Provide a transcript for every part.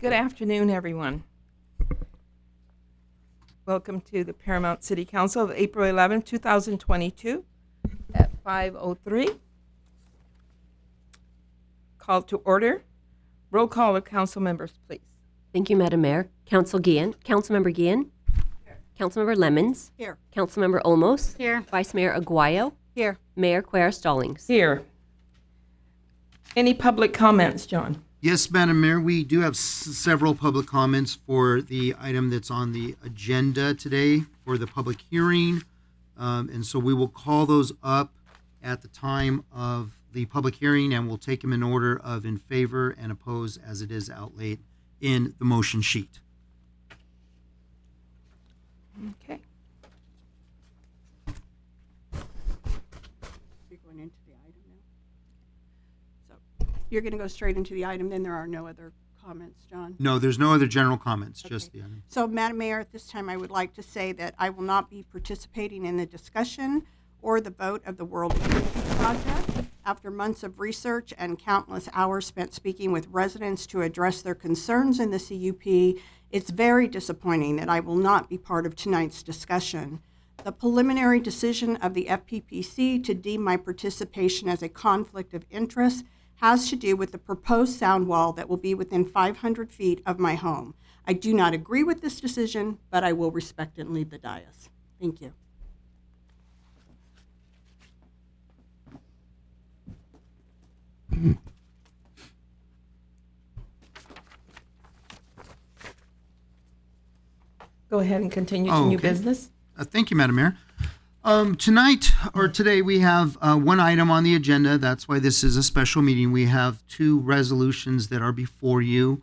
Good afternoon, everyone. Welcome to the Paramount City Council of April 11, 2022 at 5:03. Call to order. Roll call of council members, please. Thank you, Madam Mayor. Councilmember Guillen. Here. Councilmember Lemons. Here. Councilmember Olmos. Here. Vice Mayor Aguayo. Here. Mayor Cuellar Stallings. Here. Any public comments, John? Yes, Madam Mayor, we do have several public comments for the item that's on the agenda today for the public hearing. And so we will call those up at the time of the public hearing, and we'll take them in order of in favor and oppose as it is outlaid in the motion sheet. Okay. You're going into the item now? So you're going to go straight into the item, then there are no other comments, John? No, there's no other general comments, just Okay. the item. So, Madam Mayor, at this time, I would like to say that I will not be participating in the discussion or the vote of the World Energy Project. After months of research and countless hours spent speaking with residents to address their concerns in the CUP, it's very disappointing that I will not be part of tonight's discussion. The preliminary decision of the FPPC to deem my participation as a conflict of interest has to do with the proposed sound wall that will be within 500 feet of my home. I do not agree with this decision, but I will respect it and leave the dais. Thank you. Go ahead and continue to new okay. business. Thank you, Madam Mayor. Today we have one item on the agenda. That's why this is a special meeting. We have two resolutions that are before you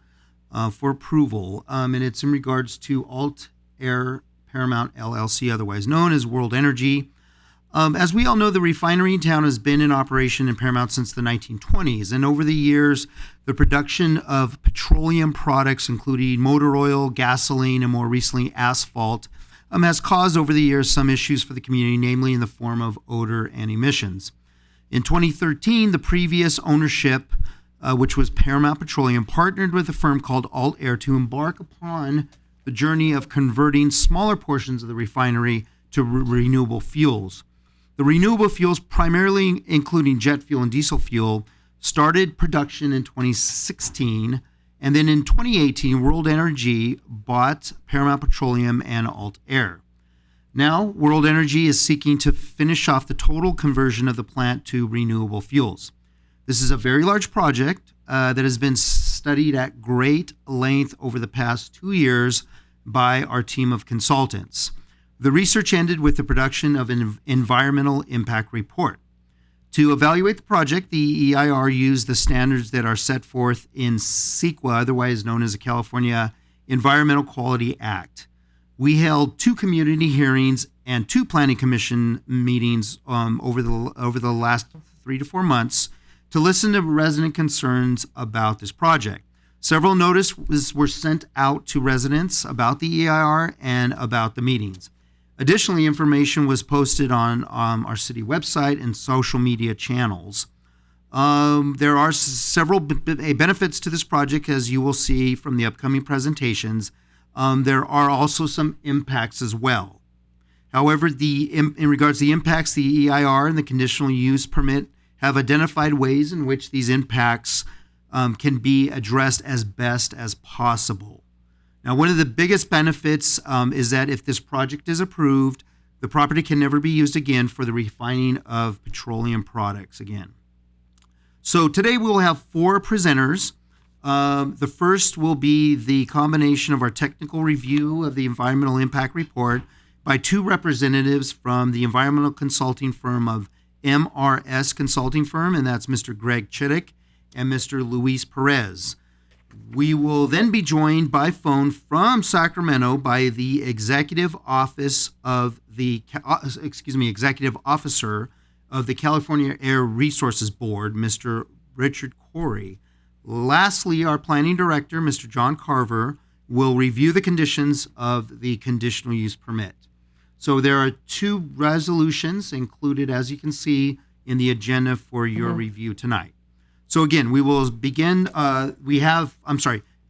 for approval, and it's in regards to Alt-Air Paramount LLC, otherwise known as World Energy. As we all know, the refinery in town has been in operation in Paramount since the 1920s, and over the years, the production of petroleum products, including motor oil, gasoline, and more recently asphalt, has caused over the years some issues for the community, namely in the form of odor and emissions. In 2013, the previous ownership, which was Paramount Petroleum, partnered with a firm called Alt-Air to embark upon the journey of converting smaller portions of the refinery to renewable fuels. The renewable fuels, primarily including jet fuel and diesel fuel, started production in 2016, and then in 2018, World Energy bought Paramount Petroleum and Alt-Air. Now, World Energy is seeking to finish off the total conversion of the plant to renewable fuels. This is a very large project that has been studied at great length over the past 2 years by our team of consultants. The research ended with the production of an environmental impact report. To evaluate the project, the EIR used the standards that are set forth in CEQA, otherwise known as the California Environmental Quality Act. We held 2 community hearings and 2 planning commission meetings over the last 3 to 4 months to listen to resident concerns about this project. Several notices were sent out to residents about the EIR and about the meetings. Additionally, information was posted on our city website and social media channels. There are several benefits to this project, as you will see from the upcoming presentations. There are also some impacts as well. However, in regards to the impacts, the EIR and the conditional use permit have identified ways in which these impacts can be addressed as best as possible. Now, one of the biggest benefits is that if this project is approved, the property can never be used again for the refining of petroleum products again. So today we will have 4 presenters. The first will be the combination of our technical review of the environmental impact report by 2 representatives from the environmental consulting firm of MRS Consulting Firm, and that's Mr. Greg Chittick and Mr. Luis Perez. We will then be joined by phone from Sacramento by the executive officer of the California Air Resources Board, Mr. Richard Corey. Lastly, our planning director, Mr. John Carver, will review the conditions of the conditional use permit. So there are 2 resolutions included, as you can see, in the agenda for your review tonight. So again, we will begin.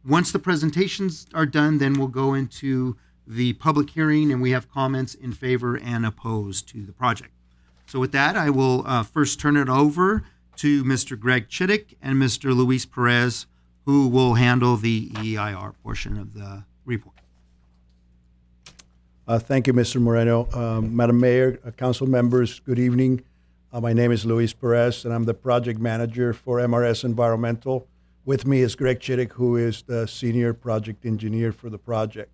Once the presentations are done, then we'll go into the public hearing, and we have comments in favor and opposed to the project. So with that, I will first turn it over to Mr. Greg Chittick and Mr. Luis Perez, who will handle the EIR portion of the report. Thank you, Mr. Moreno. Madam Mayor, council members, good evening. My name is Luis Perez, and I'm the project manager for MRS Environmental. With me is Greg Chittick, who is the senior project engineer for the project.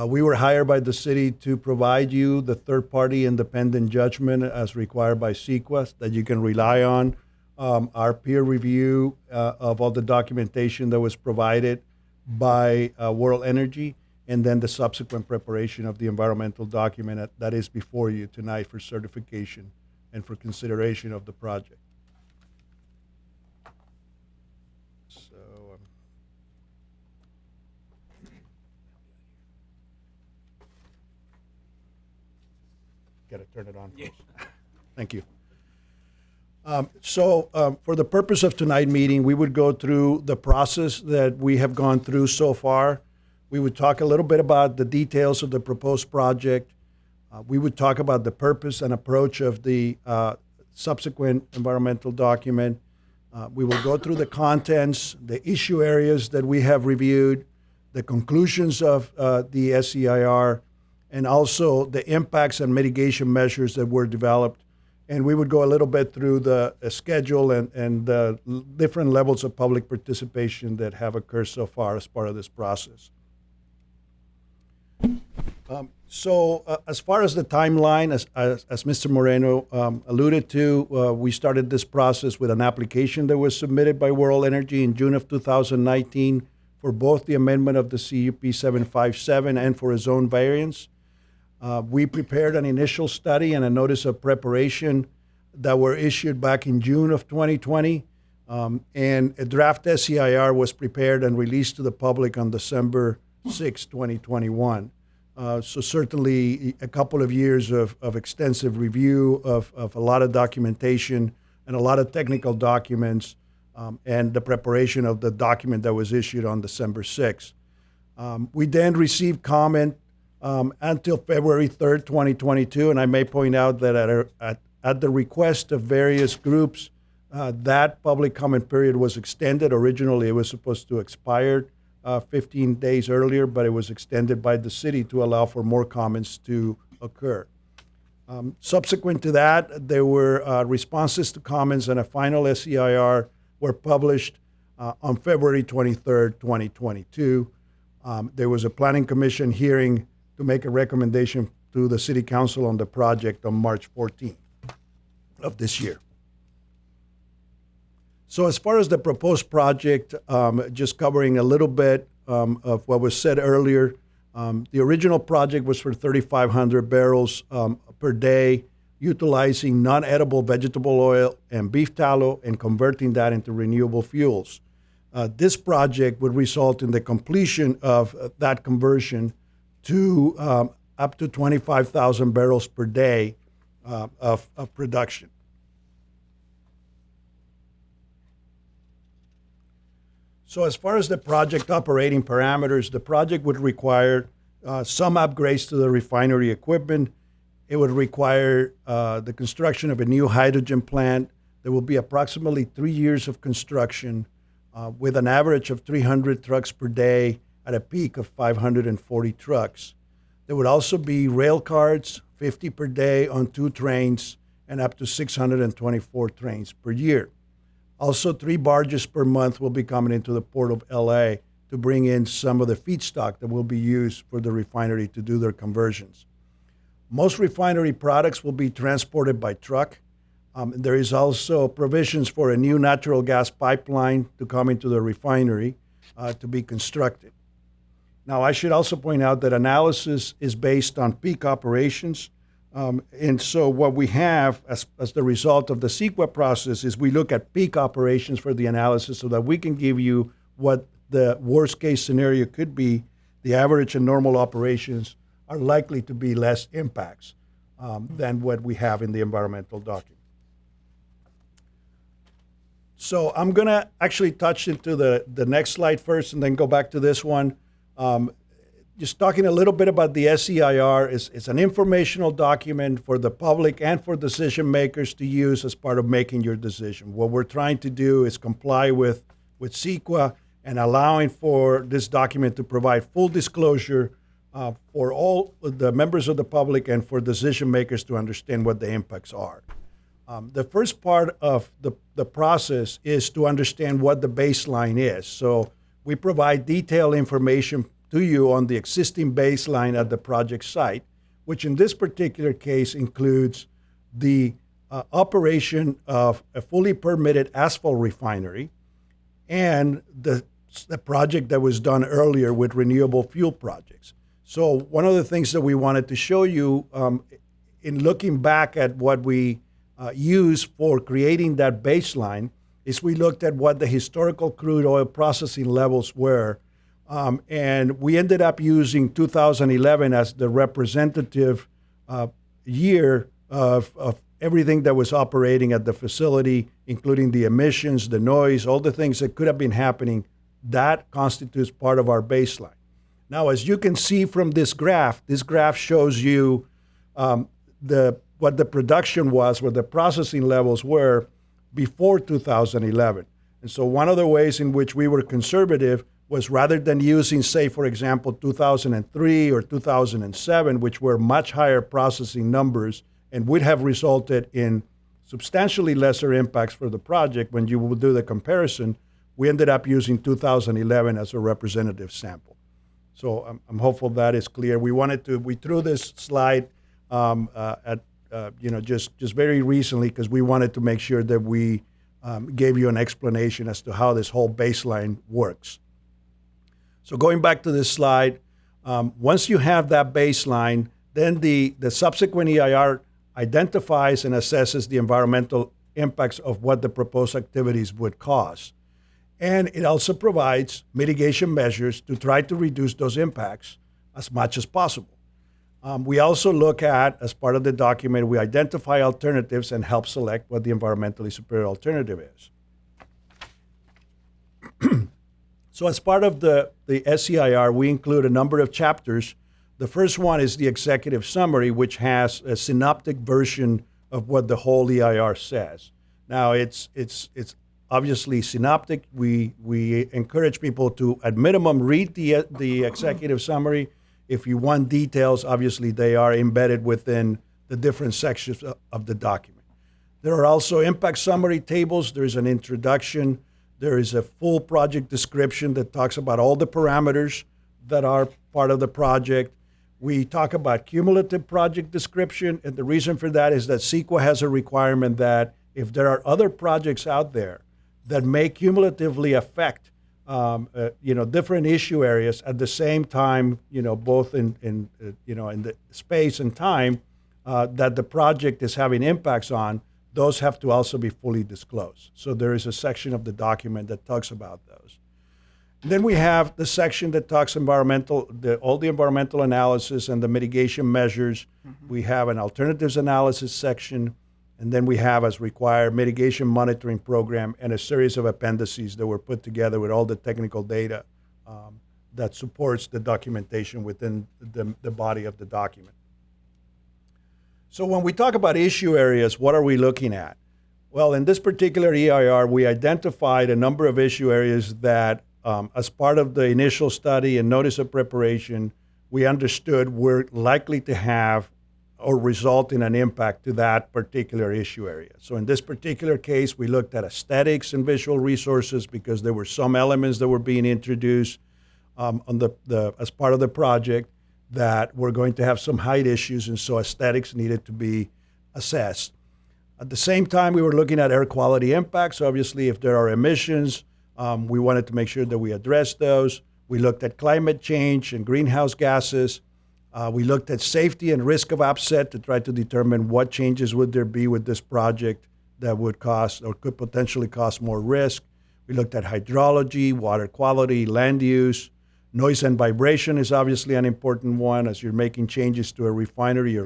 We were hired by the city to provide you the third-party independent judgment as required by CEQA that you can rely on. Our peer review of all the documentation that was provided by World Energy, and then the subsequent preparation of the environmental document that is before you tonight for certification and for consideration of the project. So, got to turn it on first. Thank you. For the purpose of tonight's meeting, we would go through the process that we have gone through so far. We would talk a little bit about the details of the proposed project. We would talk about the purpose and approach of the subsequent environmental document. We will go through the contents, the issue areas that we have reviewed, the conclusions of the SEIR, and also the impacts and mitigation measures that were developed. And we would go a little bit through the schedule and the different levels of public participation that have occurred so far as part of this process. As far as the timeline, as Mr. Moreno alluded to, we started this process with an application that was submitted by World Energy in June of 2019 for both the amendment of the CUP 757 and for a zone variance. We prepared an initial study and a notice of preparation that were issued back in June of 2020, and a draft SEIR was prepared and released to the public on December 6, 2021. So certainly a couple of years of extensive review of a lot of documentation and a lot of technical documents, and the preparation of the document that was issued on December 6. We then received comment until February 3rd, 2022, and I may point out that at the request of various groups, that public comment period was extended. Originally, it was supposed to expire 15 days earlier, but it was extended by the city to allow for more comments to occur. Subsequent to that, there were responses to comments, and a final SEIR were published on February 23rd, 2022. There was a planning commission hearing to make a recommendation to the city council on the project on March 14th of this year. So as far as the proposed project, just covering a little bit of what was said earlier, the original project was for 3,500 barrels per day, utilizing non-edible vegetable oil and beef tallow and converting that into renewable fuels. This project would result in the completion of that conversion to up to 25,000 barrels per day of production. So as far as the project operating parameters, the project would require some upgrades to the refinery equipment. It would require the construction of a new hydrogen plant. There will be approximately 3 years of construction with an average of 300 trucks per day at a peak of 540 trucks. There would also be rail cars, 50 per day on 2 trains, and up to 624 trains per year. Also, 3 barges per month will be coming into the Port of LA to bring in some of the feedstock that will be used for the refinery to do their conversions. Most refinery products will be transported by truck. There is also provisions for a new natural gas pipeline to come into the refinery to be constructed. Now, I should also point out that analysis is based on peak operations. And so what we have as the result of the CEQA process is we look at peak operations for the analysis so that we can give you what the worst case scenario could be. The average and normal operations are likely to be less impacts than what we have in the environmental document. So I'm going to actually touch into the next slide first and then go back to this one. Just talking a little bit about the SEIR. It's an informational document for the public and for decision makers to use as part of making your decision. What we're trying to do is comply with CEQA and allowing for this document to provide full disclosure for all the members of the public and for decision makers to understand what the impacts are. The first part of the process is to understand what the baseline is. So we provide detailed information to you on the existing baseline at the project site, which in this particular case includes the operation of a fully permitted asphalt refinery and the project that was done earlier with renewable fuel projects. So one of the things that we wanted to show you in looking back at what we used for creating that baseline is we looked at what the historical crude oil processing levels were. And we ended up using 2011 as the representative year of everything that was operating at the facility, including the emissions, the noise, all the things that could have been happening. That constitutes part of our baseline. Now, as you can see from this graph shows you what the production was, what the processing levels were before 2011. And so one of the ways in which we were conservative was rather than using, say, for example, 2003 or 2007, which were much higher processing numbers and would have resulted in substantially lesser impacts for the project when you would do the comparison, we ended up using 2011 as a representative sample. So I'm hopeful that is clear. We threw this slide just very recently because we wanted to make sure that we gave you an explanation as to how this whole baseline works. So going back to this slide, once you have that baseline, then the subsequent EIR identifies and assesses the environmental impacts of what the proposed activities would cause. And it also provides mitigation measures to try to reduce those impacts as much as possible. We also look at, as part of the document, we identify alternatives and help select what the environmentally superior alternative is. So as part of the SEIR, we include a number of chapters. The first one is the executive summary, which has a synoptic version of what the whole EIR says. Now, it's obviously synoptic. We encourage people to, at minimum, read the executive summary. If you want details, obviously they are embedded within the different sections of the document. There are also impact summary tables. There's an introduction. There is a full project description that talks about all the parameters that are part of the project. We talk about cumulative project description, and the reason for that is that CEQA has a requirement that if there are other projects out there that may cumulatively affect different issue areas at the same time, both in the space and time that the project is having impacts on, those have to also be fully disclosed. So there is a section of the document that talks about those. And then we have the section that talks all the environmental analysis and the mitigation measures. Mm-hmm. We have an alternatives analysis section. And then we have, as required, mitigation monitoring program and a series of appendices that were put together with all the technical data that supports the documentation within the body of the document. So when we talk about issue areas, what are we looking at? Well, in this particular EIR, we identified a number of issue areas that, as part of the initial study and notice of preparation, we understood were likely to have or result in an impact to that particular issue area. So in this particular case, we looked at aesthetics and visual resources because there were some elements that were being introduced as part of the project that were going to have some height issues, and so aesthetics needed to be assessed. At the same time, we were looking at air quality impacts. Obviously, if there are emissions, we wanted to make sure that we address those. We looked at climate change and greenhouse gases. We looked at safety and risk of upset to try to determine what changes would there be with this project that would cause or could potentially cause more risk. We looked at hydrology, water quality, land use, Noise and vibration is obviously an important one. As you're making changes to a refinery, you're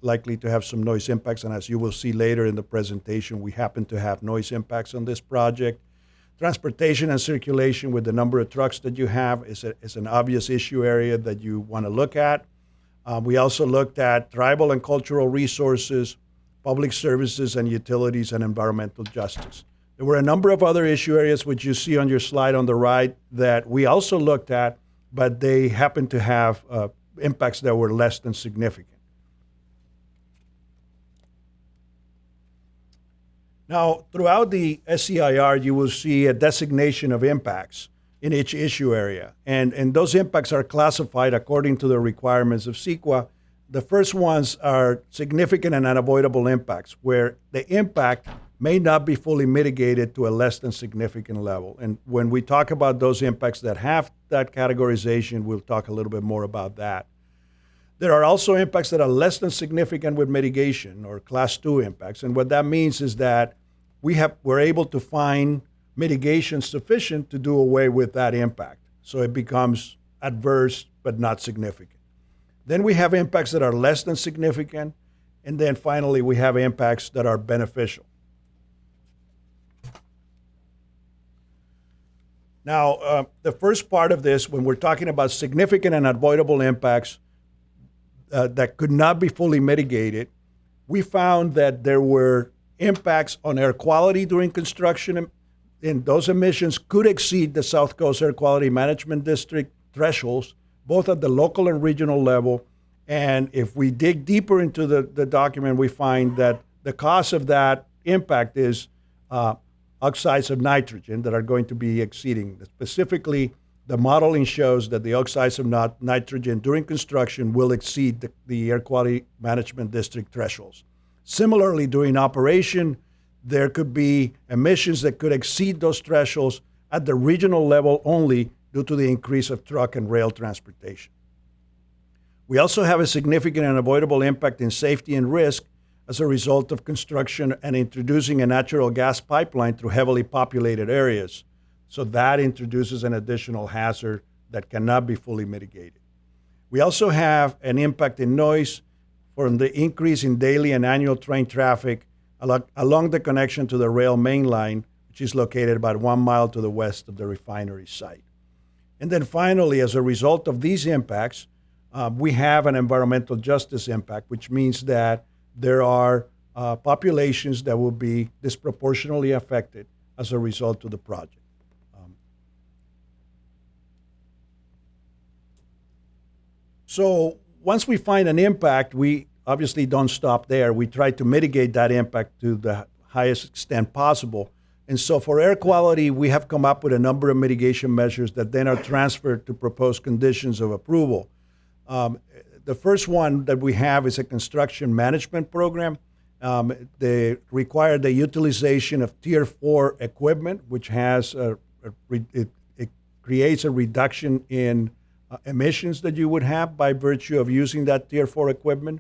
likely to have some noise impacts. And as you will see later in the presentation, we happen to have noise impacts on this project. Transportation and circulation with the number of trucks that you have is an obvious issue area that you want to look at. We also looked at tribal and cultural resources, public services and utilities, and environmental justice. There were a number of other issue areas which you see on your slide on the right that we also looked at, but they happen to have impacts that were less than significant. Now, throughout the SEIR, you will see a designation of impacts in each issue area, and those impacts are classified according to the requirements of CEQA. The first ones are significant and unavoidable impacts, where the impact may not be fully mitigated to a less than significant level. And when we talk about those impacts that have that categorization, we'll talk a little bit more about that. There are also impacts that are less than significant with mitigation, or class 2 impacts. And what that means is that we're able to find mitigation sufficient to do away with that impact. So it becomes adverse but not significant. Then we have impacts that are less than significant. And then finally, we have impacts that are beneficial. Now, the first part of this, when we're talking about significant and avoidable impacts that could not be fully mitigated, we found that there were impacts on air quality during construction, and those emissions could exceed the South Coast Air Quality Management District thresholds, both at the local and regional level. And if we dig deeper into the document, we find that the cause of that impact is oxides of nitrogen that are going to be exceeding. Specifically, the modeling shows that the oxides of nitrogen during construction will exceed the Air Quality Management District thresholds. Similarly, during operation, there could be emissions that could exceed those thresholds at the regional level only due to the increase of truck and rail transportation. We also have a significant and avoidable impact in safety and risk as a result of construction and introducing a natural gas pipeline through heavily populated areas. So that introduces an additional hazard that cannot be fully mitigated. We also have an impact in noise from the increase in daily and annual train traffic along the connection to the rail main line, which is located about 1 mile to the west of the refinery site. And then finally, as a result of these impacts, we have an environmental justice impact, which means that there are populations that will be disproportionately affected as a result of the project. So once we find an impact, we obviously don't stop there. We try to mitigate that impact to the highest extent possible. And so for air quality, we have come up with a number of mitigation measures that then are transferred to proposed conditions of approval. The first one that we have is a construction management program. They require the utilization of Tier 4 equipment, which has it creates a reduction in emissions that you would have by virtue of using that Tier 4 equipment.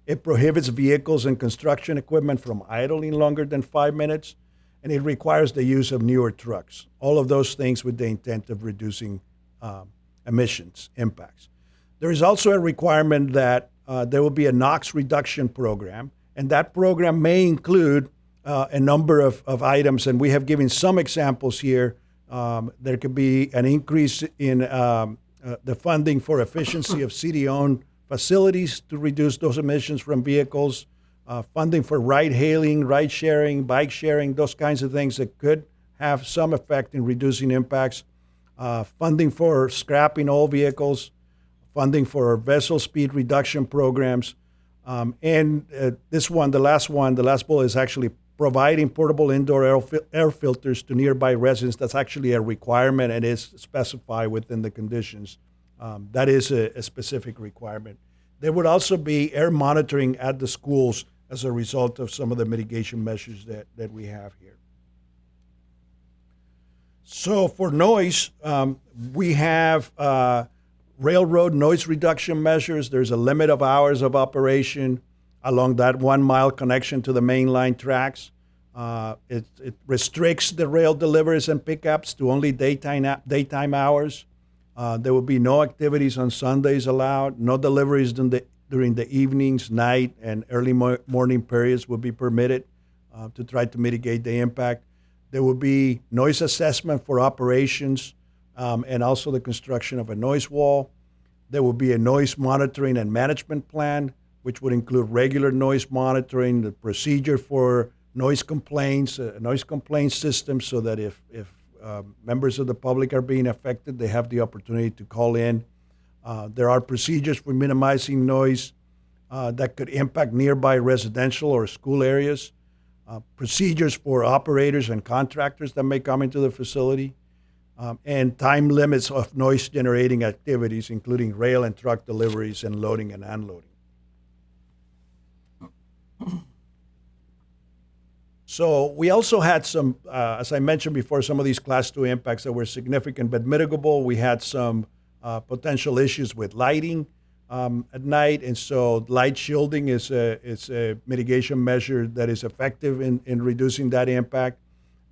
It prohibits vehicles and construction equipment from idling longer than 5 minutes, and it requires the use of newer trucks. All of those things with the intent of reducing emissions impacts. There is also a requirement that there will be a NOx reduction program, and that program may include a number of items, and we have given some examples here. There could be an increase in the funding for efficiency of city-owned facilities to reduce those emissions from vehicles, funding for ride-hailing, ride-sharing, bike-sharing, those kinds of things that could have some effect in reducing impacts, funding for scrapping all vehicles, funding for vessel speed reduction programs, and this one, the last bullet is actually providing portable indoor air filters to nearby residents. That's actually a requirement and is specified within the conditions. That is a specific requirement. There would also be air monitoring at the schools as a result of some of the mitigation measures that we have here. So for noise, we have railroad noise reduction measures. There's a limit of hours of operation along that 1 mile connection to the main line tracks. It restricts the rail deliveries and pickups to only daytime hours. There will be no activities on Sundays allowed. No deliveries during the evenings, night, and early morning periods will be permitted to try to mitigate the impact. There will be noise assessment for operations and also the construction of a noise wall. There will be a noise monitoring and management plan, which would include regular noise monitoring, the procedure for noise complaints, a noise complaint system, so that if members of the public are being affected, they have the opportunity to call in. There are procedures for minimizing noise that could impact nearby residential or school areas, procedures for operators and contractors that may come into the facility, and time limits of noise generating activities, including rail and truck deliveries and loading and unloading. So we also had some, as I mentioned before, some of these Class 2 impacts that were significant but mitigable. We had some potential issues with lighting at night, and so light shielding is a mitigation measure that is effective in reducing that impact.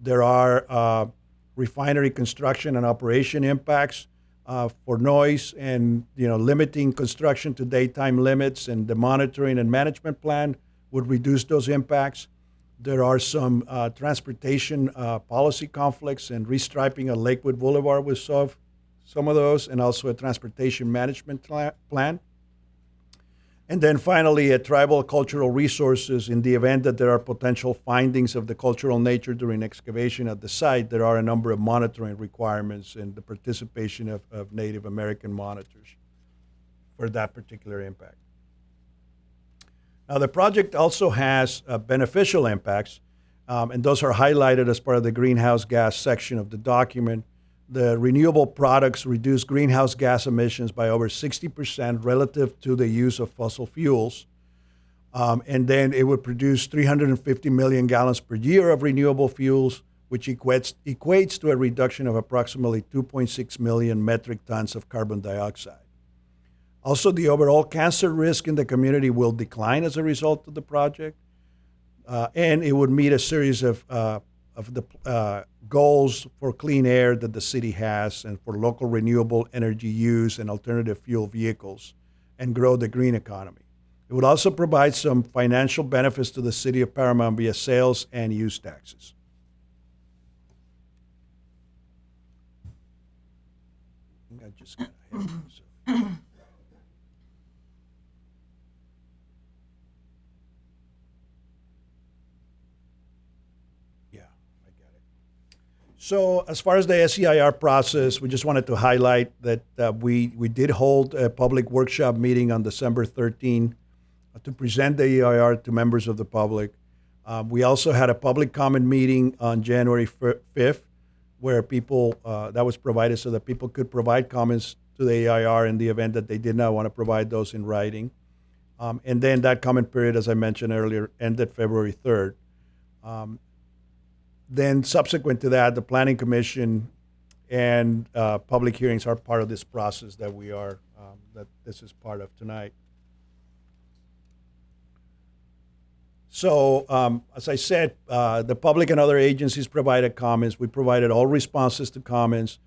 There are refinery construction and operation impacts for noise, and limiting construction to daytime limits, and the monitoring and management plan would reduce those impacts. There are some transportation policy conflicts, and restriping of Lakewood Boulevard will solve some of those, and also a transportation management plan. And then finally, tribal cultural resources. In the event that there are potential findings of the cultural nature during excavation at the site, there are a number of monitoring requirements and the participation of Native American monitors for that particular impact. Now, the project also has beneficial impacts, and those are highlighted as part of the greenhouse gas section of the document. The renewable products reduce greenhouse gas emissions by over 60% relative to the use of fossil fuels. And then it would produce 350 million gallons per year of renewable fuels, which equates to a reduction of approximately 2.6 million metric tons of carbon dioxide. Also, the overall cancer risk in the community will decline as a result of the project, and it would meet a series of the goals for clean air that the city has, and for local renewable energy use and alternative fuel vehicles, and grow the green economy. It would also provide some financial benefits to the city of Paramount via sales and use taxes. I think I just got ahead of myself. So as far as the SEIR process, we just wanted to highlight that we did hold a public workshop meeting on December 13 to present the EIR to members of the public. We also had a public comment meeting on January 5th, where people, that was provided so that people could provide comments to the EIR in the event that they did not want to provide those in writing. And then that comment period, as I mentioned earlier, ended February 3rd. Then subsequent to that, the Planning Commission and public hearings are part of this process that that this is part of tonight. So, as I said, the public and other agencies provided comments. We provided all responses to comments.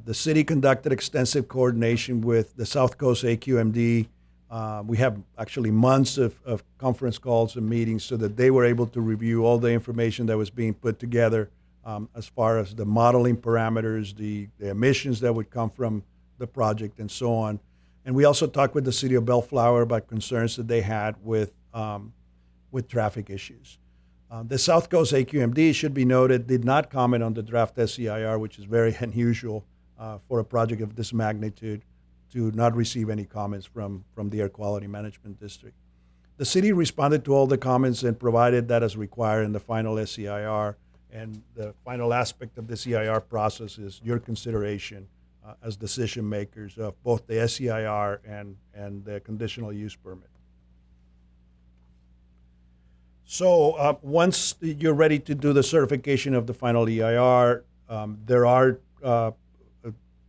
The city conducted extensive coordination with the South Coast AQMD. We have actually months of conference calls and meetings so that they were able to review all the information that was being put together as far as the modeling parameters, the emissions that would come from the project, and so on. And we also talked with the city of Bellflower about concerns that they had with traffic issues. The South Coast AQMD, should be noted, did not comment on the draft SEIR, which is very unusual for a project of this magnitude, to not receive any comments from the Air Quality Management District. The city responded to all the comments and provided that as required in the final SEIR, and the final aspect of the SEIR process is your consideration as decision makers of both the SEIR and the conditional use permit. So once you're ready to do the certification of the final EIR,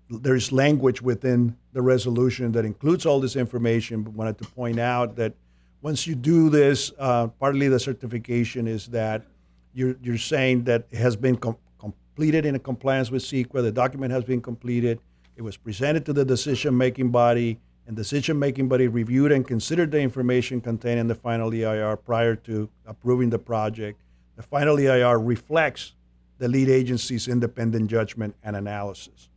there's language within the resolution that includes all this information, but wanted to point out that once you do this, partly the certification is that you're saying that it has been completed in compliance with CEQA, the document has been completed, It was presented to the decision-making body, and decision-making body reviewed and considered the information contained in the final EIR prior to approving the project. The final EIR reflects the lead agency's independent judgment and analysis.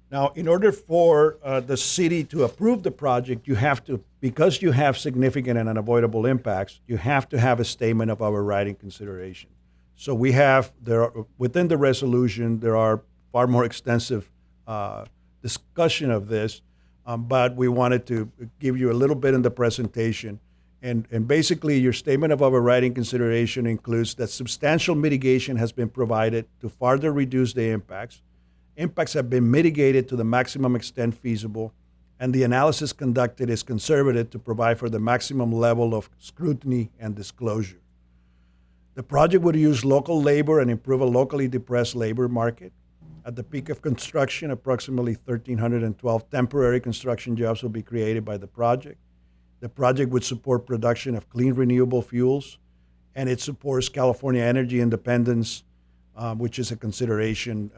Now, in order for the city to approve the project, you have to, because you have significant and unavoidable impacts, you have to have a statement of overriding consideration. So we have, within the resolution, there are far more extensive discussion of this, but we wanted to give you a little bit in the presentation. And basically, your statement of overriding consideration includes that substantial mitigation has been provided to further reduce the impacts. Impacts have been mitigated to the maximum extent feasible, and the analysis conducted is conservative to provide for the maximum level of scrutiny and disclosure. The project would use local labor and improve a locally depressed labor market. At the peak of construction, approximately 1,312 temporary construction jobs will be created by the project. The project would support production of clean renewable fuels, and it supports California energy independence, which is a consideration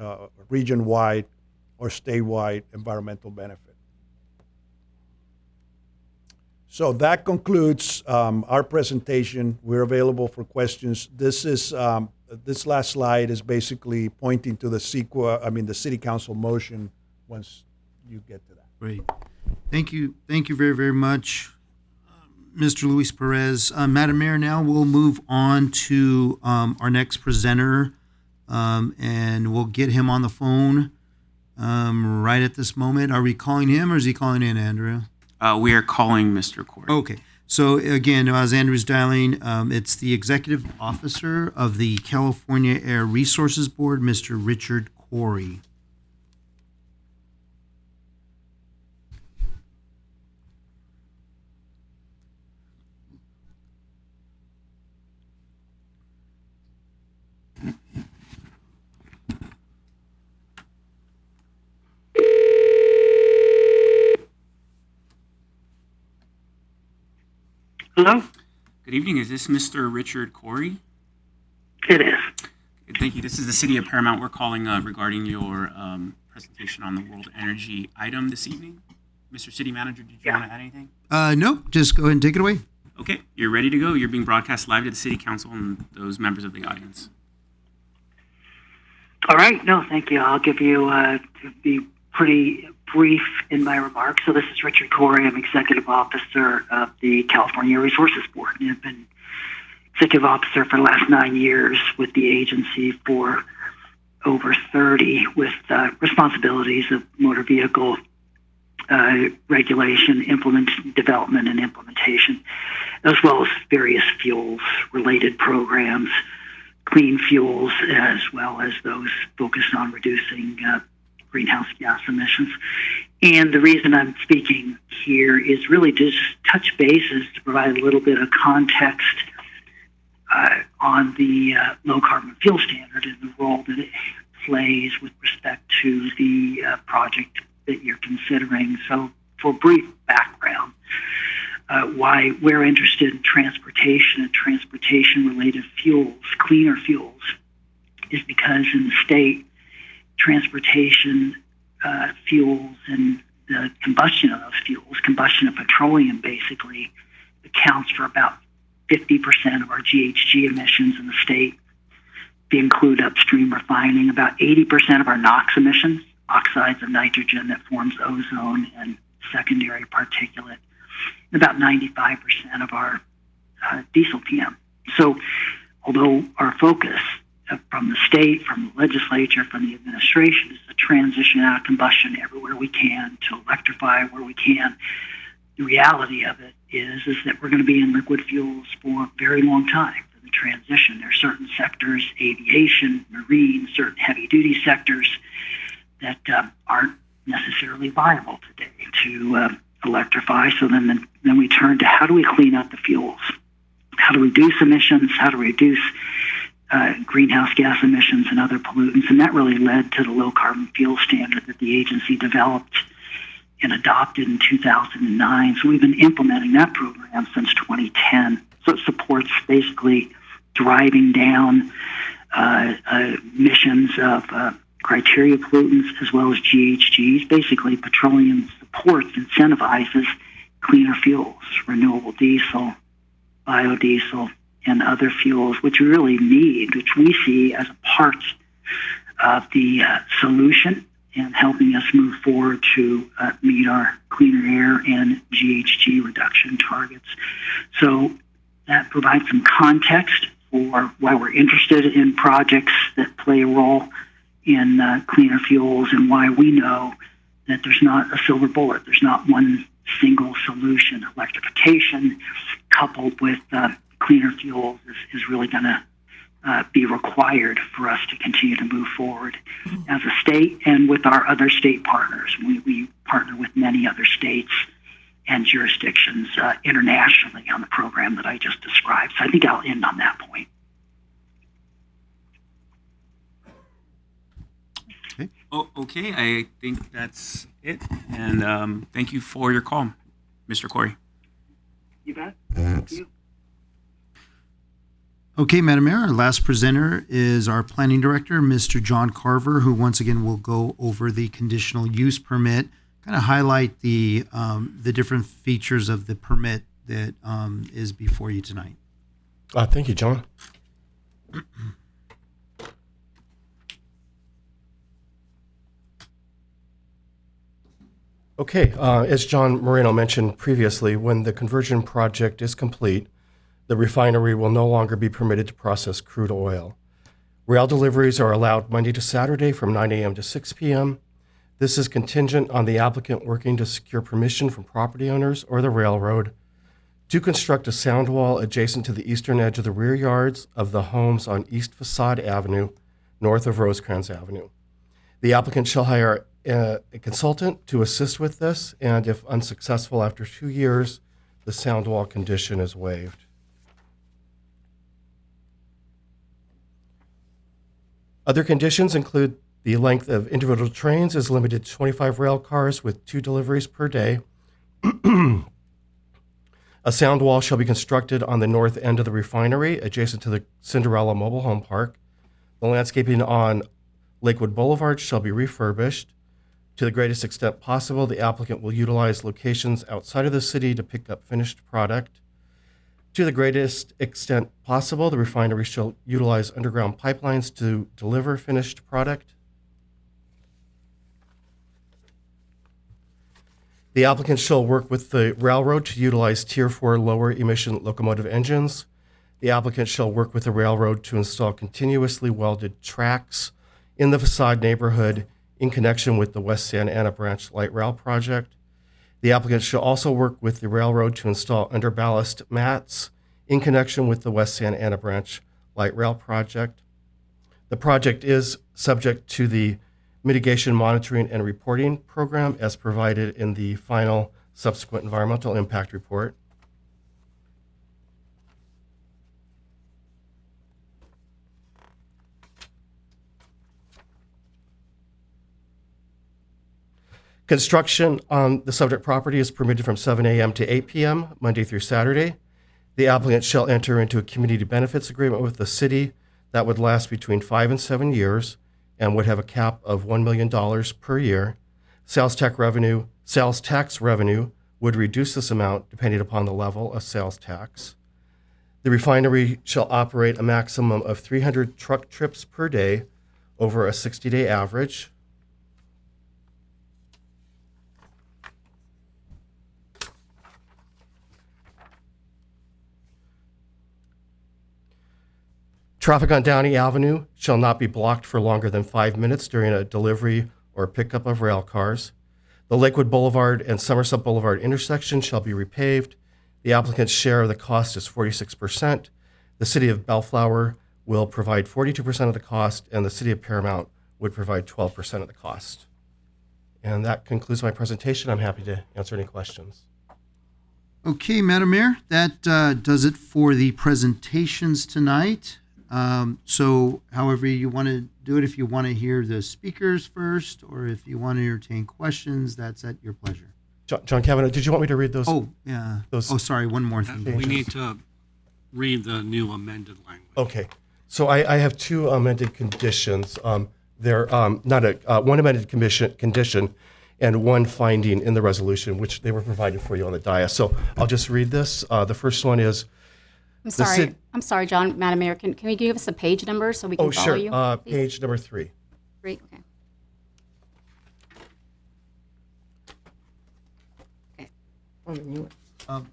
region-wide or statewide environmental benefit. So that concludes our presentation. We're available for questions. This last slide is basically pointing to the city council motion once you get to that. Great. Thank you very, very much, Mr. Luis Perez. Madam Mayor, now we'll move on to our next presenter, and we'll get him on the phone right at this moment. Are we calling him or is he calling in, Andrew? We are calling Mr. Corey. Okay. So again, as Andrew's dialing, it's the Executive Officer of the California Air Resources Board, Mr. Richard Corey. Hello? Good evening. Is this Mr. Richard Corey? It is. Thank you. This is the City of Paramount. We're calling regarding your presentation on the world energy item this evening. Mr. City Manager, did you want to add anything? No, just go ahead and take it away. Okay, you're ready to go. You're being broadcast live to the City Council and those members of the audience. All right. No, thank you. I'll give you, to be pretty brief in my remarks. So this is Richard Corey. I'm Executive Officer of the California Resources Board. And I've been Executive Officer for the last 9 years with the agency for over 30 with responsibilities of motor vehicle regulation, development and implementation, as well as various fuels-related programs, clean fuels, as well as those focused on reducing greenhouse gas emissions. And the reason I'm speaking here is really to just touch bases to provide a little bit of context on the low carbon fuel standard and the role that it plays with respect to the project that you're considering. So for brief background, why we're interested in transportation and transportation-related fuels, cleaner fuels, is because in the state, transportation fuels and the combustion of those fuels, combustion of petroleum basically, accounts for about 50% of our GHG emissions in the state. If you include upstream refining, about 80% of our NOx emissions, oxides of nitrogen that forms ozone and secondary particulate, and about 95% of our diesel PM. So although our focus from the state, from the legislature, from the administration is to transition out of combustion everywhere we can, to electrify where we can, the reality of it is that we're going to be in liquid fuels for a very long time for the transition. There are certain sectors, aviation, marine, certain heavy-duty sectors that aren't necessarily viable today to electrify. So then we turn to how do we clean up the fuels? How to reduce emissions? How to reduce greenhouse gas emissions and other pollutants? And that really led to the low carbon fuel standard that the agency developed and adopted in 2009. So we've been implementing that program since 2010. So it supports basically driving down emissions of criteria pollutants as well as GHGs. Basically, petroleum supports, incentivizes cleaner fuels, renewable diesel, biodiesel, and other fuels, which we really need, which we see as a part of the solution and helping us move forward to meet our cleaner air and GHG reduction targets. So that provides some context for why we're interested in projects that play a role in cleaner fuels and why we know that there's not a silver bullet. There's not one single solution. Electrification coupled with cleaner fuels is really going to be required for us to continue to move forward as a state and with our other state partners. We partner with many other states and jurisdictions internationally on the program that I just described. So I think I'll end on that point. Oh, okay, I think that's it. And thank you for your call, Mr. Corey. You bet. Thank you. Okay, Madam Mayor, our last presenter is our planning director, Mr. John Carver, who once again will go over the conditional use permit, kind of highlight the different features of the permit that is before you tonight. Thank you, John. Okay, as John Moreno mentioned previously, when the conversion project is complete, the refinery will no longer be permitted to process crude oil. Rail deliveries are allowed Monday to Saturday from 9 a.m. to 6 p.m. This is contingent on the applicant working to secure permission from property owners or the railroad to construct a sound wall adjacent to the eastern edge of the rear yards of the homes on East Facade Avenue, north of Rosecrans Avenue. The applicant shall hire a consultant to assist with this, and if unsuccessful after 2 years, the sound wall condition is waived. Other conditions include the length of individual trains is limited to 25 rail cars with 2 deliveries per day. A sound wall shall be constructed on the north end of the refinery, adjacent to the Cinderella Mobile Home Park. The landscaping on Lakewood Boulevard shall be refurbished. To the greatest extent possible, the applicant will utilize locations outside of the city to pick up finished product. To the greatest extent possible, the refinery shall utilize underground pipelines to deliver finished product. The applicant shall work with the railroad to utilize Tier 4 lower emission locomotive engines. The applicant shall work with the railroad to install continuously welded tracks in the Facade neighborhood in connection with the West Santa Ana Branch Light Rail project. The applicant shall also work with the railroad to install underballast mats in connection with the West Santa Ana Branch Light Rail project. The project is subject to the Mitigation Monitoring and Reporting Program as provided in the final subsequent environmental impact report. Construction on the subject property is permitted from 7 a.m. to 8 p.m., Monday through Saturday. The applicant shall enter into a community benefits agreement with the city that would last between 5 and 7 years and would have a cap of $1 million per year. Sales tax revenue would reduce this amount depending upon the level of sales tax. The refinery shall operate a maximum of 300 truck trips per day over a 60-day average. Traffic on Downey Avenue shall not be blocked for longer than 5 minutes during a delivery or pickup of rail cars. The Lakewood Boulevard and Somerset Boulevard intersection shall be repaved. The applicant's share of the cost is 46%. The City of Bellflower will provide 42% of the cost, and the City of Paramount would provide 12% of the cost. And that concludes my presentation. I'm happy to answer any questions. Okay, Madam Mayor, that does it for the presentations tonight. So however you want to do it, if you want to hear the speakers first, or if you want to entertain questions, that's at your pleasure. John Kavanaugh, did you want me to read those? Oh, yeah. Sorry, one more thing. We need to read the new amended language. Okay. So I have 2 amended conditions. There, not a, one amended condition and one finding in the resolution, which they were provided for you on the dais. So I'll just read this. The first one is, I'm sorry, John, Madam Mayor, can you give us a page number so we can oh, follow sure, you? please? page number 3. Great, okay. Oh, the new one.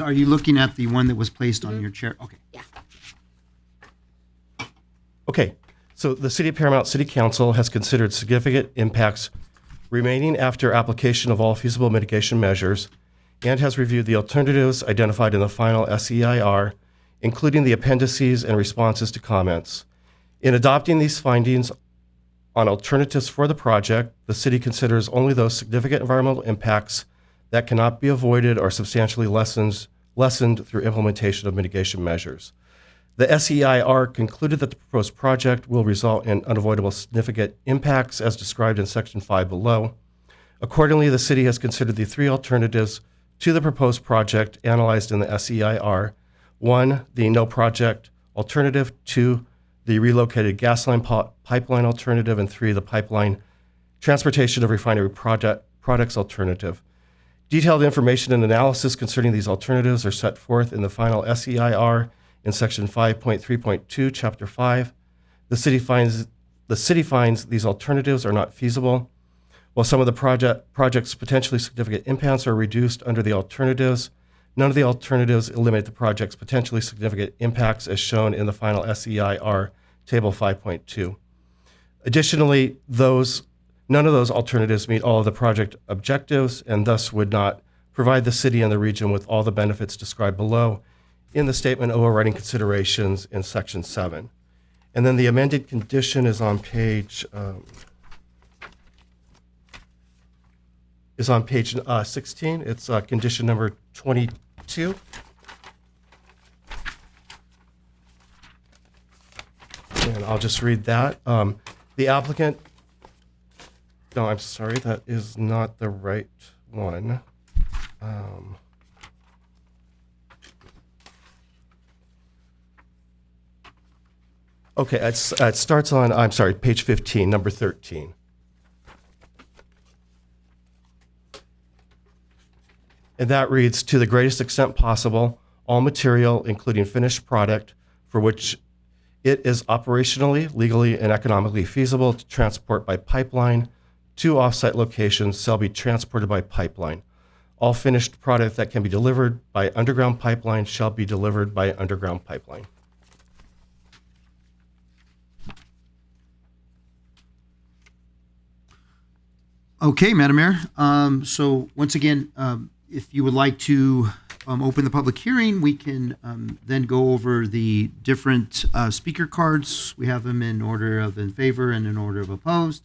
Are you looking at the one that was placed on your chair? Okay. Yeah. Okay, so the City of Paramount City Council has considered significant impacts remaining after application of all feasible mitigation measures and has reviewed the alternatives identified in the final SEIR, including the appendices and responses to comments. In adopting these findings on alternatives for the project, the city considers only those significant environmental impacts that cannot be avoided or substantially lessened through implementation of mitigation measures. The SEIR concluded that the proposed project will result in unavoidable significant impacts as described in Section 5 below. Accordingly, the city has considered the 3 alternatives to the proposed project analyzed in the SEIR. 1, the no project alternative. 2, the relocated gas line pipeline alternative. And 3, the pipeline transportation of refinery products alternative. Detailed information and analysis concerning these alternatives are set forth in the final SEIR in Section 5.3.2, Chapter 5. The city finds these alternatives are not feasible. While some of the project's potentially significant impacts are reduced under the alternatives, none of the alternatives eliminate the project's potentially significant impacts as shown in the final SEIR Table 5.2. Additionally, none of those alternatives meet all of the project objectives and thus would not provide the city and the region with all the benefits described below in the statement of overriding considerations in Section 7. And then the amended condition is on page 16. It's condition number 22. And I'll just read that. The applicant, no, I'm sorry, that is not the right one. Okay, it starts on, I'm sorry, page 15, number 13. And that reads, to the greatest extent possible, all material, including finished product, for which it is operationally, legally, and economically feasible to transport by pipeline to off-site locations shall be transported by pipeline. All finished product that can be delivered by underground pipeline shall be delivered by underground pipeline. Okay, Madam Mayor. So once again, if you would like to open the public hearing, we can then go over the different speaker cards. We have them in order of in favor and in order of opposed.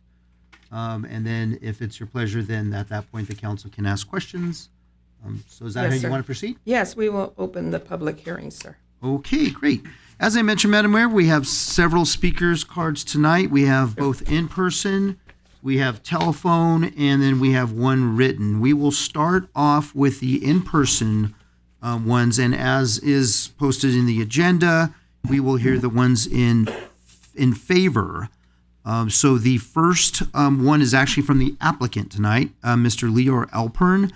And then if it's your pleasure, then at that point, the council can ask questions. So is that Yes, how you sir. want to proceed? Yes, we will open the public hearing, sir. Okay, great. As I mentioned, Madam Mayor, we have several speakers cards tonight. We have both in person, we have telephone, and then we have one written. We will start off with the in-person ones, and as is posted in the agenda, we will hear the ones in favor. So the first one is actually from the applicant tonight, Mr. Leor Alpern.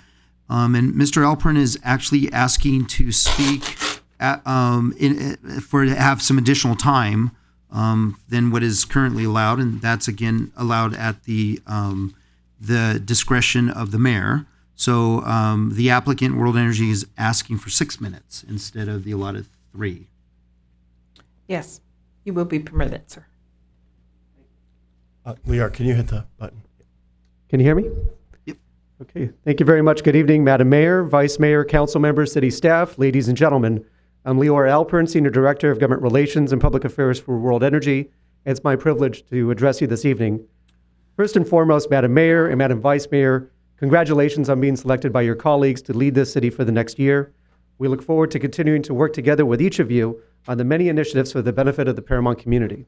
And Mr. Alpern is actually asking to speak to have some additional time than what is currently allowed, and that's again allowed at the discretion of the mayor. So the applicant, World Energy, is asking for 6 minutes instead of the allotted 3. Yes, you will be permitted, sir. Lear, can you hit the button? Can you hear me? Yep. Okay. Thank you very much. Good evening, Madam Mayor, Vice Mayor, council members, city staff, ladies and gentlemen. I'm Leor Alpern, Senior Director of Government Relations and Public Affairs for World Energy. It's my privilege to address you this evening. First and foremost, Madam Mayor and Madam Vice Mayor, congratulations on being selected by your colleagues to lead this city for the next year. We look forward to continuing to work together with each of you on the many initiatives for the benefit of the Paramount community.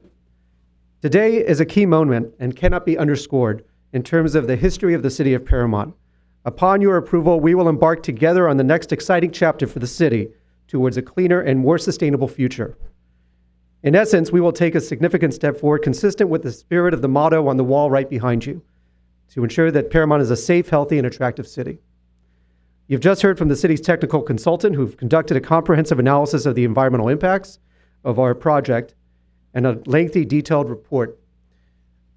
Today is a key moment and cannot be underscored in terms of the history of the city of Paramount. Upon your approval, we will embark together on the next exciting chapter for the city towards a cleaner and more sustainable future. In essence, we will take a significant step forward consistent with the spirit of the motto on the wall right behind you to ensure that Paramount is a safe, healthy, and attractive city. You've just heard from the city's technical consultant who've conducted a comprehensive analysis of the environmental impacts of our project and a lengthy, detailed report.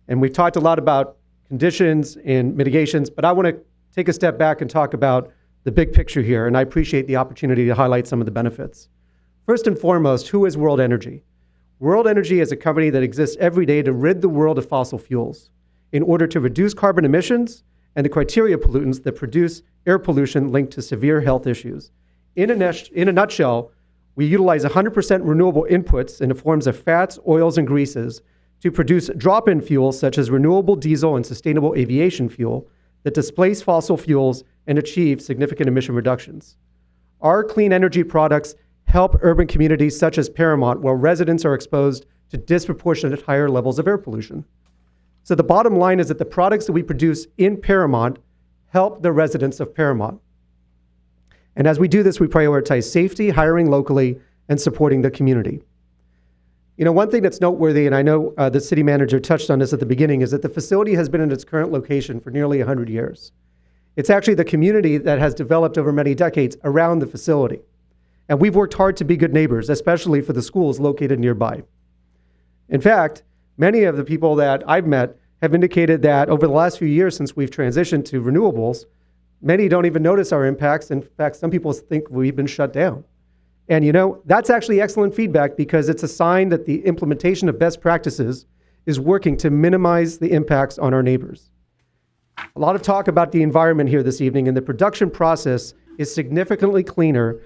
And we've talked a lot about conditions and mitigations, but I want to take a step back and talk about the big picture here, and I appreciate the opportunity to highlight some of the benefits. First and foremost, who is World Energy? World Energy is a company that exists every day to rid the world of fossil fuels in order to reduce carbon emissions and the criteria pollutants that produce air pollution linked to severe health issues. In a nutshell, we utilize 100% renewable inputs in the forms of fats, oils, and greases to produce drop-in fuels such as renewable diesel and sustainable aviation fuel that displace fossil fuels and achieve significant emission reductions. Our clean energy products help urban communities such as Paramount, where residents are exposed to disproportionate higher levels of air pollution. So the bottom line is that the products that we produce in Paramount help the residents of Paramount. And as we do this, we prioritize safety, hiring locally, and supporting the community. You know, one thing that's noteworthy, and I know the city manager touched on this at the beginning, is that the facility has been in its current location for nearly 100 years. It's actually the community that has developed over many decades around the facility. And we've worked hard to be good neighbors, especially for the schools located nearby. In fact, many of the people that I've met have indicated that over the last few years since we've transitioned to renewables, many don't even notice our impacts. In fact, some people think we've been shut down. And you know, that's actually excellent feedback because it's a sign that the implementation of best practices is working to minimize the impacts on our neighbors. A lot of talk about the environment here this evening, and the production process is significantly cleaner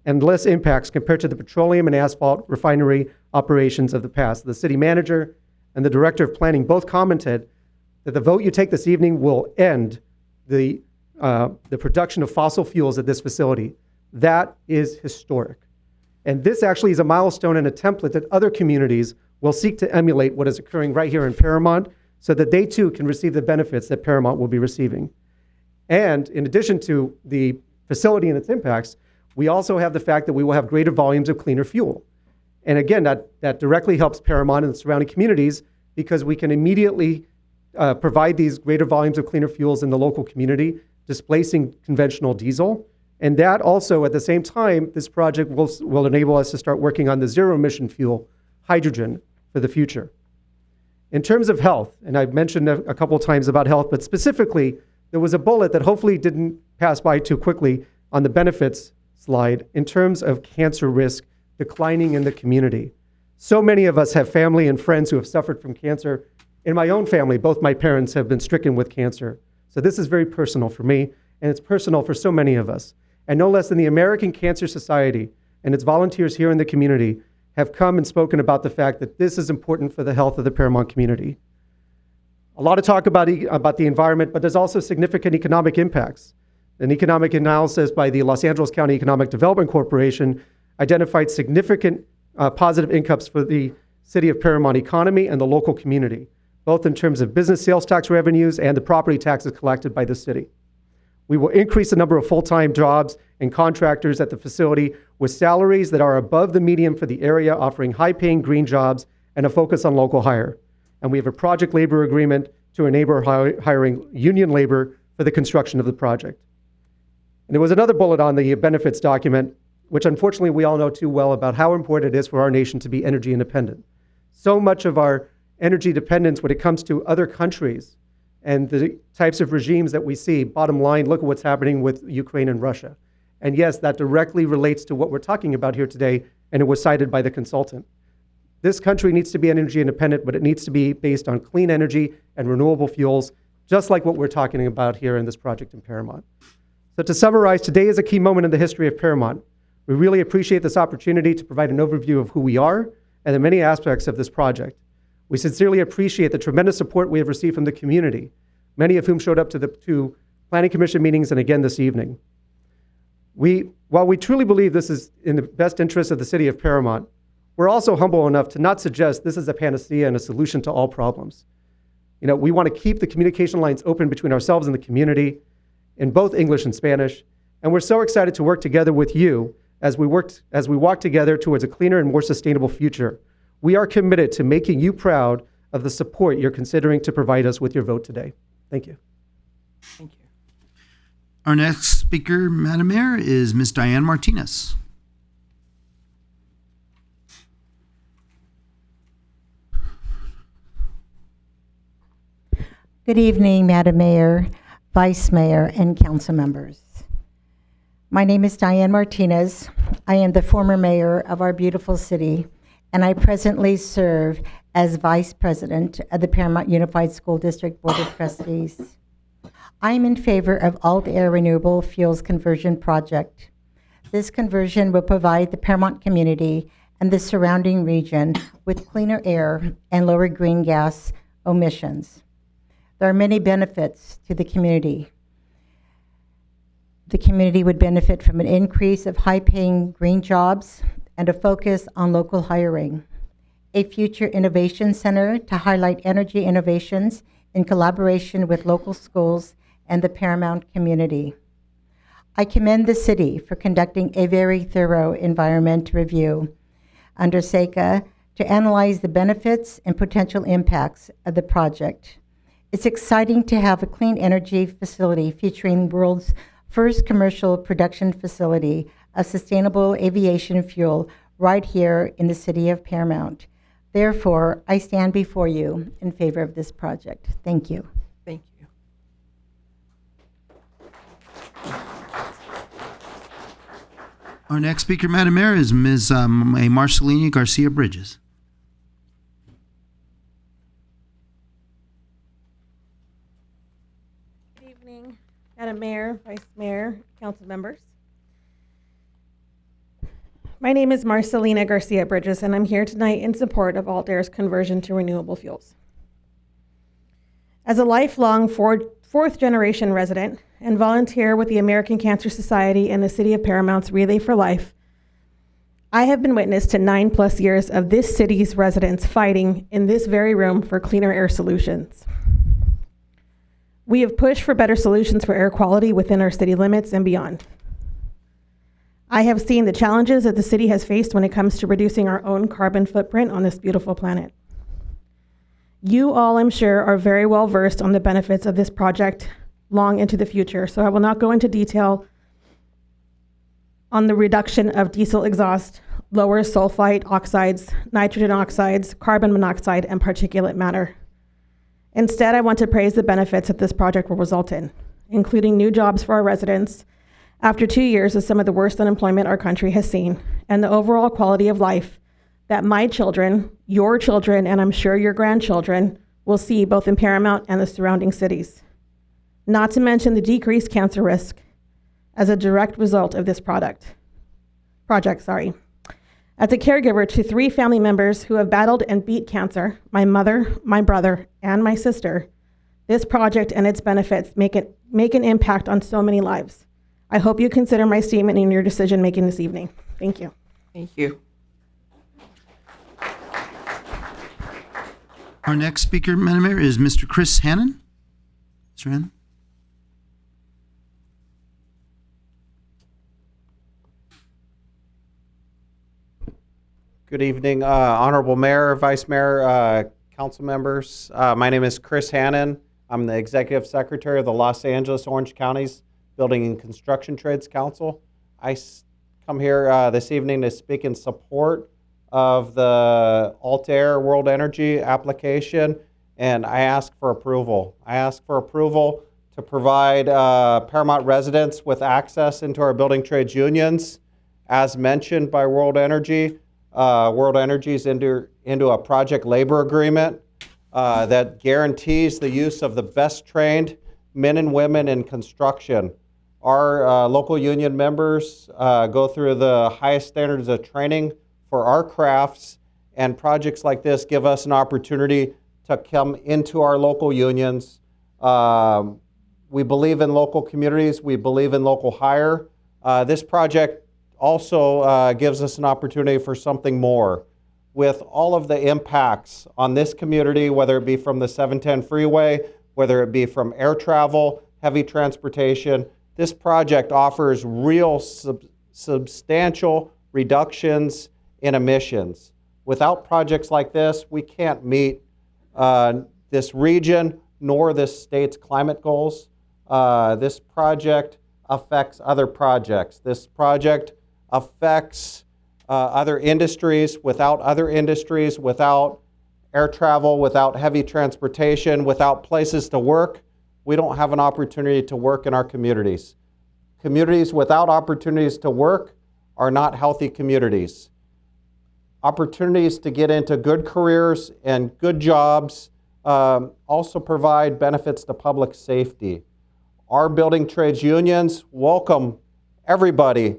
and less impacts compared to the petroleum and asphalt refinery operations of the past. The city manager and the director of planning both commented that the vote you take this evening will end the production of fossil fuels at this facility. That is historic. And this actually is a milestone and a template that other communities will seek to emulate what is occurring right here in Paramount so that they too can receive the benefits that Paramount will be receiving. And in addition to the facility and its impacts, we also have the fact that we will have greater volumes of cleaner fuel. And again, that directly helps Paramount and the surrounding communities because we can immediately provide these greater volumes of cleaner fuels in the local community, displacing conventional diesel. And that also, at the same time, this project will enable us to start working on the zero-emission fuel, hydrogen, for the future. In terms of health, and I've mentioned a couple of times about health, but specifically, there was a bullet that hopefully didn't pass by too quickly on the benefits slide in terms of cancer risk declining in the community. So many of us have family and friends who have suffered from cancer. In my own family, both my parents have been stricken with cancer. So this is very personal for me, and it's personal for so many of us. And no less than the American Cancer Society and its volunteers here in the community have come and spoken about the fact that this is important for the health of the Paramount community. A lot of talk about the environment, but there's also significant economic impacts. An economic analysis by the Los Angeles County Economic Development Corporation identified significant positive incomes for the city of Paramount economy and the local community, both in terms of business sales tax revenues and the property taxes collected by the city. We will increase the number of full-time jobs and contractors at the facility with salaries that are above the median for the area, offering high-paying green jobs and a focus on local hire. And we have a project labor agreement to enable hiring union labor for the construction of the project. And there was another bullet on the benefits document, which unfortunately we all know too well about how important it is for our nation to be energy independent. So much of our energy dependence when it comes to other countries and the types of regimes that we see, bottom line, look at what's happening with Ukraine and Russia. And yes, that directly relates to what we're talking about here today, and it was cited by the consultant. This country needs to be energy independent, but it needs to be based on clean energy and renewable fuels, just like what we're talking about here in this project in Paramount. So to summarize, today is a key moment in the history of Paramount. We really appreciate this opportunity to provide an overview of who we are and the many aspects of this project. We sincerely appreciate the tremendous support we have received from the community, many of whom showed up to Planning Commission meetings and again this evening. While we truly believe this is in the best interest of the city of Paramount, we're also humble enough to not suggest this is a panacea and a solution to all problems. You know, we want to keep the communication lines open between ourselves and the community in both English and Spanish, and we're so excited to work together with you as we walk together towards a cleaner and more sustainable future, We are committed to making you proud of the support you're considering to provide us with your vote today. Thank you. Thank you. Our next speaker, Madam Mayor, is Ms. Diane Martinez. Good evening, Madam Mayor, Vice Mayor, and council members. My name is Diane Martinez. I am the former mayor of our beautiful city, and I presently serve as Vice President of the Paramount Unified School District Board of Trustees. I am in favor of alt-air renewable fuels conversion project. This conversion will provide the Paramount community and the surrounding region with cleaner air and lower green gas emissions. There are many benefits to the community. The community would benefit from an increase of high-paying green jobs and a focus on local hiring. A future innovation center to highlight energy innovations in collaboration with local schools and the Paramount community. I commend the city for conducting a very thorough environment review under SECA to analyze the benefits and potential impacts of the project. It's exciting to have a clean energy facility featuring the world's first commercial production facility of sustainable aviation fuel right here in the city of Paramount. Therefore, I stand before you in favor of this project. Thank you. Thank you. Our next speaker, Madam Mayor, is Ms. Marcelina Garcia Bridges. Good evening, Madam Mayor, Vice Mayor, council members. My name is Marcelina Garcia Bridges, and I'm here tonight in support of alt-air's conversion to renewable fuels. As a lifelong fourth-generation resident and volunteer with the American Cancer Society and the City of Paramount's Relay for Life, I have been witness to 9+ years of this city's residents fighting in this very room for cleaner air solutions. We have pushed for better solutions for air quality within our city limits and beyond. I have seen the challenges that the city has faced when it comes to reducing our own carbon footprint on this beautiful planet. You all, I'm sure, are very well versed on the benefits of this project long into the future, so I will not go into detail on the reduction of diesel exhaust, lower sulfite oxides, nitrogen oxides, carbon monoxide, and particulate matter. Instead, I want to praise the benefits that this project will result in, including new jobs for our residents after 2 years of some of the worst unemployment our country has seen, and the overall quality of life that my children, your children, and I'm sure your grandchildren will see both in Paramount and the surrounding cities. Not to mention the decreased cancer risk as a direct result of this project. As a caregiver to 3 family members who have battled and beat cancer, my mother, my brother, and my sister, this project and its benefits make an impact on so many lives. I hope you consider my statement in your decision making this evening. Thank you. Thank you. Our next speaker, Madam Mayor, is Mr. Chris Hannon. Mr. Hannon. Good evening, Honorable Mayor, Vice Mayor, council members. My name is Chris Hannon. I'm the Executive Secretary of the Los Angeles Orange County's Building and Construction Trades Council. I come here this evening to speak in support of the alt-air world energy application, and I ask for approval. I ask for approval to provide Paramount residents with access into our building trades unions. As mentioned by World Energy, World Energy's into a project labor agreement that guarantees the use of the best trained men and women in construction. Our local union members go through the highest standards of training for our crafts, and projects like this give us an opportunity to come into our local unions. We believe in local communities. We believe in local hire. This project also gives us an opportunity for something more. With all of the impacts on this community, whether it be from the 710 freeway, whether it be from air travel, heavy transportation, this project offers real substantial reductions in emissions. Without projects like this, we can't meet this region nor this state's climate goals. This project affects other projects. This project affects other industries. Without other industries, without air travel, without heavy transportation, without places to work, we don't have an opportunity to work in our communities. Communities without opportunities to work are not healthy communities. Opportunities to get into good careers and good jobs also provide benefits to public safety. Our building trades unions welcome everybody,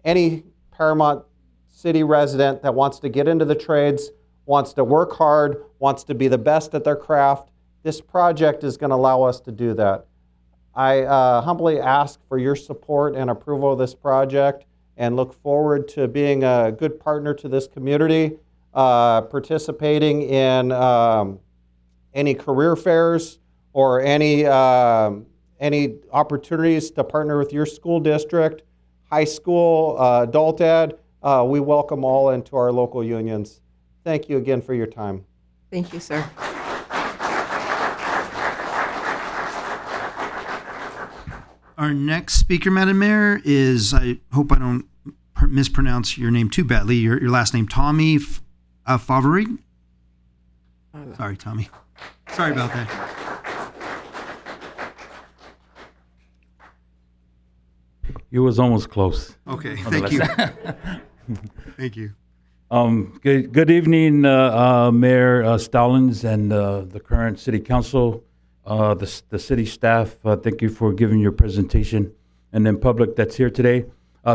any Paramount City resident that wants to get into the trades, wants to work hard, wants to be the best at their craft. This project is going to allow us to do that. I humbly ask for your support and approval of this project and look forward to being a good partner to this community, participating in any career fairs or any opportunities to partner with your school district, high school, adult ed. We welcome all into our local unions. Thank you again for your time. Thank you, sir. Our next speaker, Madam Mayor, is, I hope I don't mispronounce your name too badly, your last name, Tommy Favre? Sorry, Tommy. Sorry about that. You was almost close. Okay, thank you. Thank you. Good evening, Mayor Stallings and the current City Council, the city staff. Thank you for giving your presentation, and then public that's here today.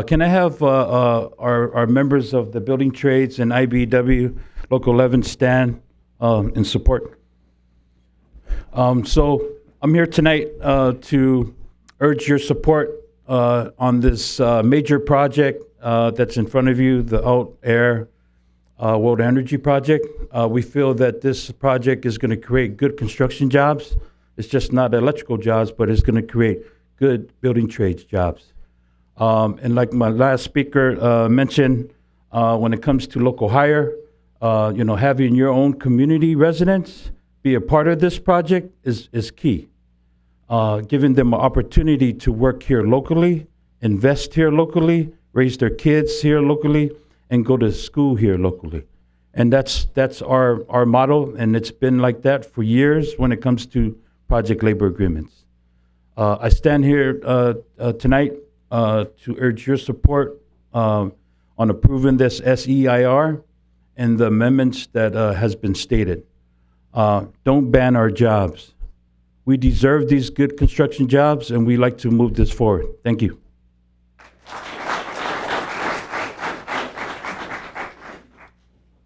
Can I have our members of the building trades and IBEW Local 11 stand in support? So I'm here tonight to urge your support on this major project that's in front of you, the Alt Air World Energy Project. We feel that this project is going to create good construction jobs. It's just not electrical jobs, but it's going to create good building trades jobs. And like my last speaker mentioned, when it comes to local hire, having your own community residents be a part of this project is key. Giving them an opportunity to work here locally, invest here locally, raise their kids here locally, and go to school here locally. And that's our motto, and it's been like that for years when it comes to project labor agreements. I stand here tonight to urge your support on approving this SEIR and the amendments that has been stated. Don't ban our jobs. We deserve these good construction jobs, and we like to move this forward. Thank you.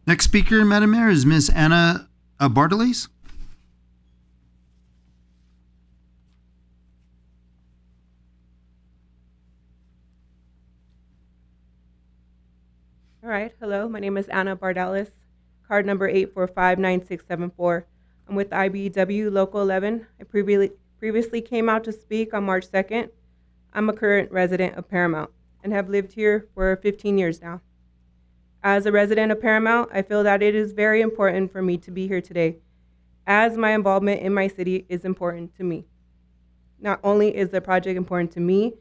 Next speaker, Madam Mayor, is Ms. Anna Bartolese. All right, hello, my name is Anna Bardalis, card number 8459674. I'm with IBEW Local 11. I previously came out to speak on March 2nd. I'm a current resident of Paramount and have lived here for 15 years now. As a resident of Paramount, I feel that it is very important for me to be here today, as my involvement in my city is important to me. Not only is the project important to me,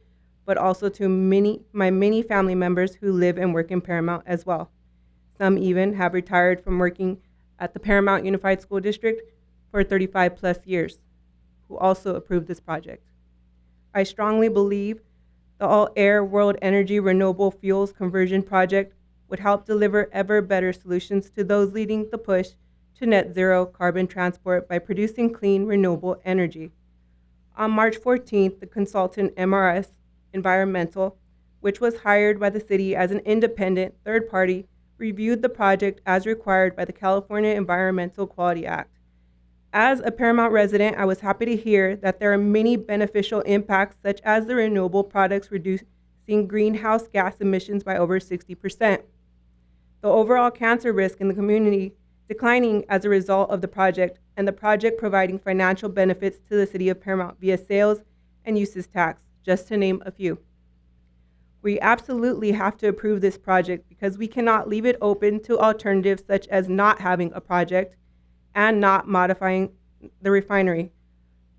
but also to my many family members who live and work in Paramount as well. Some even have retired from working at the Paramount Unified School District for 35 plus years, who also approved this project. I strongly believe the All Air World Energy Renewable Fuels Conversion Project would help deliver ever better solutions to those leading the push to net zero carbon transport by producing clean, renewable energy. On March 14th, the consultant MRS Environmental, which was hired by the city as an independent third party, reviewed the project as required by the California Environmental Quality Act. As a Paramount resident, I was happy to hear that there are many beneficial impacts, such as the renewable products reducing greenhouse gas emissions by over 60%. The overall cancer risk in the community declining as a result of the project, and the project providing financial benefits to the city of Paramount via sales and uses tax, just to name a few. We absolutely have to approve this project because we cannot leave it open to alternatives such as not having a project and not modifying the refinery.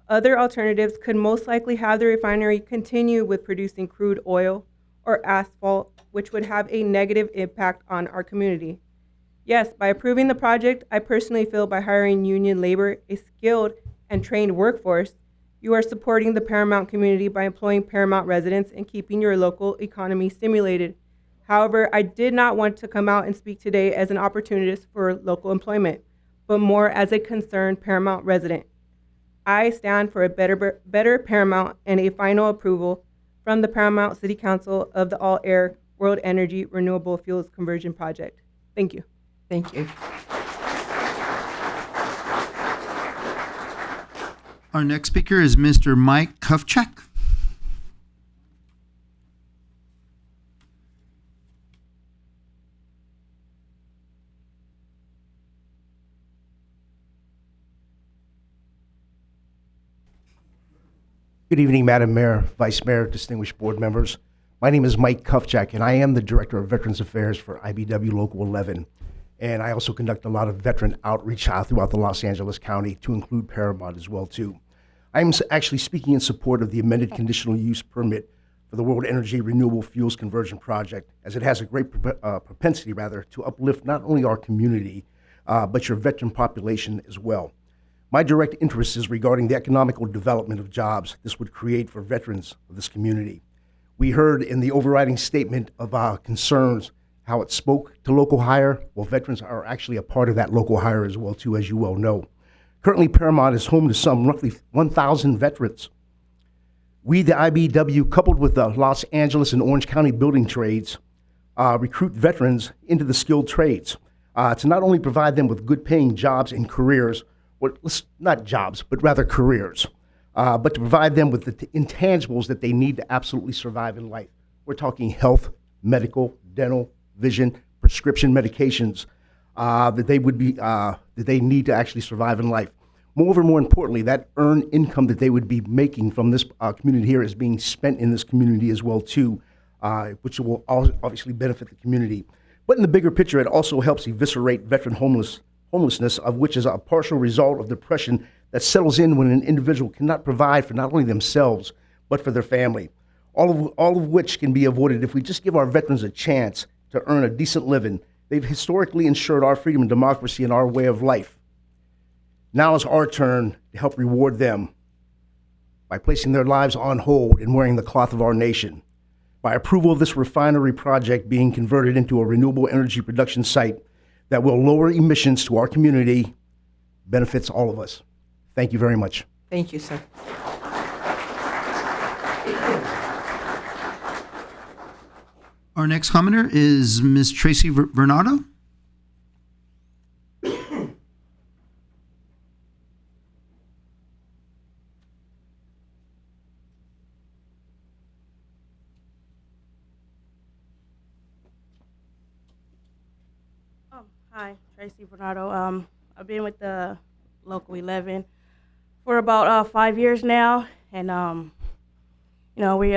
Other alternatives could most likely have the refinery continue with producing crude oil or asphalt, which would have a negative impact on our community. Yes, by approving the project, I personally feel by hiring union labor, a skilled and trained workforce, you are supporting the Paramount community by employing Paramount residents and keeping your local economy stimulated. However, I did not want to come out and speak today as an opportunist for local employment, but more as a concerned Paramount resident. I stand for a better Paramount and a final approval from the Paramount City Council of the All-Air World Energy Renewable Fuels Conversion Project. Thank you. Thank you. Our next speaker is Mr. Mike Kovchak. Good evening, Madam Mayor, Vice Mayor, distinguished board members. My name is Mike Kovchak, and I am the Director of Veterans Affairs for IBW Local 11. And I also conduct a lot of veteran outreach throughout the Los Angeles County, to include Paramount as well, too. I'm actually speaking in support of the amended conditional use permit for the World Energy Renewable Fuels Conversion Project, as it has a great propensity, to uplift not only our community, but your veteran population as well. My direct interest is regarding the economical development of jobs this would create for veterans of this community. We heard in the overriding statement of concerns how it spoke to local hire. Well, veterans are actually a part of that local hire as well, too, as you well know. Currently, Paramount is home to some roughly 1,000 veterans. We, the IBW, coupled with the Los Angeles and Orange County building trades, recruit veterans into the skilled trades to not only provide them with good paying jobs and careers, not jobs, but rather careers, but to provide them with the intangibles that they need to absolutely survive in life. We're talking health, medical, dental, vision, prescription medications that they need to actually survive in life. Moreover, more importantly, that earned income that they would be making from this community here is being spent in this community as well too, which will obviously benefit the community. But in the bigger picture, it also helps eviscerate veteran homelessness, of which is a partial result of depression that settles in when an individual cannot provide for not only themselves, but for their family. All of which can be avoided if we just give our veterans a chance to earn a decent living. They've historically ensured our freedom and democracy and our way of life. Now it's our turn to help reward them by placing their lives on hold and wearing the cloth of our nation. By approval of this refinery project being converted into a renewable energy production site that will lower emissions to our community, benefits all of us. Thank you very much. Thank you, sir. Our next commenter is Ms. Tracy Vernado. Hi, Tracy Bernardo. I've been with the Local 11 for about 5 years now, and we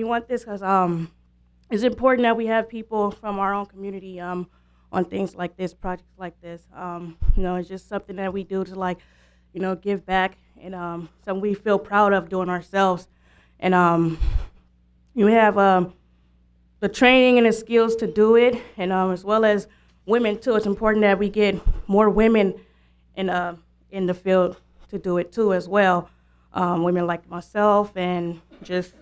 want this because it's important that we have people from our own community on things like this, projects like this. It's just something that we do to give back, and something we feel proud of doing ourselves. And we have the training and the skills to do it, and as well as women too. It's important that we get more women in the field to do it too as well. Women like myself and just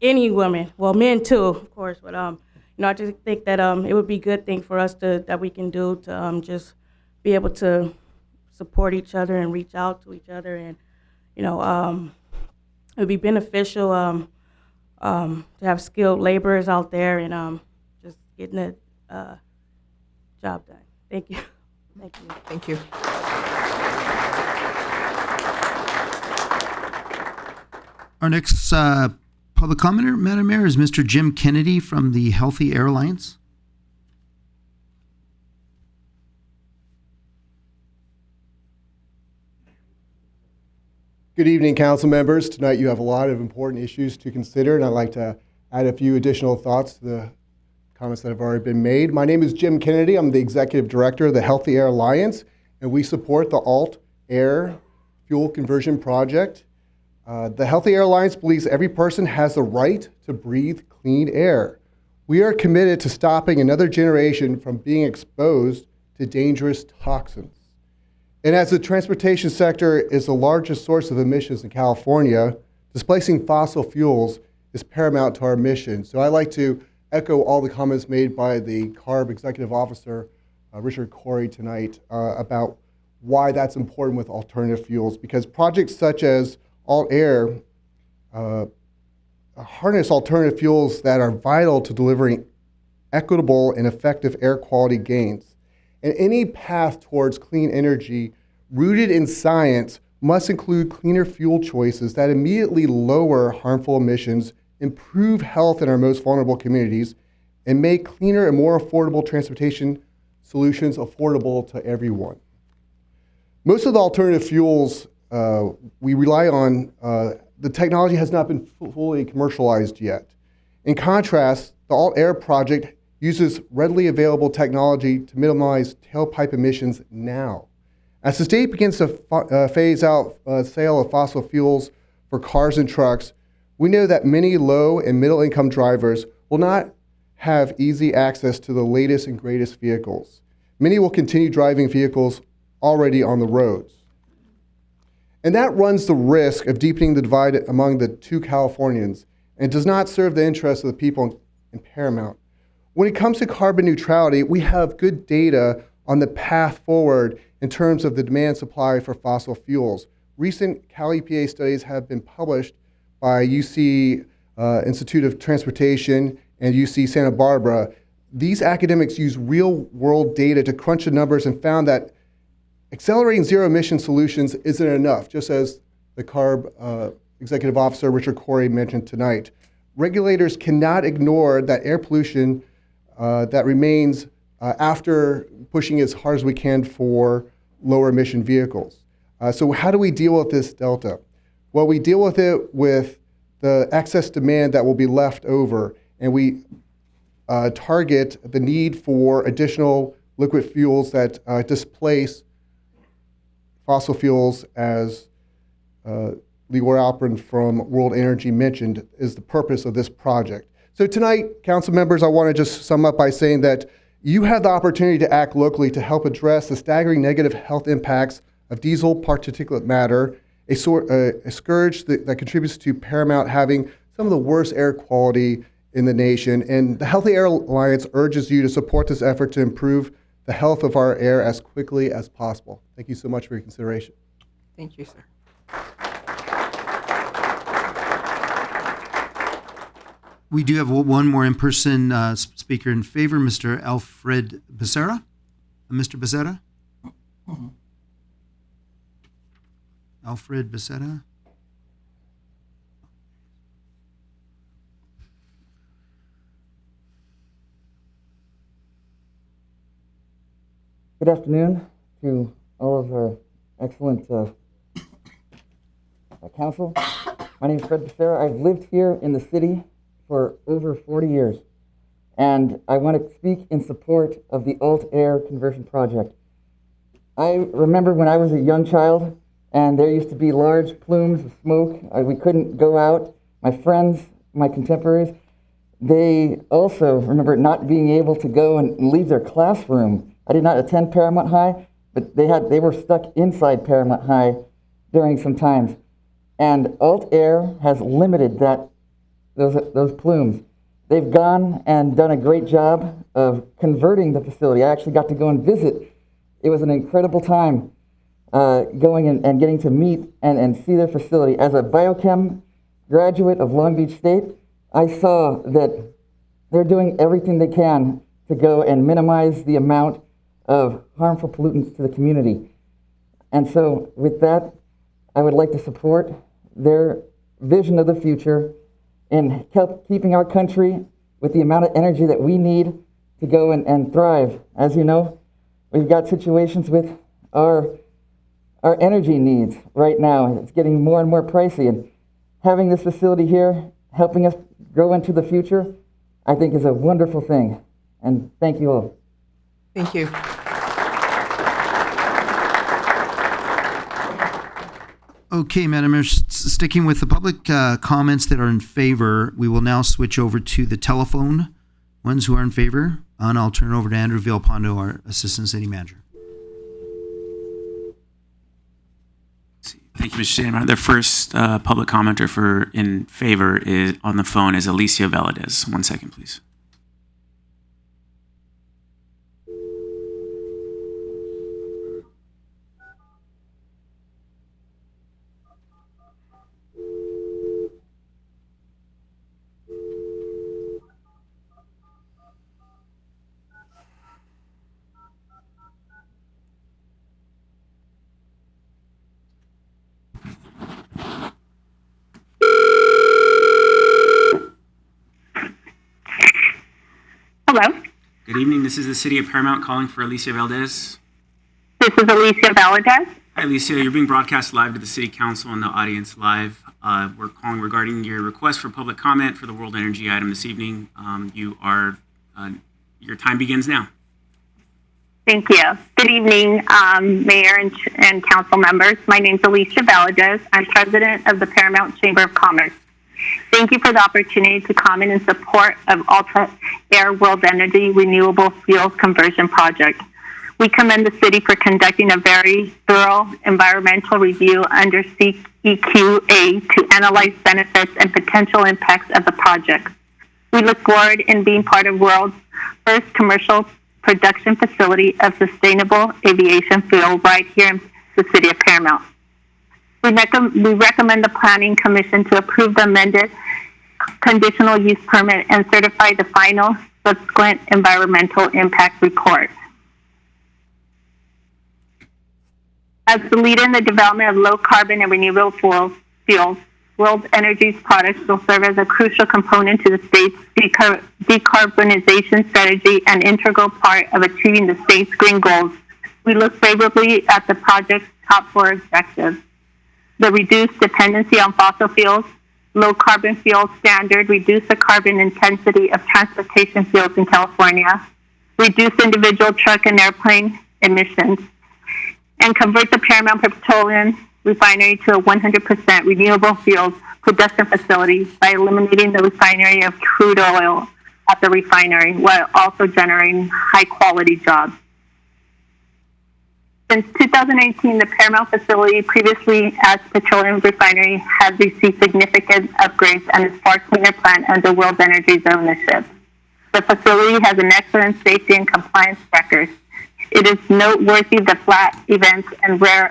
any women, well, men too, of course. But I just think that it would be a good thing for us that we can do to just be able to support each other and reach out to each other, and it would be beneficial. To have skilled laborers out there and just getting the job done. Thank you. Thank you. Thank you. Our next public commenter, Madam Mayor, is Mr. Jim Kennedy from the Healthy Air Alliance. Good evening, council members. Tonight you have a lot of important issues to consider, and I'd like to add a few additional thoughts to the comments that have already been made. My name is Jim Kennedy. I'm the Executive Director of the Healthy Air Alliance, and we support the Alt Air Fuel Conversion Project. The Healthy Air Alliance believes every person has the right to breathe clean air. We are committed to stopping another generation from being exposed to dangerous toxins. And as the transportation sector is the largest source of emissions in California, displacing fossil fuels is paramount to our mission. So I'd like to echo all the comments made by the CARB Executive Officer, Richard Corey, tonight about why that's important with alternative fuels, because projects such as Alt Air harness alternative fuels that are vital to delivering equitable and effective air quality gains. And any path towards clean energy rooted in science must include cleaner fuel choices that immediately lower harmful emissions, improve health in our most vulnerable communities, and make cleaner and more affordable transportation solutions affordable to everyone. Most of the alternative fuels we rely on, the technology has not been fully commercialized yet. In contrast, the Alt Air project uses readily available technology to minimize tailpipe emissions now. As the state begins to phase out sale of fossil fuels for cars and trucks, we know that many low and middle income drivers will not have easy access to the latest and greatest vehicles. Many will continue driving vehicles already on the roads. And that runs the risk of deepening the divide among the two Californians and does not serve the interests of the people in Paramount. When it comes to carbon neutrality, we have good data on the path forward in terms of the demand supply for fossil fuels. Recent Cal EPA studies have been published by UC Institute of Transportation and UC Santa Barbara. These academics use real-world data to crunch the numbers and found that accelerating zero-emission solutions isn't enough, just as the CARB Executive Officer Richard Corey mentioned tonight. Regulators cannot ignore that air pollution that remains after pushing as hard as we can for lower emission vehicles. So how do we deal with this delta? Well, we deal with it with the excess demand that will be left over, and we target the need for additional liquid fuels that displace fossil fuels, as Lior Alperin from World Energy mentioned, is the purpose of this project. So tonight, council members, I want to just sum up by saying that you have the opportunity to act locally to help address the staggering negative health impacts of diesel particulate matter, a scourge that contributes to Paramount having some of the worst air quality in the nation. And the Healthy Air Alliance urges you to support this effort to improve the health of our air as quickly as possible. Thank you so much for your consideration. Thank you, sir. We do have one more in-person speaker in favor, Mr. Alfred Becerra. Mr. Becerra? Alfred Becerra? Good afternoon to all of our excellent council. My name is Fred Becerra. I've lived here in the city for over 40 years, and I want to speak in support of the Alt Air conversion project. I remember when I was a young child, and there used to be large plumes of smoke. We couldn't go out. My friends, my contemporaries, they also remember not being able to go and leave their classroom. I did not attend Paramount High, but they were stuck inside Paramount High during some times. And Alt Air has limited those plumes. They've gone and done a great job of converting the facility. I actually got to go and visit. It was an incredible time going and getting to meet and see their facility. As a biochem graduate of Long Beach State, I saw that they're doing everything they can to go and minimize the amount of harmful pollutants to the community. And so with that, I would like to support their vision of the future in keeping our country with the amount of energy that we need to go and thrive. As you know, we've got situations with our our energy needs right now. It's getting more and more pricey, and having this facility here helping us go into the future, I think is a wonderful thing. And thank you all. Thank you. Okay, Madam Mayor, sticking with the public comments that are in favor, we will now switch over to the telephone ones who are in favor, and I'll turn it over to Andrew Villalpando, our Assistant City Manager. Thank you, Mr. City Manager. The first public commenter in favor is on the phone is Alicia Valadez. 1 second, please. Hello, Good evening. This is the City of Paramount calling for Alicia Valdez. this is Alicia Valadez. Hi, Alicia. You're being broadcast live to the City Council and the audience live. We're calling regarding your request for public comment for the World Energy item this evening. Your time begins now. Thank you. Good evening, Mayor and council members. My name is Alicia Valadez. I'm president of the Paramount Chamber of Commerce. Thank you for the opportunity to comment in support of Alta Air World Energy Renewable Fuels Conversion Project. We commend the city for conducting a very thorough environmental review under CEQA to analyze benefits and potential impacts of the project. We look forward in being part of world's first commercial production facility of sustainable aviation fuel right here in the city of Paramount. We recommend the Planning Commission to approve the amended conditional use permit and certify the final subsequent environmental impact report. As the leader in the development of low carbon and renewable fuels, World Energy's products will serve as a crucial component to the state's decarbonization strategy and integral part of achieving the state's green goals. We look favorably at the project's top 4 objectives: the reduced dependency on fossil fuels, low carbon fuel standard, reduce the carbon intensity of transportation fuels in California, reduce individual truck and airplane emissions, and convert the Paramount Petroleum Refinery to a 100% renewable fuels production facility by eliminating the refinery of crude oil at the refinery while also generating high quality jobs. Since 2018, the Paramount facility, previously as Petroleum Refinery, has received significant upgrades and is far cleaner plant under World Energy's ownership. The facility has an excellent safety and compliance record. It is noteworthy the flat events and rare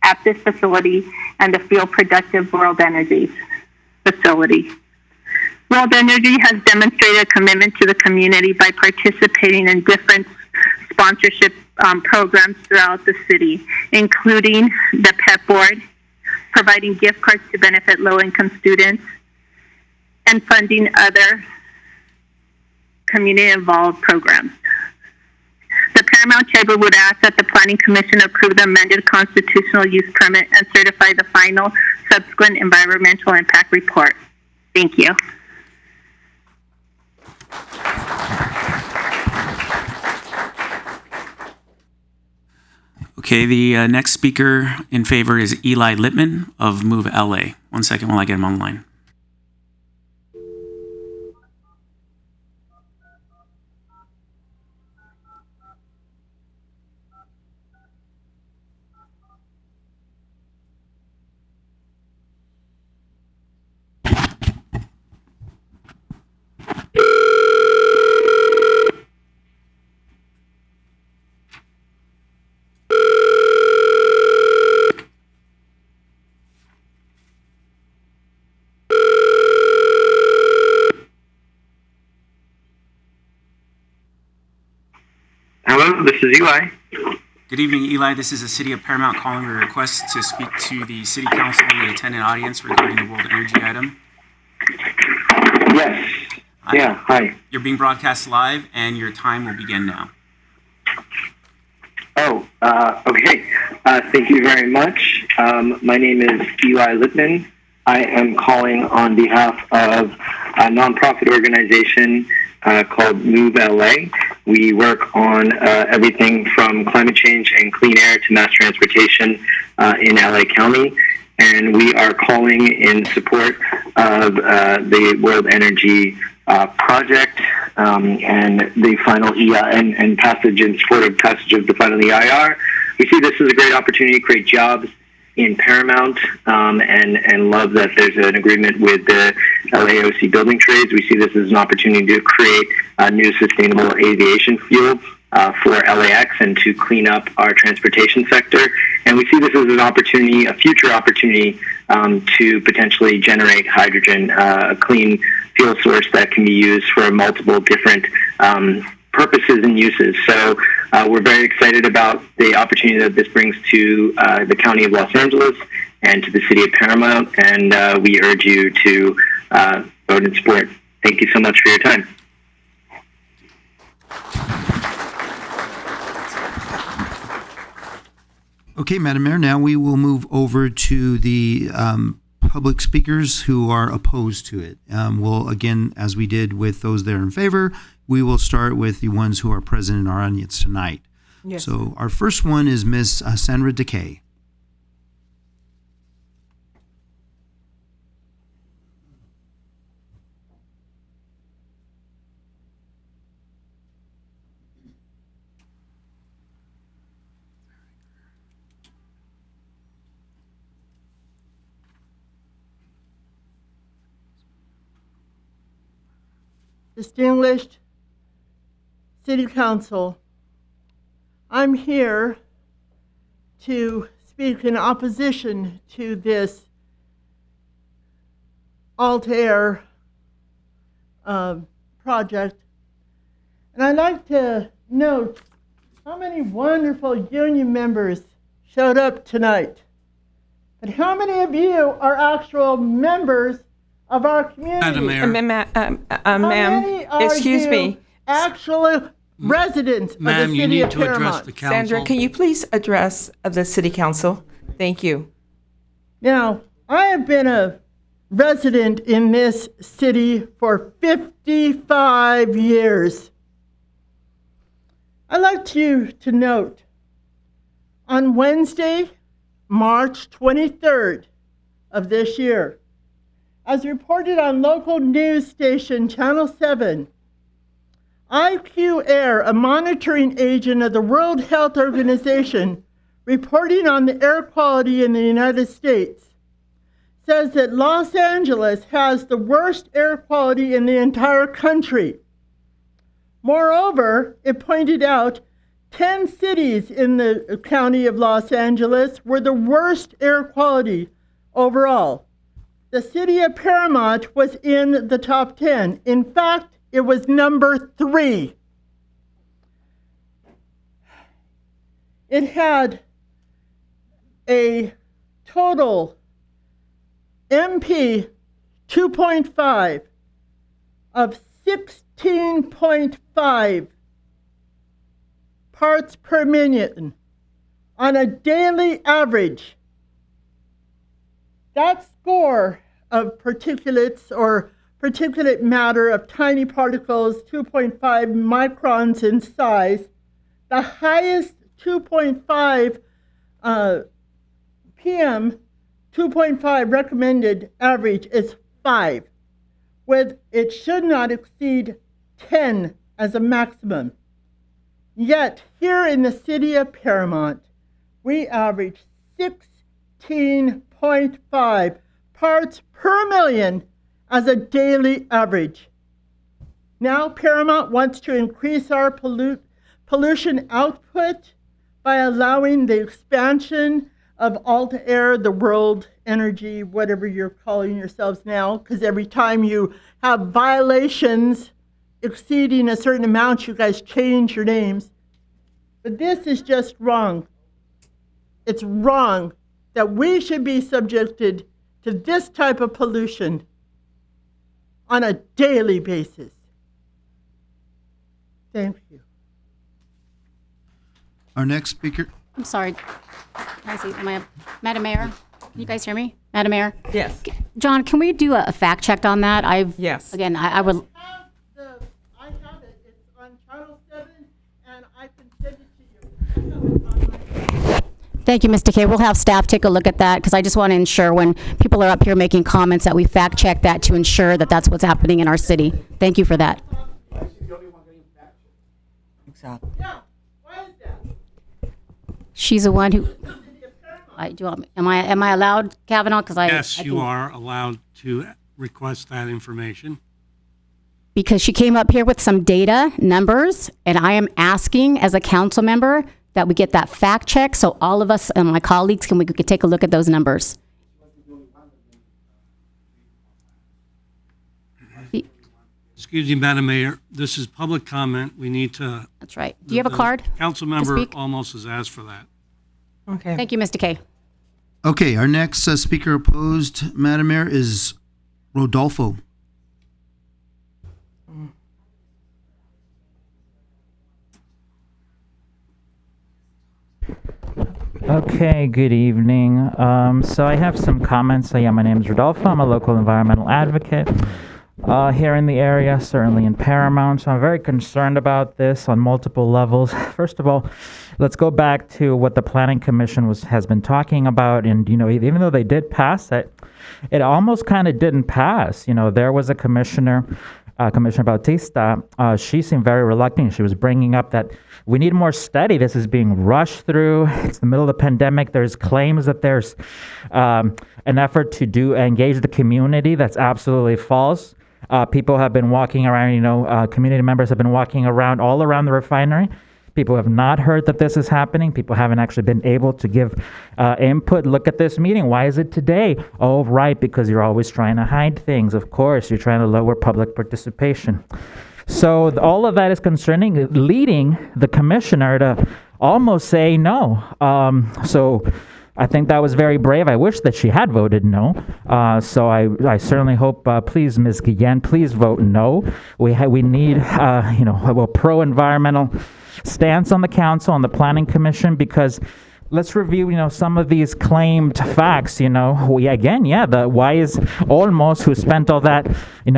at this facility and the fuel productive World Energy facility. World Energy has demonstrated a commitment to the community by participating in different sponsorship programs throughout the city, including the PEP Board, providing gift cards to benefit low-income students, and funding other community-involved programs. The Paramount Chamber would ask that the Planning Commission approve the amended constitutional use permit and certify the final subsequent environmental impact report. Thank you. Okay, the next speaker in favor is Eli Littman of Move LA. 1 second while I get him online. Hello, this is Eli. Good evening, Eli. This is the City of Paramount calling a request to speak to the City Council and the attendant audience regarding the World Energy item. Yes. Hi. You're being broadcast live, and your time will begin now. Okay. Thank you very much. My name is Eli Lippman. I am calling on behalf of a nonprofit organization called Move LA. We work on everything from climate change and clean air to mass transportation in LA County. And we are calling in support of the World Energy project and the final and passage in support of passage of the final EIR. We see this as a great opportunity to create jobs in Paramount and love that there's an agreement with the LAOC building trades. We see this as an opportunity to create a new sustainable aviation fuel for LAX and to clean up our transportation sector. And we see this as an opportunity, a future opportunity to potentially generate hydrogen, a clean fuel source that can be used for multiple different purposes and uses. So we're very excited about the opportunity that this brings to the County of Los Angeles and to the City of Paramount, and we urge you to vote in support. Thank you so much for your time. Okay, Madam Mayor, now we will move over to the public speakers who are opposed to it. We'll, again, as we did with those that are in favor, we will start with the ones who are present in our audience tonight. Yes. So our first one is Ms. Sandra Decay. Distinguished City Council, I'm here to speak in opposition to this Altair project. And I'd like to note how many wonderful union members showed up tonight. But how many of you are actual members of our community? Ma'am, excuse me. Actually residents of the Ma'am, you city need of to address Paramount. the council. Sandra, can you please address the City Council? Thank you. Now, I have been a resident in this city for 55 years. I'd like you to note, on Wednesday, March 23rd of this year, as reported on local news station Channel 7, IQ Air, a monitoring agent of the World Health Organization, reporting on the air quality in the United States, says that Los Angeles has the worst air quality in the entire country. Moreover, it pointed out 10 cities in the county of Los Angeles were the worst air quality overall. The city of Paramount was in the top 10. In fact, it was number 3. It had a total MP 2.5 of 16.5 parts per million on a daily average. That score of particulates or particulate matter of tiny particles, 2.5 microns in size, the highest 2.5 PM, 2.5 recommended average is 5, with it should not exceed 10 as a maximum. Yet, here in the city of Paramount, we average 16.5 parts per million as a daily average. Now Paramount wants to increase our pollution output by allowing the expansion of Altair, the World Energy, whatever you're calling yourselves now, because every time you have violations exceeding a certain amount, you guys change your names. But this is just wrong. It's wrong that we should be subjected to this type of pollution on a daily basis. Thank you. Our next speaker. I'm sorry. Can I see? Madam Mayor? Can you guys hear me? Madam Mayor? Yes. John, can we do a fact check on that? Yes. Again, I would. I have it. It's on Channel 7, and I can send it to you. Thank you, Mr. K. We'll have staff take a look at that because I just want to ensure when people are up here making comments that we fact check that to ensure that that's what's happening in our city. Thank you for that. Exactly. Yeah. Why is that? She's the one who. Am I allowed, Kavanaugh? Yes, you are allowed to request that information. Because she came up here with some data, numbers, and I am asking as a council member that we get that fact check so all of us and my colleagues we could take a look at those numbers. Excuse me, Madam Mayor, this is public comment. We need to. That's right. Do you have a card? Council member almost has asked for that. Okay. Thank you, Mr. K. Okay, our next speaker opposed, Madam Mayor, is Rodolfo. Okay, good evening. So I have some comments. So yeah, my name is Rodolfo. I'm a local environmental advocate here in the area, certainly in Paramount. So I'm very concerned about this on multiple levels. First of all, let's go back to what the Planning Commission has been talking about. And, you know, even though they did pass it, it almost kind of didn't pass. You know, there was a commissioner, Commissioner Bautista. She seemed very reluctant. She was bringing up that we need more study. This is being rushed through. It's the middle of the pandemic. There's claims that there's an effort to engage the community. That's absolutely false. People have been walking around, community members have been walking around all around the refinery. People have not heard that this is happening. People haven't actually been able to give input. Look at this meeting. Why is it today? Oh, right, because you're always trying to hide things. Of course, you're trying to lower public participation. So all of that is concerning, leading the commissioner to almost say no. So I think that was very brave. I wish that she had voted no. So I certainly hope, please, Ms. Guillen, please vote no. We need, a pro-environmental stance on the council, on the planning commission, because let's review, some of these claimed facts. Why is Olmos, who spent all that,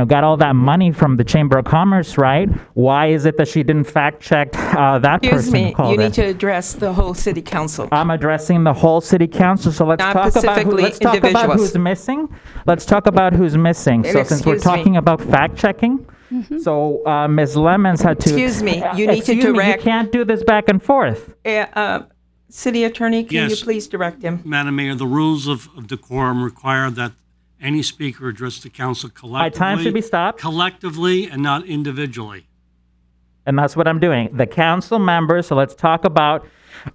got all that money from the Chamber of Commerce, right? Why is it that she didn't fact check that person? Excuse me, you need to address the whole city council. I'm addressing the whole city council, so let's Not talk about who's missing. Let's talk about who's missing. So since we're talking about fact checking, so Ms. Lemons had to. Excuse me, you need to direct. You can't do this back and forth. City Attorney, can Yes. you please direct him? Madam Mayor, the rules of decorum require that any speaker address the council collectively. My time should be stopped. Collectively and not individually. And that's what I'm doing. The council members, so let's talk about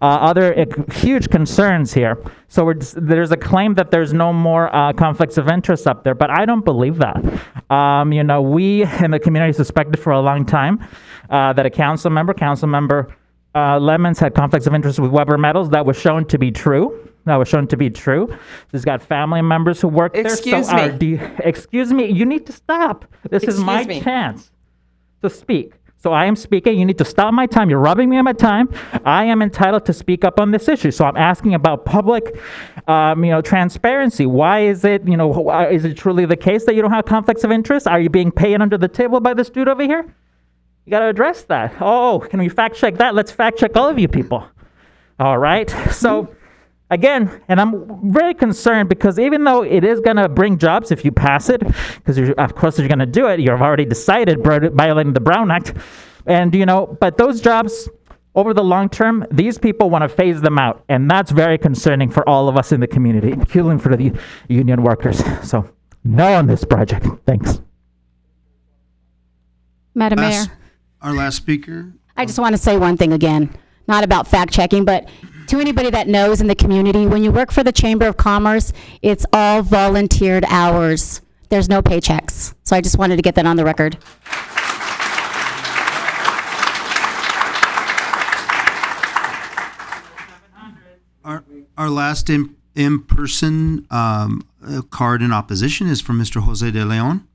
other huge concerns here. So there's a claim that there's no more conflicts of interest up there, but I don't believe that. We in the community suspected for a long time that a council member, Lemons, had conflicts of interest with Weber Metals. That was shown to be true. She's got family members who work there. Excuse me. You need to stop. This is my chance to speak. So I am speaking. You need to stop my time. You're robbing me of my time. I am entitled to speak up on this issue. So I'm asking about public, transparency. Why is it, is it truly the case that you don't have conflicts of interest? Are you being paid under the table by this dude over here? You got to address that. Oh, can we fact check that? Let's fact check all of you people. All right. So again, and I'm very concerned because even though it is going to bring jobs if you pass it, because of course you're going to do it, you've already decided violating the Brown Act. And, but those jobs over the long term, these people want to phase them out. And that's very concerning for all of us in the community, including for the union workers. So no on this project. Thanks. Madam Mayor. Our last speaker. I just want to say one thing again, not about fact checking, but to anybody that knows in the community, when you work for the Chamber of Commerce, it's all volunteered hours. There's no paychecks. So I just wanted to get that on the record. Our last in-person card in opposition is from Mr. Jose de Leon.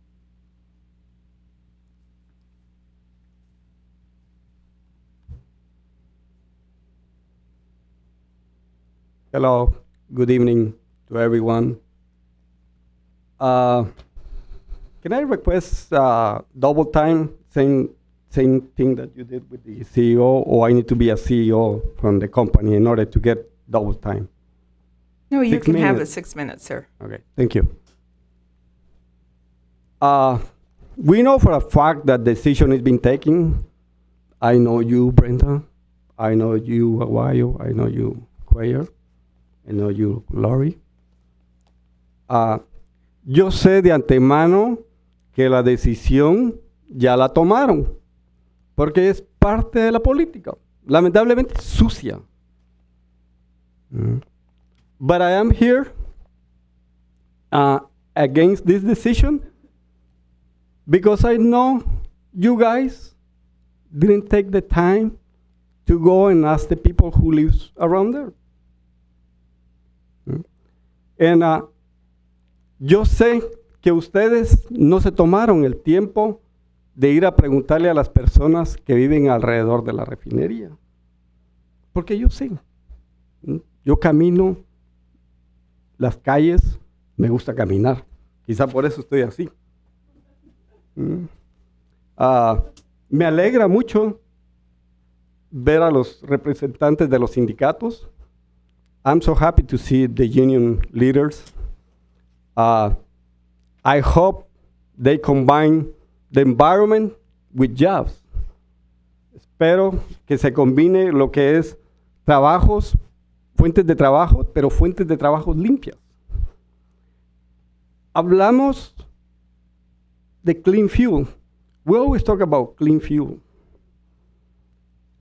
Hello, good evening to everyone. Can I request double time, same thing that you did with the CEO, or I need to be a CEO from the company in order to get double time? No, you 6 can have minutes. it 6 minutes, sir. Okay, thank you. We know for a fact that decision is being taken. I know you, Brenda. I know you, Aguayo. I know you, Cuellar. I know you, Lori. Yo sé de antemano que la decisión ya la tomaron, porque es parte de la política, lamentablemente sucia. But I am here against this decision because I know you guys didn't take the time to go and ask the people who live around there. And yo sé que ustedes no se tomaron el tiempo de ir a preguntarle a las personas que viven alrededor de la refinería. Porque yo sé, yo camino las calles, me gusta caminar. Quizá por eso estoy así. Me alegra mucho ver a los representantes de los sindicatos. I'm so happy to see the union leaders. I hope they combine the environment with jobs. Espero que se combine lo que es trabajos, fuentes de trabajo, pero fuentes de trabajo limpias. Hablamos de clean fuel. We always talk about clean fuel.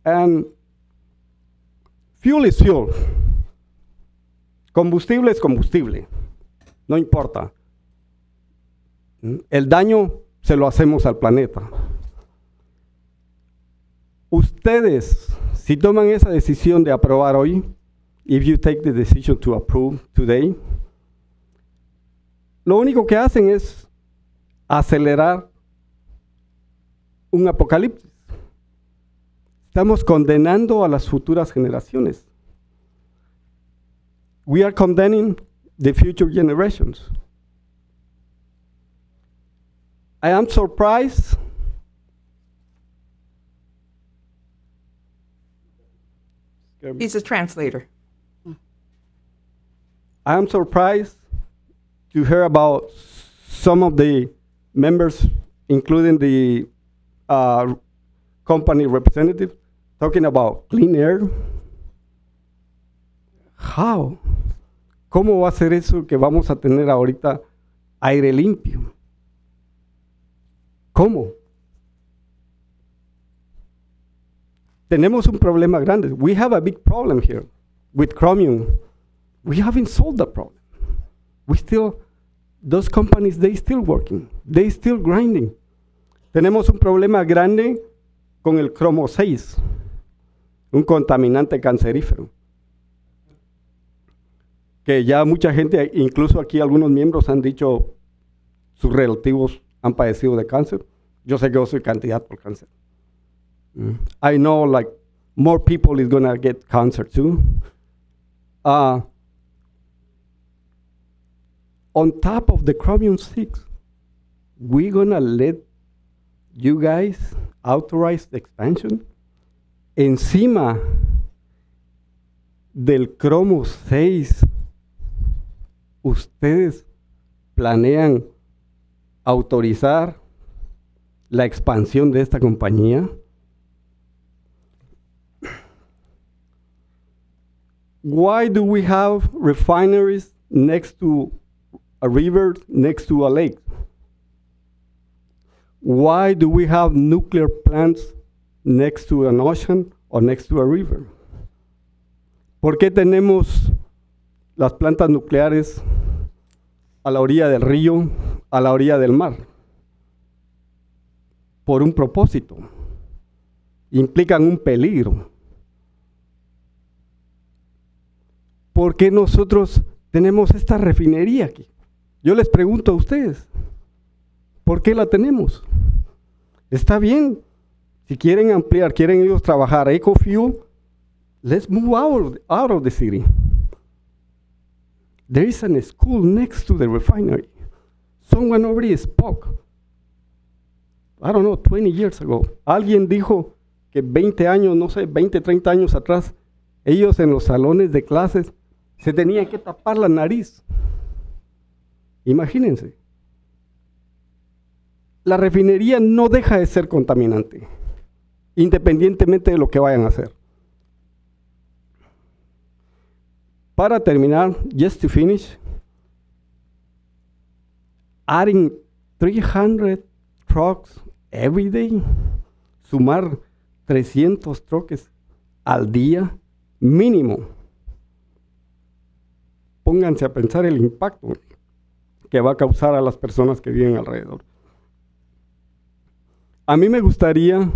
And fuel is fuel. Combustible es combustible. No importa. El daño se lo hacemos al planeta. Ustedes, si toman esa decisión de aprobar hoy, if you take the decision to approve today, lo único que hacen es acelerar un apocalipsis. Estamos condenando a las futuras generaciones. We are condemning the future generations. I am surprised He's a translator. I am surprised to hear about some of the members, including the company representative, talking about clean air. How? ¿Cómo va a ser eso que vamos a tener ahorita aire limpio? ¿Cómo? Tenemos un problema grande. We have a big problem here with chromium. We haven't solved the problem. We still, those companies, they still working. They still grinding. Tenemos un problema grande con el cromo 6, un contaminante cancerífero. Que ya mucha gente, incluso aquí algunos miembros han dicho sus relativos han padecido de cáncer. Yo sé que yo soy candidato por cáncer. I know like more people is gonna get cancer too. On top of the chromium 6, we're gonna let you guys authorize the expansion encima del cromo 6. Ustedes planean autorizar la expansión de esta compañía. Why do we have refineries next to a river, next to a lake? Why do we have nuclear plants next to an ocean or next to a river? ¿Por qué tenemos las plantas nucleares a la orilla del río, a la orilla del mar? Por un propósito. Implican un peligro. ¿Por qué nosotros tenemos esta refinería aquí? Yo les pregunto a ustedes, ¿por qué la tenemos? Está bien, si quieren ampliar, quieren ellos trabajar ecofuel, let's move out of the city. There is a school next to the refinery. Someone already spoke. I don't know, 20 years ago. Alguien dijo que 20 años, no sé, 20, 30 años atrás, ellos en los salones de clases se tenían que tapar la nariz. Imagínense. La refinería no deja de ser contaminante, independientemente de lo que vayan a hacer. Para terminar, just to finish, adding 300 trucks every day, sumar 300 trucks al día mínimo. Pónganse a pensar el impacto que va a causar a las personas que viven alrededor. A mí me gustaría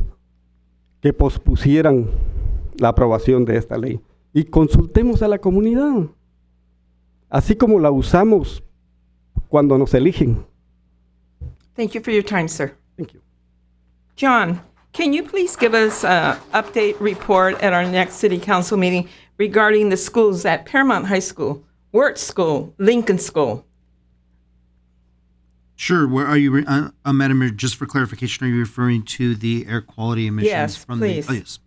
que pospusieran la aprobación de esta ley y consultemos a la comunidad, así como la usamos cuando nos eligen. Thank you for your time, sir. Thank you. John, can you please give us an update report at our next city council meeting regarding the schools at Paramount High School, Wirt School, Lincoln School? Sure. Where are you, Madam Mayor, just for clarification, are you referring to the air quality emissions Yes, from please. the... Oh, yes.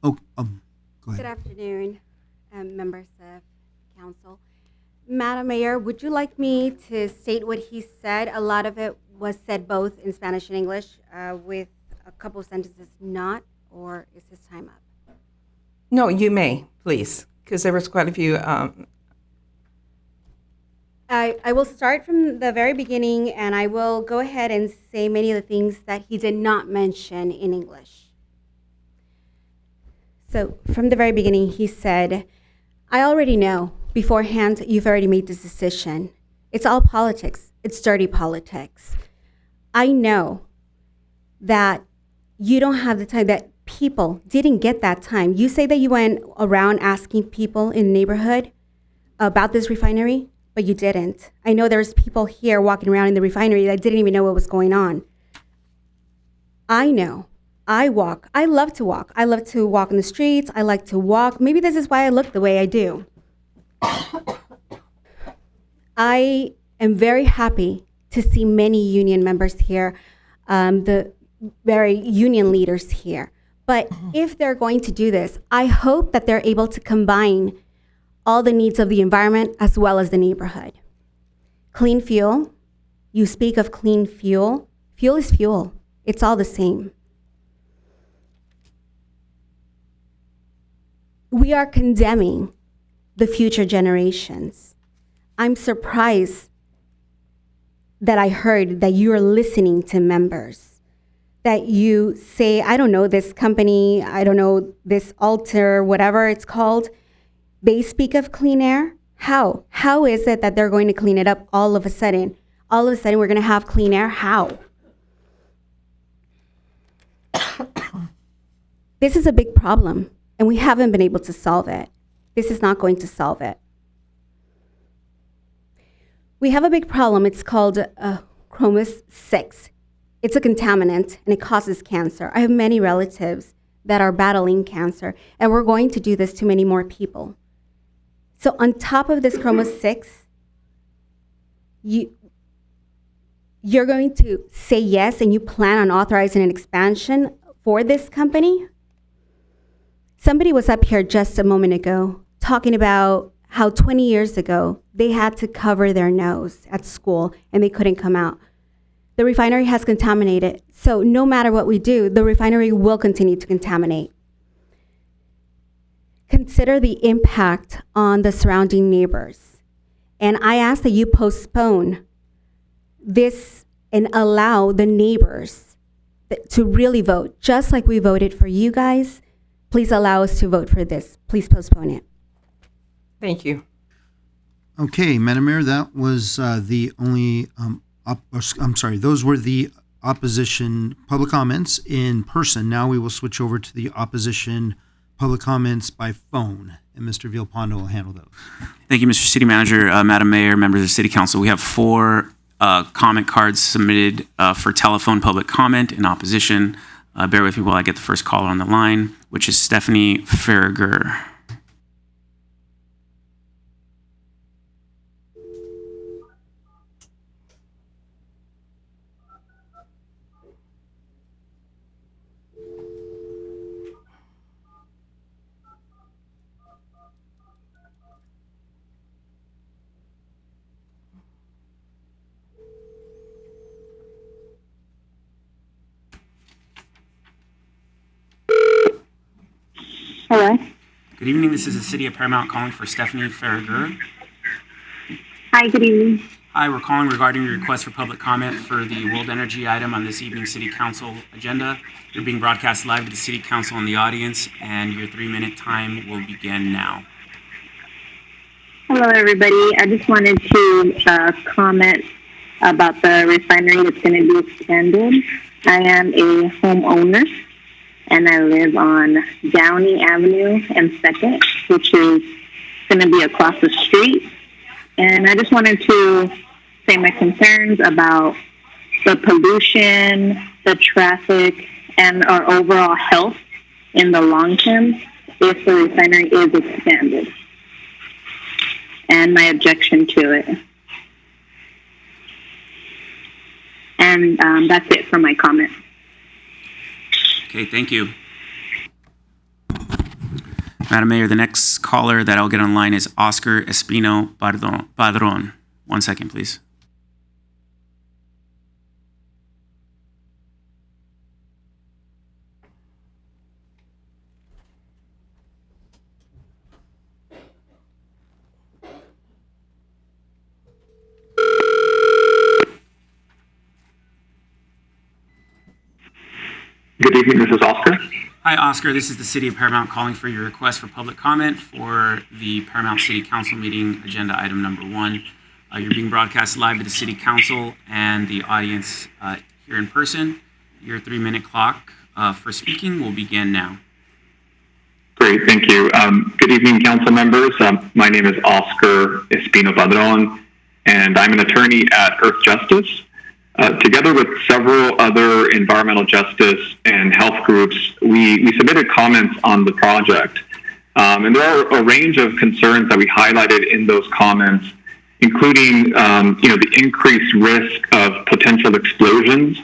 Okay. Go ahead. Good afternoon, members of council. Madam Mayor, would you like me to state what he said? A lot of it was said both in Spanish and English, with a couple of sentences not, or is his time up? No, you may, please, because there was quite a few. I will start from the very beginning, and I will go ahead and say many of the things that he did not mention in English. So from the very beginning, he said, I already know beforehand you've already made this decision. It's all politics. It's dirty politics. I know that you don't have the time, that people didn't get that time. You say that you went around asking people in the neighborhood about this refinery, but you didn't. I know there's people here walking around in the refinery that didn't even know what was going on. I know. I walk. I love to walk. I love to walk in the streets. I like to walk. Maybe this is why I look the way I do. I am very happy to see many union members here, the very union leaders here. But if they're going to do this, I hope that they're able to combine all the needs of the environment as well as the neighborhood. Clean fuel, you speak of clean fuel. Fuel is fuel. It's all the same. We are condemning the future generations. I'm surprised that I heard that you are listening to members, that you say, I don't know, this company, I don't know, this altar, whatever it's called, they speak of clean air. How? How is it that they're going to clean it up all of a sudden? All of a sudden we're going to have clean air? How? This is a big problem, and we haven't been able to solve it. This is not going to solve it. We have a big problem. It's called chromis-6. It's a contaminant, and it causes cancer. I have many relatives that are battling cancer, and we're going to do this to many more people. So on top of this chromis-6, you're going to say yes, and you plan on authorizing an expansion for this company? Somebody was up here just a moment ago talking about how 20 years ago they had to cover their nose at school and they couldn't come out. The refinery has contaminated, so no matter what we do, the refinery will continue to contaminate. Consider the impact on the surrounding neighbors. And I ask that you postpone this and allow the neighbors to really vote, just like we voted for you guys. Please allow us to vote for this. Please postpone it. Thank you. Okay, Madam Mayor, that was the only, those were the opposition public comments in person. Now we will switch over to the opposition public comments by phone, and Mr. Villalpando will handle those. Thank you, Mr. City Manager, Madam Mayor, members of the City Council. We have 4 comment cards submitted for telephone public comment in opposition. Bear with me while I get the first caller on the line, which is Stephanie Farragher. Hello. Good evening. This is the City of Paramount calling for Stephanie Farragher. Hi, good evening. Hi, we're calling regarding your request for public comment for the World Energy item on this evening's City Council agenda. You're being broadcast live to the City Council and the audience, and your 3-minute time will begin now. Hello, everybody. I just wanted to comment about the refinery that's going to be expanded. I am a homeowner, and I live on Downey Avenue and 2nd, which is going to be across the street. And I just wanted to say my concerns about the pollution, the traffic, and our overall health in the long term if the refinery is expanded. And my objection to it. And that's it for my comment. Okay, thank you. Madam Mayor, the next caller that I'll get online is Oscar Espino Padron. 1 second, please. Good evening, this is Oscar. Hi, Oscar. This is the City of Paramount calling for your request for public comment for the Paramount City Council meeting agenda item number 1. You're being broadcast live to the City Council and the audience here in person. Your 3-minute clock for speaking will begin now. Great, thank you. Good evening, council members. My name is Oscar Espino Padron, and I'm an attorney at Earth Justice. Together with several other environmental justice and health groups, we submitted comments on the project. And there are a range of concerns that we highlighted in those comments, including the increased risk of potential explosions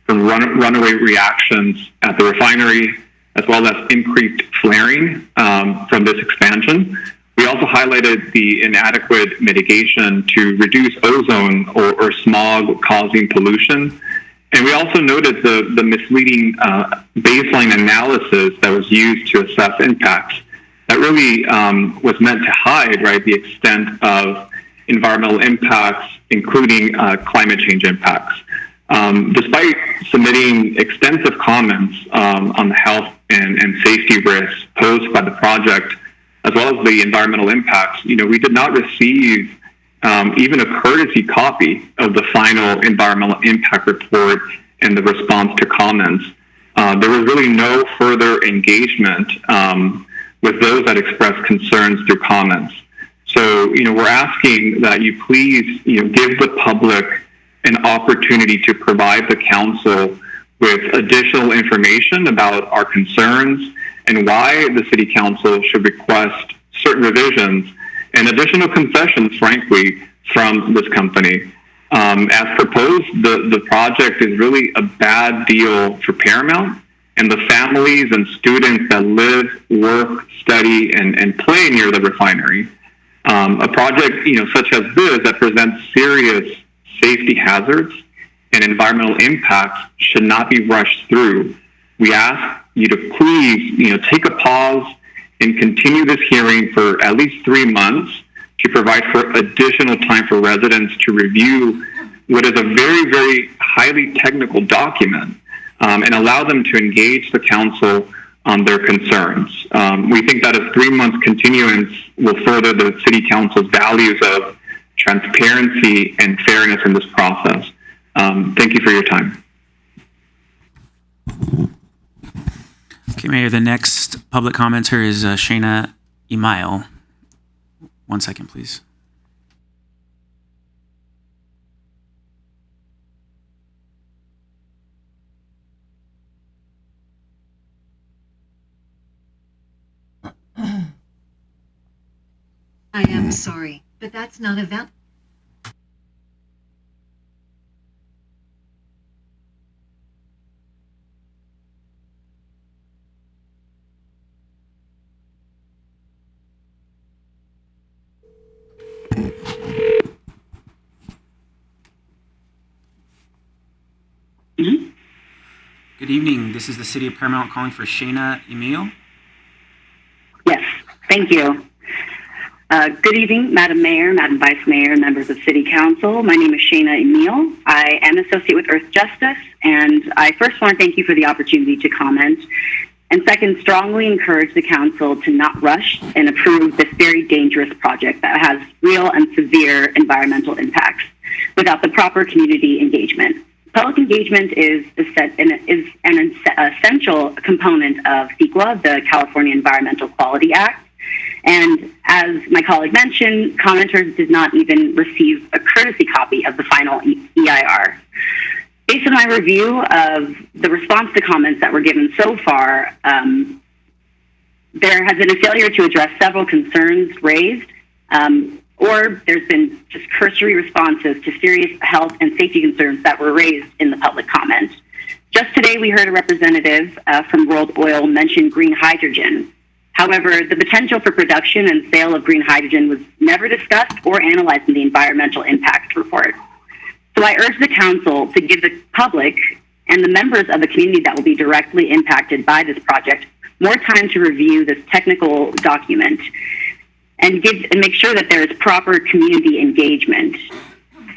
from runaway reactions at the refinery, as well as increased flaring from this expansion. We also highlighted the inadequate mitigation to reduce ozone or smog causing pollution. And we also noted the misleading baseline analysis that was used to assess impacts. That really was meant to hide, right, the extent of environmental impacts, including climate change impacts. Despite submitting extensive comments on the health and safety risks posed by the project, as well as the environmental impacts, we did not receive even a courtesy copy of the final environmental impact report and the response to comments. There was really no further engagement with those that expressed concerns through comments. So, we're asking that you please, give the public an opportunity to provide the council with additional information about our concerns and why the City Council should request certain revisions and additional concessions, frankly, from this company. As proposed, the project is really a bad deal for Paramount and the families and students that live, work, study, and play near the refinery. A project, such as this that presents serious safety hazards and environmental impacts should not be rushed through. We ask you to please, take a pause and continue this hearing for at least 3 months to provide for additional time for residents to review what is a very, very highly technical document and allow them to engage the council on their concerns. We think that a 3-month continuance will further the City Council's values of transparency and fairness in this process. Thank you for your time. Okay, Mayor, the next public commenter is Shayna Email. 1 second, please. I am sorry, but that's not a valid. Good evening. This is the City of Paramount calling for Shayna Emil. Thank you. Good evening, Madam Mayor, Madam Vice Mayor, members of City Council. My name is Shayna Emile. I am associate with Earth Justice, and I first want to thank you for the opportunity to comment. And second, strongly encourage the council to not rush and approve this very dangerous project that has real and severe environmental impacts without the proper community engagement. Public engagement is an essential component of CEQA, the California Environmental Quality Act. And as my colleague mentioned, commenters did not even receive a courtesy copy of the final EIR. Based on my review of the response to comments that were given so far, there has been a failure to address several concerns raised, or there's been just cursory responses to serious health and safety concerns that were raised in the public comment. Just today, we heard a representative from World Oil mention green hydrogen. However, the potential for production and sale of green hydrogen was never discussed or analyzed in the environmental impact report. So I urge the council to give the public and the members of the community that will be directly impacted by this project more time to review this technical document and make sure that there is proper community engagement.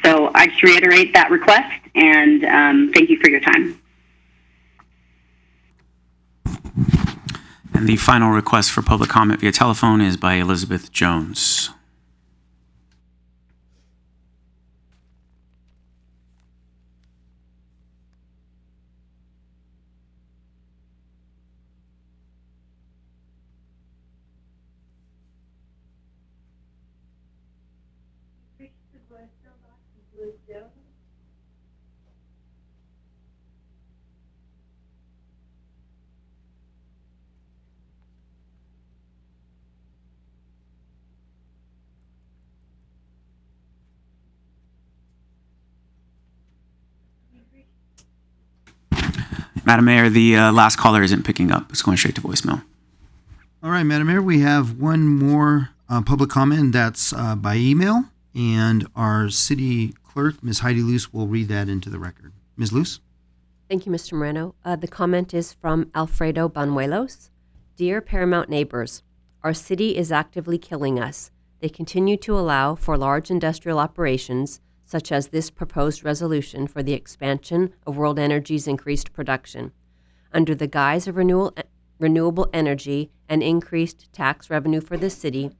So I just reiterate that request, and thank you for your time. And the final request for public comment via telephone is by Elizabeth Jones. Madam Mayor, the last caller isn't picking up. It's going straight to voicemail. All right, Madam Mayor, we have one more public comment that's by email, and our city clerk, Ms. Heidi Luce, will read that into the record. Ms. Luce? Thank you, Mr. Moreno. The comment is from Alfredo Banuelos. Dear Paramount neighbors, our city is actively killing us. They continue to allow for large industrial operations, such as this proposed resolution for the expansion of World Energy's increased production. Under the guise of renewable energy and increased tax revenue for the city,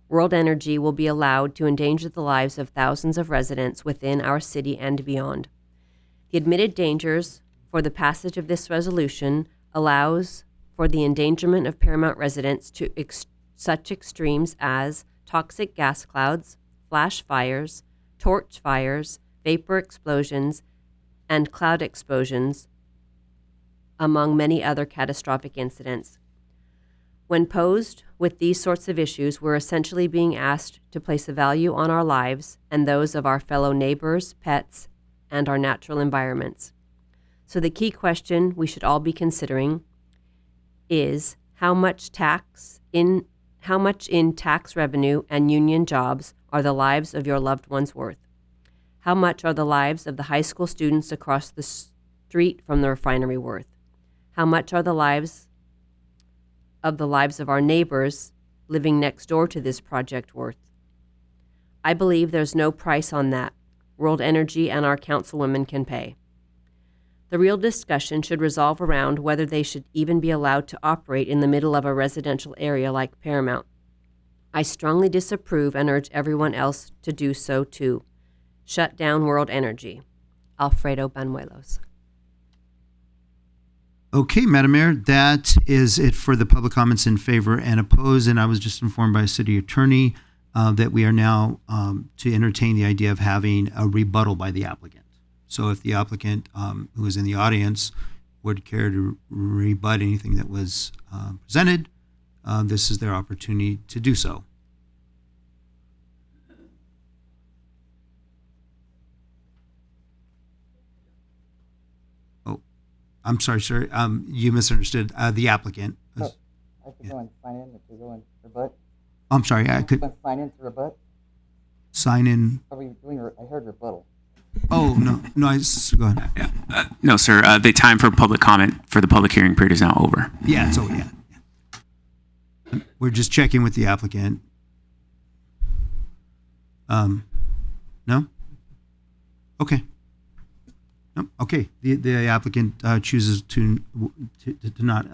World Energy will be allowed to endanger the lives of thousands of residents within our city and beyond. The admitted dangers for the passage of this resolution allows for the endangerment of Paramount residents to such extremes as toxic gas clouds, flash fires, torch fires, vapor explosions, and cloud explosions, among many other catastrophic incidents. When posed with these sorts of issues, we're essentially being asked to place a value on our lives and those of our fellow neighbors, pets, and our natural environments. So the key question we should all be considering is how much in tax revenue and union jobs are the lives of your loved ones worth? How much are the lives of the high school students across the street from the refinery worth? How much are the lives of our neighbors living next door to this project worth? I believe there's no price on that World Energy and our councilwomen can pay. The real discussion should revolve around whether they should even be allowed to operate in the middle of a residential area like Paramount. I strongly disapprove and urge everyone else to do so too. Shut down World Energy. Alfredo Banuelos. Okay, Madam Mayor, that is it for the public comments in favor and oppose. And I was just informed by a city attorney that we are now to entertain the idea of having a rebuttal by the applicant. So if the applicant who is in the audience would care to rebut anything that was presented, this is their opportunity to do so. Oh, I'm sorry, sir. You misunderstood. The applicant. No, I could go and sign in if you go and rebut. I'm sorry. I could sign in to rebut. Sign in. Are we doing? I heard rebuttal. Oh no, go ahead. No, sir. The time for public comment for the public hearing period is now over. Yeah, it's over. Yeah. We're just checking with the applicant. No? Okay. No? Okay. The applicant chooses to not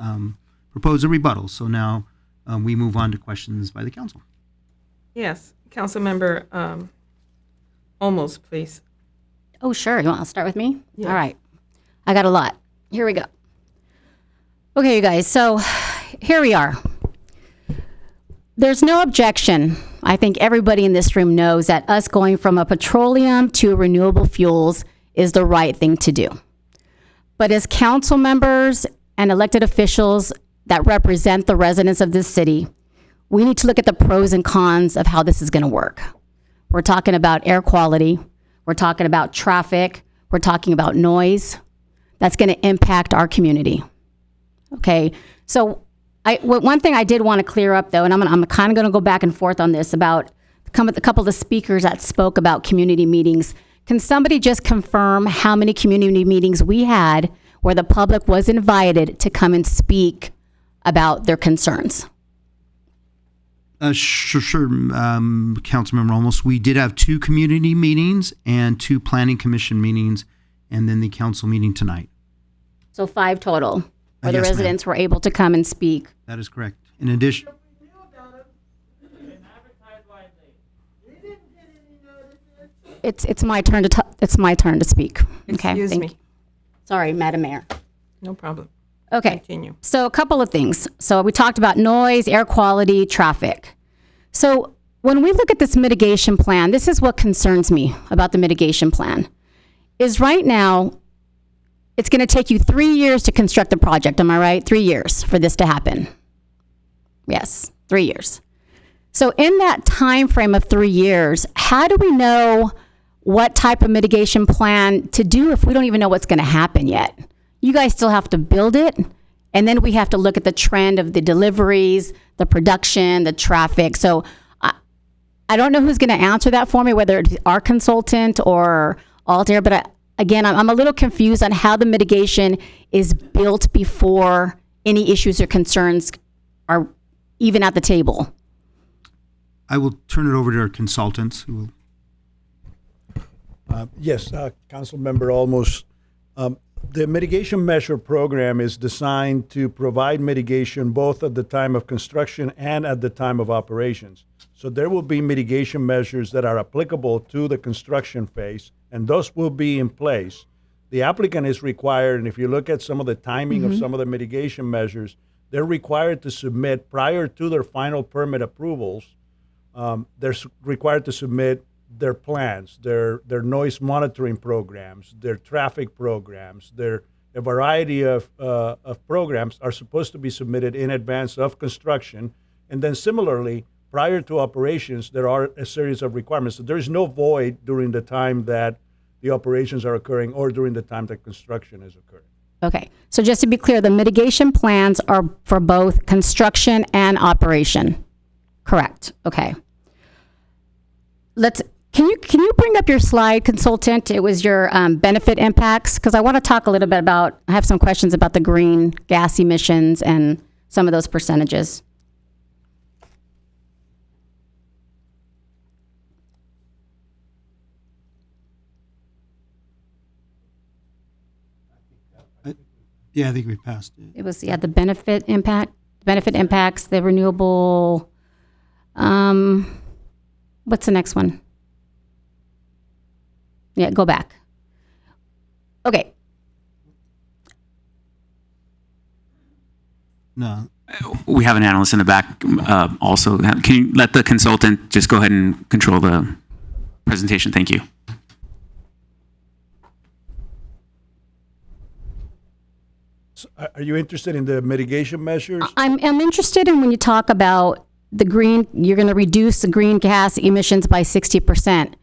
propose a rebuttal. So now we move on to questions by the council. Yes, Councilmember Olmos, please. Oh, sure. You want to start with me? Yes. All right. I got a lot. Here we go. Okay, you guys. So here we are. There's no objection. I think everybody in this room knows that us going from a petroleum to renewable fuels is the right thing to do. But as council members and elected officials that represent the residents of this city, we need to look at the pros and cons of how this is going to work. We're talking about air quality. We're talking about traffic. We're talking about noise. That's going to impact our community. Okay, so one thing I did want to clear up, though, and I'm kind of going to go back and forth on this about a couple of the speakers that spoke about community meetings. Can somebody just confirm how many community meetings we had where the public was invited to come and speak about their concerns? Sure, Councilmember Olmos. We did have 2 community meetings and 2 planning commission meetings, and then the council meeting tonight. So 5 total, where the Yes, ma'am. residents were able to come and speak. That is correct. In addition, It's my turn to it's my turn to speak. Okay, Excuse thank me. you. Sorry, Madam Mayor. No problem. Okay. Continue. So a couple of things. So we talked about noise, air quality, traffic. So when we look at this mitigation plan, this is what concerns me about the mitigation plan. Is right now, it's going to take you 3 years to construct the project. Am I right? 3 years for this to happen. Yes, 3 years. So in that time frame of 3 years, how do we know what type of mitigation plan to do if we don't even know what's going to happen yet? You guys still have to build it, and then we have to look at the trend of the deliveries, the production, the traffic. So I don't know who's going to answer that for me, whether it's our consultant or Altair, but again, I'm a little confused on how the mitigation is built before any issues or concerns are even at the table. I will turn it over to our consultants who will. Yes, Councilmember Olmos. The mitigation measure program is designed to provide mitigation both at the time of construction and at the time of operations. So there will be mitigation measures that are applicable to the construction phase, and those will be in place. The applicant is required, and if you look at some of the timing of some of the mitigation measures, they're required to submit prior to their final permit approvals. They're required to submit their plans, their noise monitoring programs, their traffic programs, a variety of programs are supposed to be submitted in advance of construction. And then similarly, prior to operations, there are a series of requirements. So there's no void during the time that the operations are occurring or during the time that construction is occurring. Okay, so just to be clear, the mitigation plans are for both construction and operation. Correct. Okay. Can you bring up your slide, consultant? It was your benefit impacts, because I want to talk a little bit about, I have some questions about the green gas emissions and some of those percentages. Yeah, I think we passed it. It was, the benefit impacts, the renewable, what's the next one? Yeah, go back. Okay. No. We have an analyst in the back also. Can you let the consultant just go ahead and control the presentation? Thank you. So are you interested in the mitigation measures? I'm interested in when you talk about the green, you're going to reduce the green gas emissions by 60%.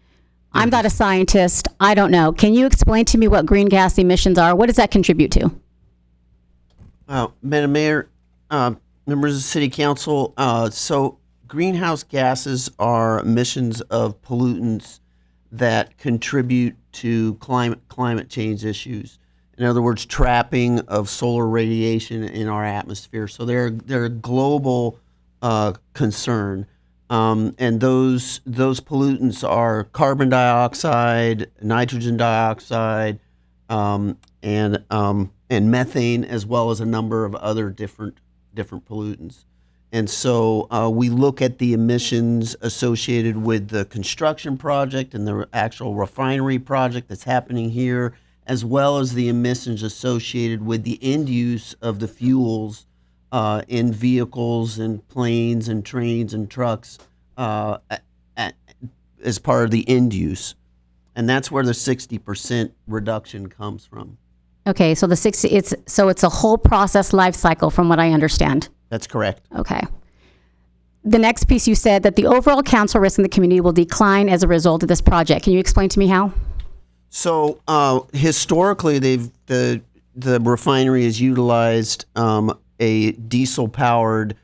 I'm not a scientist. I don't know. Can you explain to me what green gas emissions are? What does that contribute to? Madam Mayor, members of the City Council, so greenhouse gases are emissions of pollutants that contribute to climate change issues. In other words, trapping of solar radiation in our atmosphere. So they're a global concern. And those pollutants are carbon dioxide, nitrogen dioxide, and methane, as well as a number of other different pollutants. And so we look at the emissions associated with the construction project and the actual refinery project that's happening here, as well as the emissions associated with the end use of the fuels in vehicles and planes and trains and trucks as part of the end use. And that's where the 60% reduction comes from. Okay, so it's a whole process life cycle from what I understand. That's correct. Okay. The next piece, you said that the overall council risk in the community will decline as a result of this project. Can you explain to me how? So historically, the refinery has utilized a diesel-powered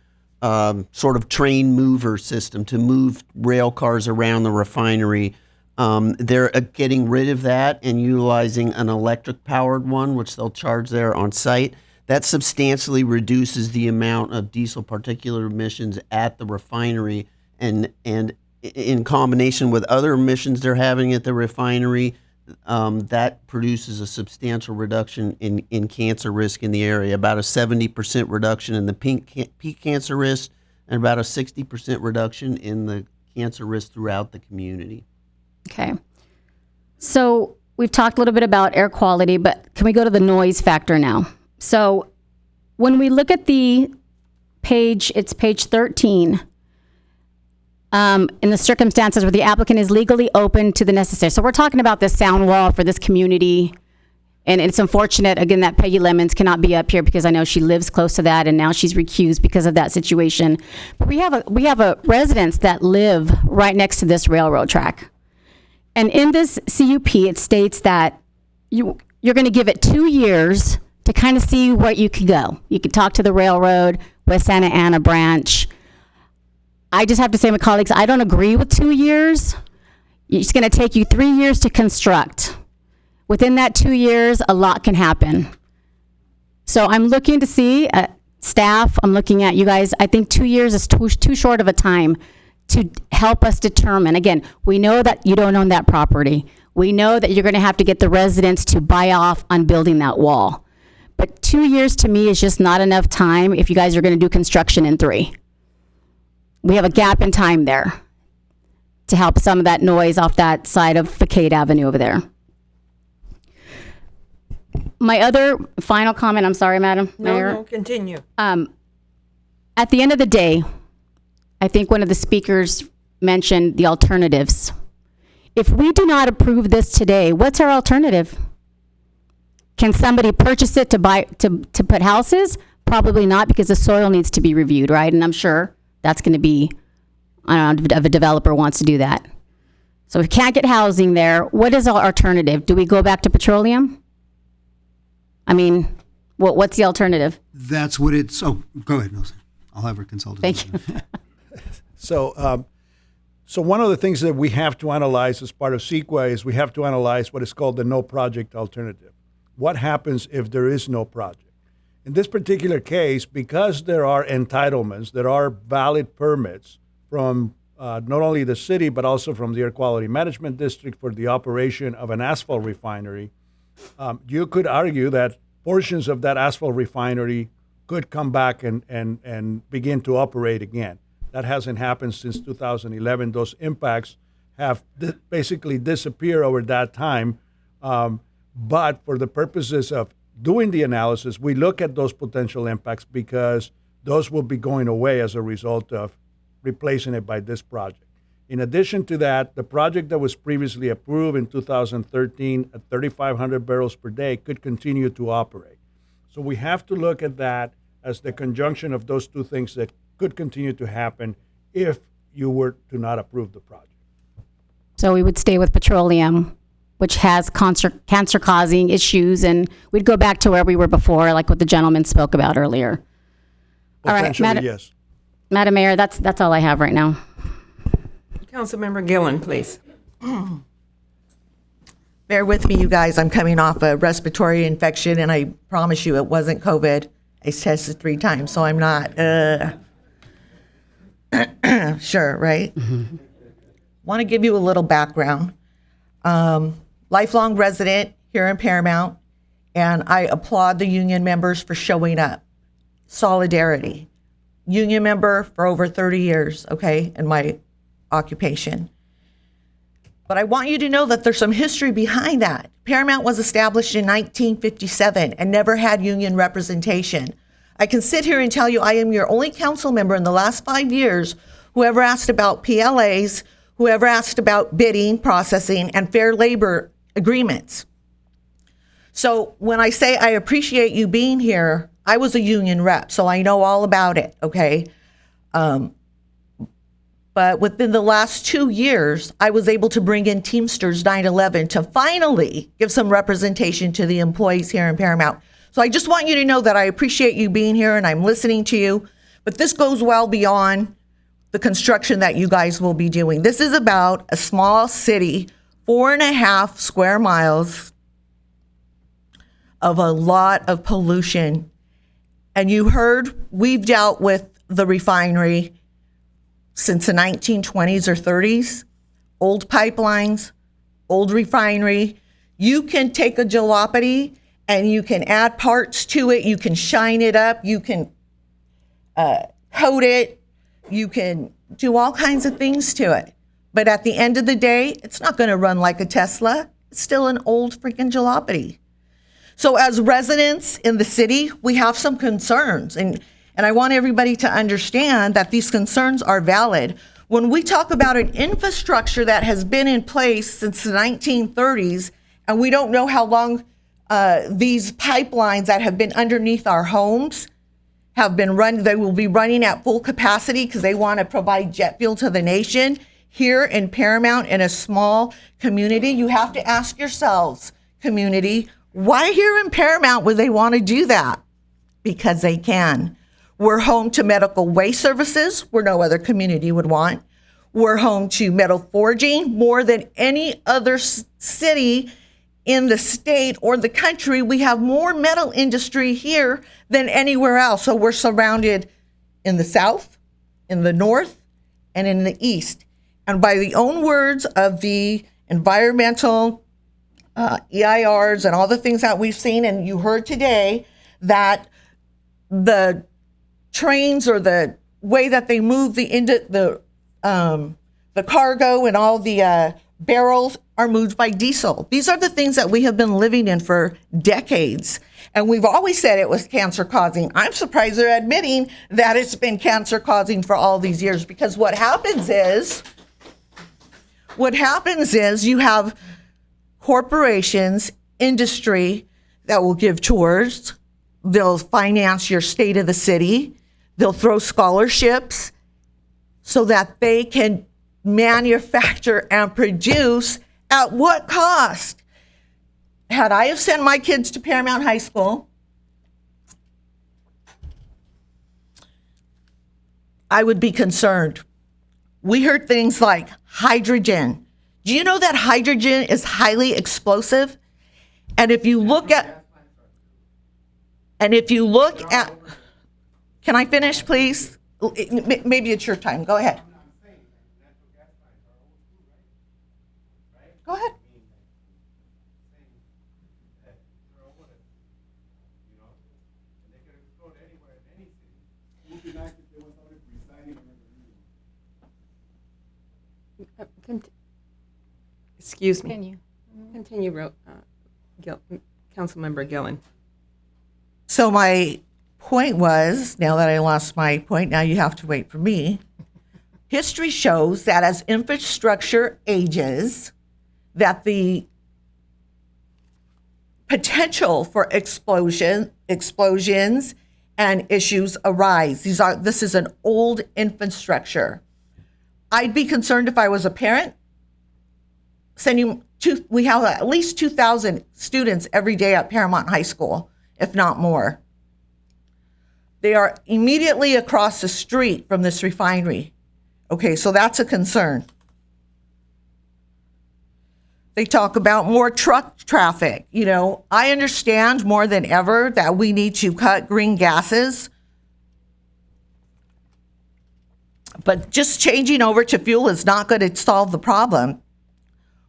sort of train mover system to move rail cars around the refinery. They're getting rid of that and utilizing an electric-powered one, which they'll charge there on site. That substantially reduces the amount of diesel particulate emissions at the refinery, and in combination with other emissions they're having at the refinery, that produces a substantial reduction in cancer risk in the area, about a 70% reduction in the peak cancer risk and about a 60% reduction in the cancer risk throughout the community. Okay. So we've talked a little bit about air quality, but can we go to the noise factor now? So when we look at the page, it's page 13, in the circumstances where the applicant is legally open to the necessary. So we're talking about this sound wall for this community. And it's unfortunate, again, that Peggy Lemons cannot be up here because I know she lives close to that and now she's recused because of that situation. But we have a residents that live right next to this railroad track. And in this CUP, it states that you're going to give it 2 years to kind of see where you could go. You could talk to the railroad, West Santa Ana branch. I just have to say, my colleagues, I don't agree with 2 years. It's going to take you 3 years to construct. Within that 2 years, a lot can happen. So I'm looking to see, staff, I'm looking at you guys, I think 2 years is too short of a time to help us determine. Again, we know that you don't own that property. We know that you're going to have to get the residents to buy off on building that wall. But 2 years to me is just not enough time if you guys are going to do construction in 3. We have a gap in time there to help some of that noise off that side of Facade Avenue over there. My other final comment, I'm sorry, Madam Mayor. No, continue. At the end of the day, I think one of the speakers mentioned the alternatives. If we do not approve this today, what's our alternative? Can somebody purchase it to put houses? Probably not, because the soil needs to be reviewed, right? And I'm sure that's going to be, I don't know, if a developer wants to do that. So if we can't get housing there, what is our alternative? Do we go back to petroleum? I mean, what's the alternative? That's what it's. Oh, go ahead, Nelson. I'll have her consult. Thank you. So one of the things that we have to analyze as part of CEQA is we have to analyze what is called the no project alternative. What happens if there is no project? In this particular case, because there are entitlements, there are valid permits from not only the city, but also from the Air Quality Management District for the operation of an asphalt refinery, you could argue that portions of that asphalt refinery could come back and begin to operate again. That hasn't happened since 2011. Those impacts have basically disappeared over that time. But for the purposes of doing the analysis, we look at those potential impacts because those will be going away as a result of replacing it by this project. In addition to that, the project that was previously approved in 2013 at 3,500 barrels per day could continue to operate. So we have to look at that as the conjunction of those two things that could continue to happen if you were to not approve the project. So we would stay with petroleum, which has cancer-causing issues, and we'd go back to where we were before, like what the gentleman spoke about earlier. All right, yes. Madam Mayor, that's all I have right now. Councilmember Gillen, please. Bear with me, you guys. I'm coming off a respiratory infection, and I promise you it wasn't COVID. I tested 3 times, so I'm not. Sure, right? Want to give you a little background. Lifelong resident here in Paramount, and I applaud the union members for showing up. Solidarity. Union member for over 30 years, okay, in my occupation. But I want you to know that there's some history behind that. Paramount was established in 1957 and never had union representation. I can sit here and tell you I am your only council member in the last 5 years who ever asked about PLAs, who ever asked about bidding, processing, and fair labor agreements. So when I say I appreciate you being here, I was a union rep, so I know all about it, okay? But within the last 2 years, I was able to bring in Teamsters 9/11 to finally give some representation to the employees here in Paramount. So I just want you to know that I appreciate you being here and I'm listening to you, but this goes well beyond the construction that you guys will be doing. This is about a small city, 4.5 square miles of a lot of pollution. And you heard we've dealt with the refinery since the 1920s or 30s, old pipelines, old refinery. You can take a jalopy and you can add parts to it. You can shine it up. You can coat it. You can do all kinds of things to it. But at the end of the day, it's not going to run like a Tesla. It's still an old freaking jalopy. So as residents in the city, we have some concerns. And I want everybody to understand that these concerns are valid. When we talk about an infrastructure that has been in place since the 1930s, and we don't know how long these pipelines that have been underneath our homes have been run, they will be running at full capacity because they want to provide jet fuel to the nation. Here in Paramount, in a small community, you have to ask yourselves, community, why here in Paramount would they want to do that? Because they can. We're home to medical waste services where no other community would want. We're home to metal forging more than any other city in the state or the country. We have more metal industry here than anywhere else. So we're surrounded in the south, in the north, and in the east. And by the own words of the environmental EIRs and all the things that we've seen, and you heard today that the trains or the way that they move the cargo and all the barrels are moved by diesel. These are the things that we have been living in for decades. And we've always said it was cancer causing. I'm surprised they're admitting that it's been cancer causing for all these years, because what happens is you have corporations, industry that will give tours. They'll finance your state of the city. They'll throw scholarships so that they can manufacture and produce at what cost? Had I have sent my kids to Paramount High School, I would be concerned. We heard things like hydrogen. Do you know that hydrogen is highly explosive? And if you look at, can I finish, please? Maybe it's your time. Go ahead. Go ahead. Excuse me. Continue, Councilmember Gillen. So my point was, now that I lost my point, now you have to wait for me. History shows that as infrastructure ages, that the potential for explosions and issues arise. This is an old infrastructure. I'd be concerned if I was a parent. We have at least 2,000 students every day at Paramount High School, if not more. They are immediately across the street from this refinery. Okay, so that's a concern. They talk about more truck traffic. You know, I understand more than ever that we need to cut green gases. But just changing over to fuel is not going to solve the problem.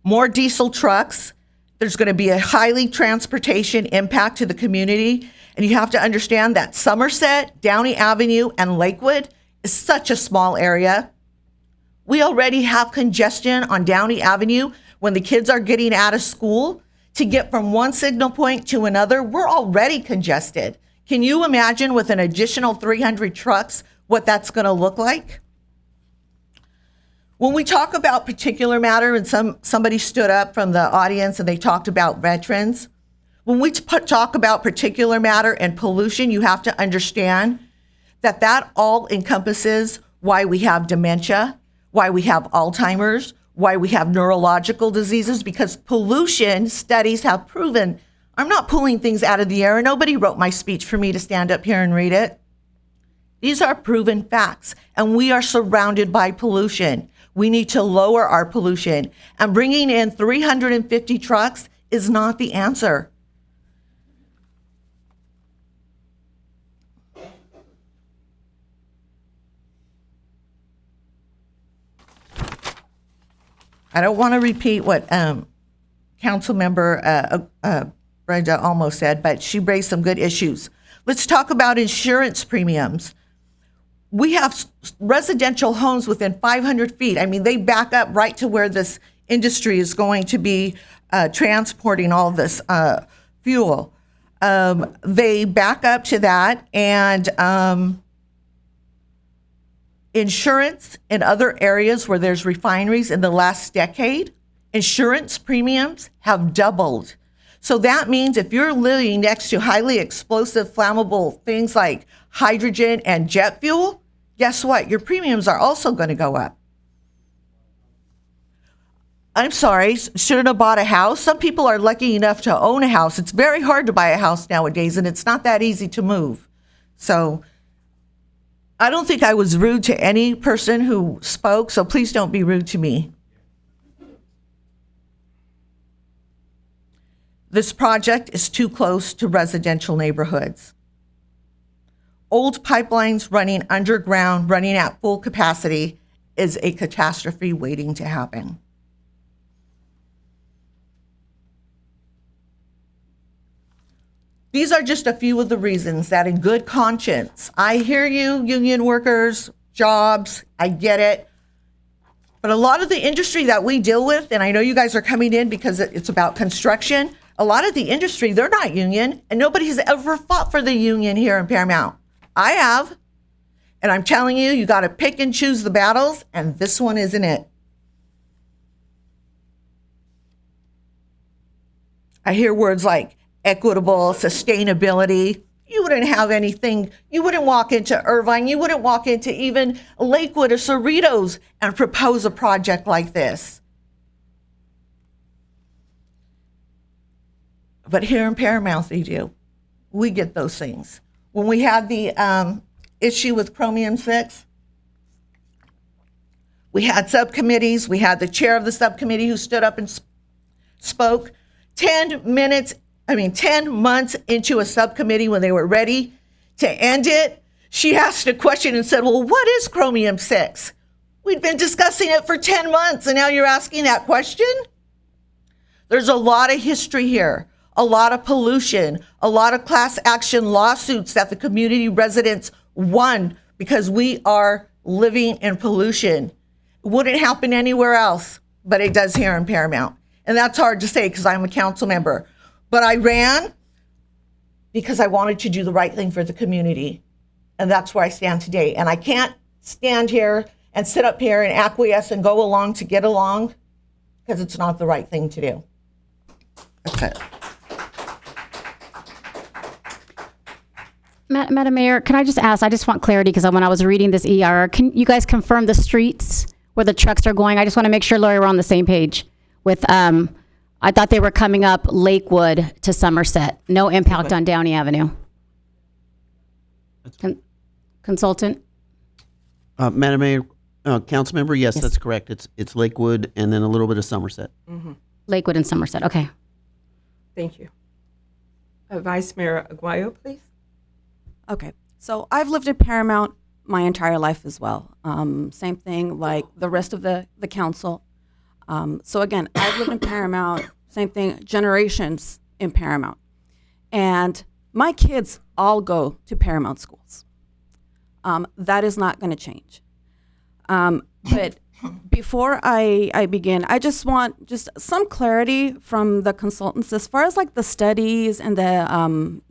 More diesel trucks, there's going to be a highly transportation impact to the community. And you have to understand that Somerset, Downey Avenue, and Lakewood is such a small area. We already have congestion on Downey Avenue when the kids are getting out of school. To get from one signal point to another, we're already congested. Can you imagine with an additional 300 trucks what that's going to look like? When we talk about particular matter, and somebody stood up from the audience and they talked about veterans, when we talk about particular matter and pollution, you have to understand that that all encompasses why we have dementia, why we have Alzheimer's, why we have neurological diseases, because pollution studies have proven, I'm not pulling things out of the air. Nobody wrote my speech for me to stand up here and read it. These are proven facts, and we are surrounded by pollution. We need to lower our pollution, and bringing in 350 trucks is not the answer. I don't want to repeat what Council Member Brenda almost said, but she raised some good issues. Let's talk about insurance premiums. We have residential homes within 500 feet. I mean, they back up right to where this industry is going to be transporting all this fuel. They back up to that, and insurance in other areas where there's refineries in the last decade, insurance premiums have doubled. So that means if you're living next to highly explosive, flammable things like hydrogen and jet fuel, guess what? Your premiums are also going to go up. I'm sorry, shouldn't have bought a house. Some people are lucky enough to own a house. It's very hard to buy a house nowadays, and it's not that easy to move. So I don't think I was rude to any person who spoke, so please don't be rude to me. This project is too close to residential neighborhoods. Old pipelines running underground, running at full capacity, is a catastrophe waiting to happen. These are just a few of the reasons that in good conscience, I hear you, union workers, jobs, I get it. But a lot of the industry that we deal with, and I know you guys are coming in because it's about construction, a lot of the industry, they're not union, and nobody's ever fought for the union here in Paramount. I have, and I'm telling you, you got to pick and choose the battles, and this one isn't it. I hear words like equitable, sustainability. You wouldn't have anything, you wouldn't walk into Irvine, you wouldn't walk into even Lakewood or Cerritos and propose a project like this. But here in Paramount, they do. We get those things. When we had the issue with Chromium-6, we had subcommittees. We had the chair of the subcommittee who stood up and spoke. 10 months into a subcommittee, when they were ready to end it, she asked a question and said, well, what is Chromium-6? We'd been discussing it for 10 months, and now you're asking that question? There's a lot of history here, a lot of pollution, a lot of class action lawsuits that the community residents won because we are living in pollution. It wouldn't happen anywhere else, but it does here in Paramount. And that's hard to say because I'm a council member. But I ran because I wanted to do the right thing for the community. And that's where I stand today. And I can't stand here and sit up here and acquiesce and go along to get along because it's not the right thing to do. That's it. Madam Mayor, can I just ask, I just want clarity because when I was reading this ER, can you guys confirm the streets where the trucks are going? I just want to make sure, Lori, we're on the same page with, I thought they were coming up Lakewood to Somerset. No impact on Downey Avenue. Consultant? Madam Mayor, council member, yes, that's correct. It's Lakewood and then a little bit of Somerset. Mm-hmm. Lakewood and Somerset, okay. Thank you. Vice Mayor Aguayo, please. Okay, so I've lived in Paramount my entire life as well. Same thing like the rest of the council. So again, I've lived in Paramount, same thing, generations in Paramount. And my kids all go to Paramount schools. That is not going to change. But before I begin, I just want just some clarity from the consultants as far as like the studies and the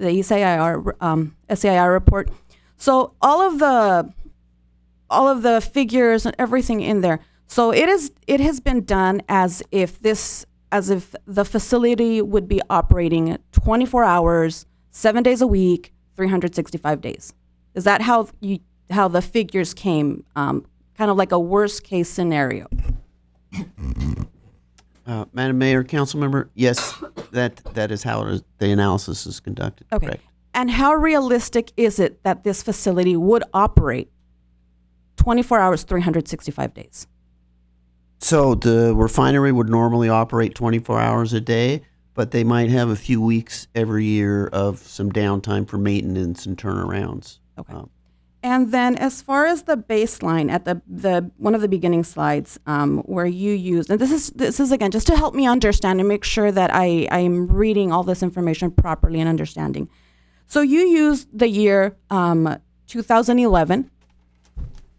SAIR report. So all of the figures and everything in there. So it has been done as if the facility would be operating 24 hours, 7 days a week, 365 days. Is that how the figures came? Kind of like a worst case scenario. Madam Mayor, council member, yes, that is how the analysis is conducted. Okay. Correct. And how realistic is it that this facility would operate 24 hours, 365 days? So the refinery would normally operate 24 hours a day, but they might have a few weeks every year of some downtime for maintenance and turnarounds. Okay. And then as far as the baseline at the one of the beginning slides where you used, and this is again just to help me understand and make sure that I'm reading all this information properly and understanding. So you used the year 2011.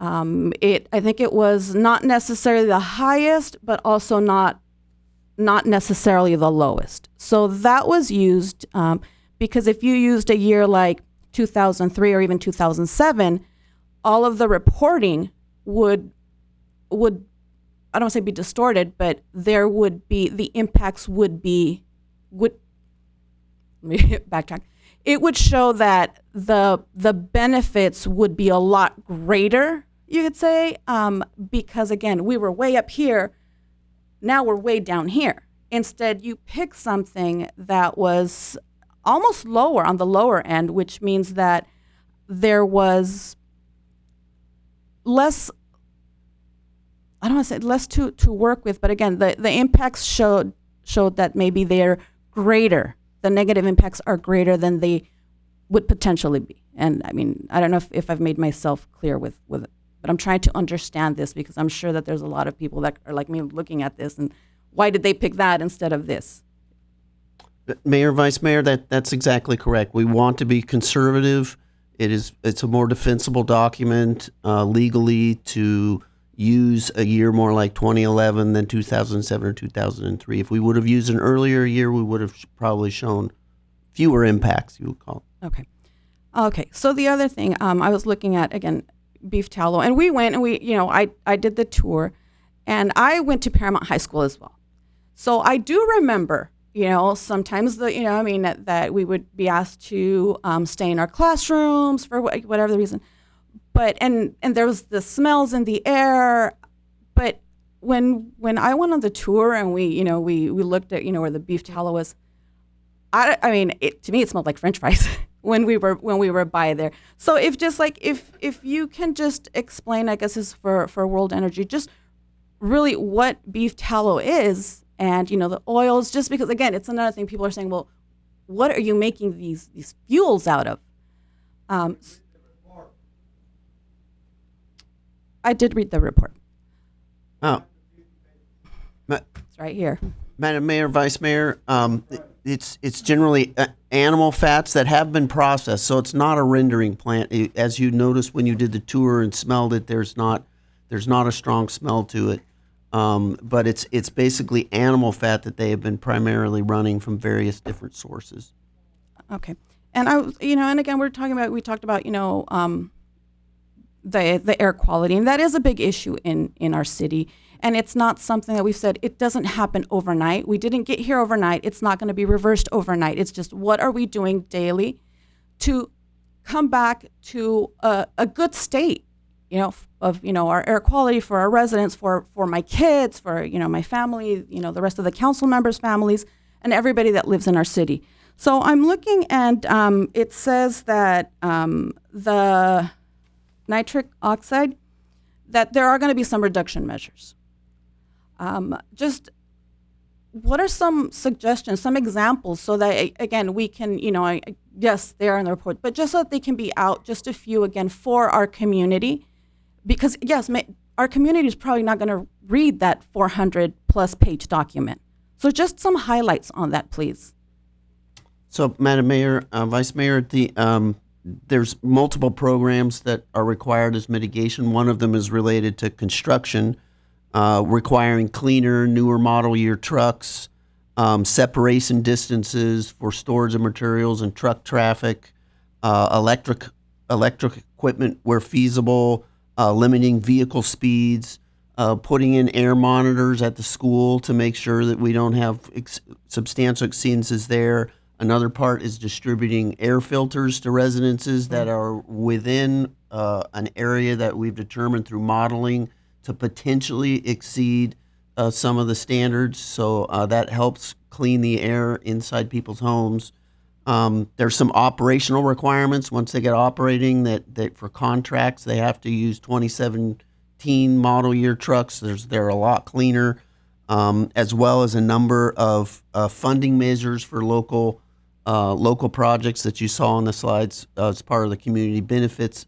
I think it was not necessarily the highest, but also not necessarily the lowest. So that was used because if you used a year like 2003 or even 2007, all of the reporting would I don't want to say be distorted, but there would be the impacts would let me backtrack. It would show that the benefits would be a lot greater, you could say, because again, we were way up here, now we're way down here. Instead, you pick something that was almost lower on the lower end, which means that there was less, I don't want to say less to work with, but again, the impacts showed that maybe they're greater. The negative impacts are greater than they would potentially be. And I mean, I don't know if I've made myself clear with it, but I'm trying to understand this because I'm sure that there's a lot of people that are like me looking at this and why did they pick that instead of this? Mayor, Vice Mayor, that's exactly correct. We want to be conservative. It's a more defensible document legally to use a year more like 2011 than 2007 or 2003. If we would have used an earlier year, we would have probably shown fewer impacts, you would call it. Okay. So the other thing, I was looking at, again, beef tallow, and we went and I did the tour, and I went to Paramount High School as well. So I do remember, sometimes that we would be asked to stay in our classrooms for whatever the reason. But and there was the smells in the air. But when I went on the tour and we looked at where the beef tallow was, to me it smelled like French fries when we were by there. So if you can just explain, I guess this is for World Energy, just really what beef tallow is and the oils, just because again it's another thing people are saying, well, what are you making these fuels out of? I did read the report. Oh. It's right here. Madam Mayor, Vice Mayor, it's generally animal fats that have been processed, so it's not a rendering plant. As you noticed when you did the tour and smelled it, there's not a strong smell to it. But it's basically animal fat that they have been primarily running from various different sources. Okay. And and again, we talked about, the air quality, and that is a big issue in our city. And it's not something that we've said, it doesn't happen overnight. We didn't get here overnight. It's not going to be reversed overnight. It's just, what are we doing daily to come back to a good state, of our air quality for our residents, for my kids, for, my family, the rest of the council members' families, and everybody that lives in our city. So I'm looking, and it says that the nitric oxide, that there are going to be some reduction measures. Just what are some suggestions, some examples, so that again we can, yes, they are in the report, but just so that they can be out, just a few again for our community, because yes, our community is probably not going to read that 400 plus page document. So just some highlights on that, please. So, Madam Mayor, Vice Mayor, there's multiple programs that are required as mitigation. One of them is related to construction, requiring cleaner, newer model year trucks, separation distances for storage of materials and truck traffic, electric equipment where feasible, limiting vehicle speeds, putting in air monitors at the school to make sure that we don't have substantial exceedances there. Another part is distributing air filters to residences that are within an area that we've determined through modeling to potentially exceed some of the standards. So that helps clean the air inside people's homes. There's some operational requirements once they get operating that for contracts they have to use 2017 model year trucks. They're a lot cleaner, as well as a number of funding measures for local projects that you saw on the slides as part of the community benefits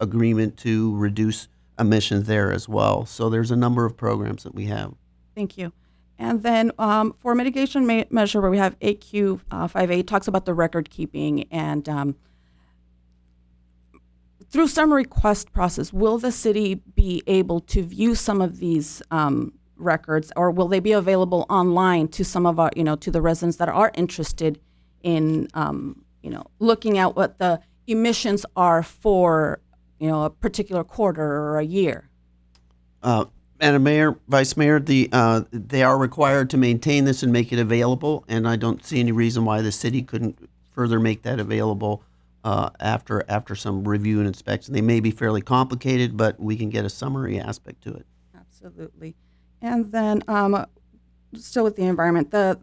agreement to reduce emissions there as well. So there's a number of programs that we have. Thank you. And then for mitigation measure where we have AQ 5A, talks about the record keeping, and through some request process, will the city be able to view some of these records, or will they be available online to some of our, to the residents that are interested in, looking at what the emissions are for, a particular quarter or a year? Madam Mayor, Vice Mayor, they are required to maintain this and make it available, and I don't see any reason why the city couldn't further make that available after some review and inspection. They may be fairly complicated, but we can get a summary aspect to it. Absolutely. And then still with the environment, the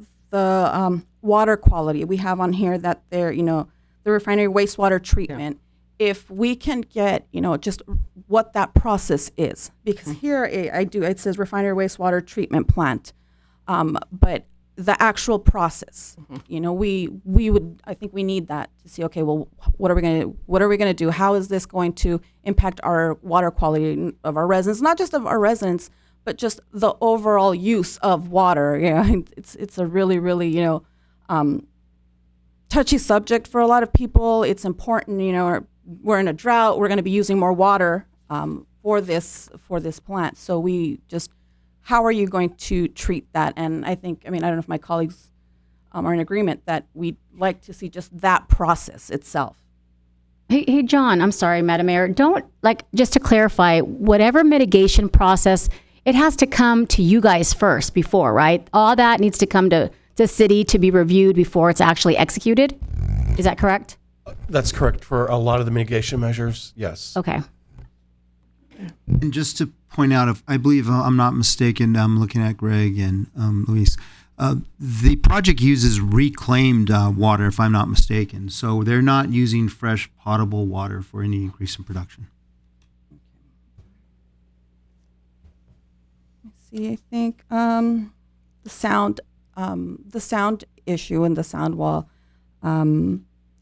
water quality, we have on here that the refinery wastewater treatment. Yeah. If we can get, just what that process is, because here it says refinery wastewater treatment plant, but the actual process, we would, I think we need that to see, okay, well, what are we going to do? How is this going to impact our water quality of our residents, not just of our residents, but just the overall use of water? It's a really, really, touchy subject for a lot of people. It's important, we're in a drought. We're going to be using more water for this plant. So how are you going to treat that? And I don't know if my colleagues are in agreement that we'd like to see just that process itself. Hey, John, I'm sorry, Madam Mayor. Just to clarify, whatever mitigation process, it has to come to you guys first before, right? All that needs to come to the city to be reviewed before it's actually executed. Is that correct? That's correct for a lot of the mitigation measures, yes. Okay. And just to point out, if I believe I'm not mistaken, I'm looking at Greg and Luis, the project uses reclaimed water, if I'm not mistaken. So they're not using fresh potable water for any increase in production. Let's see, I think the sound issue and the sound wall,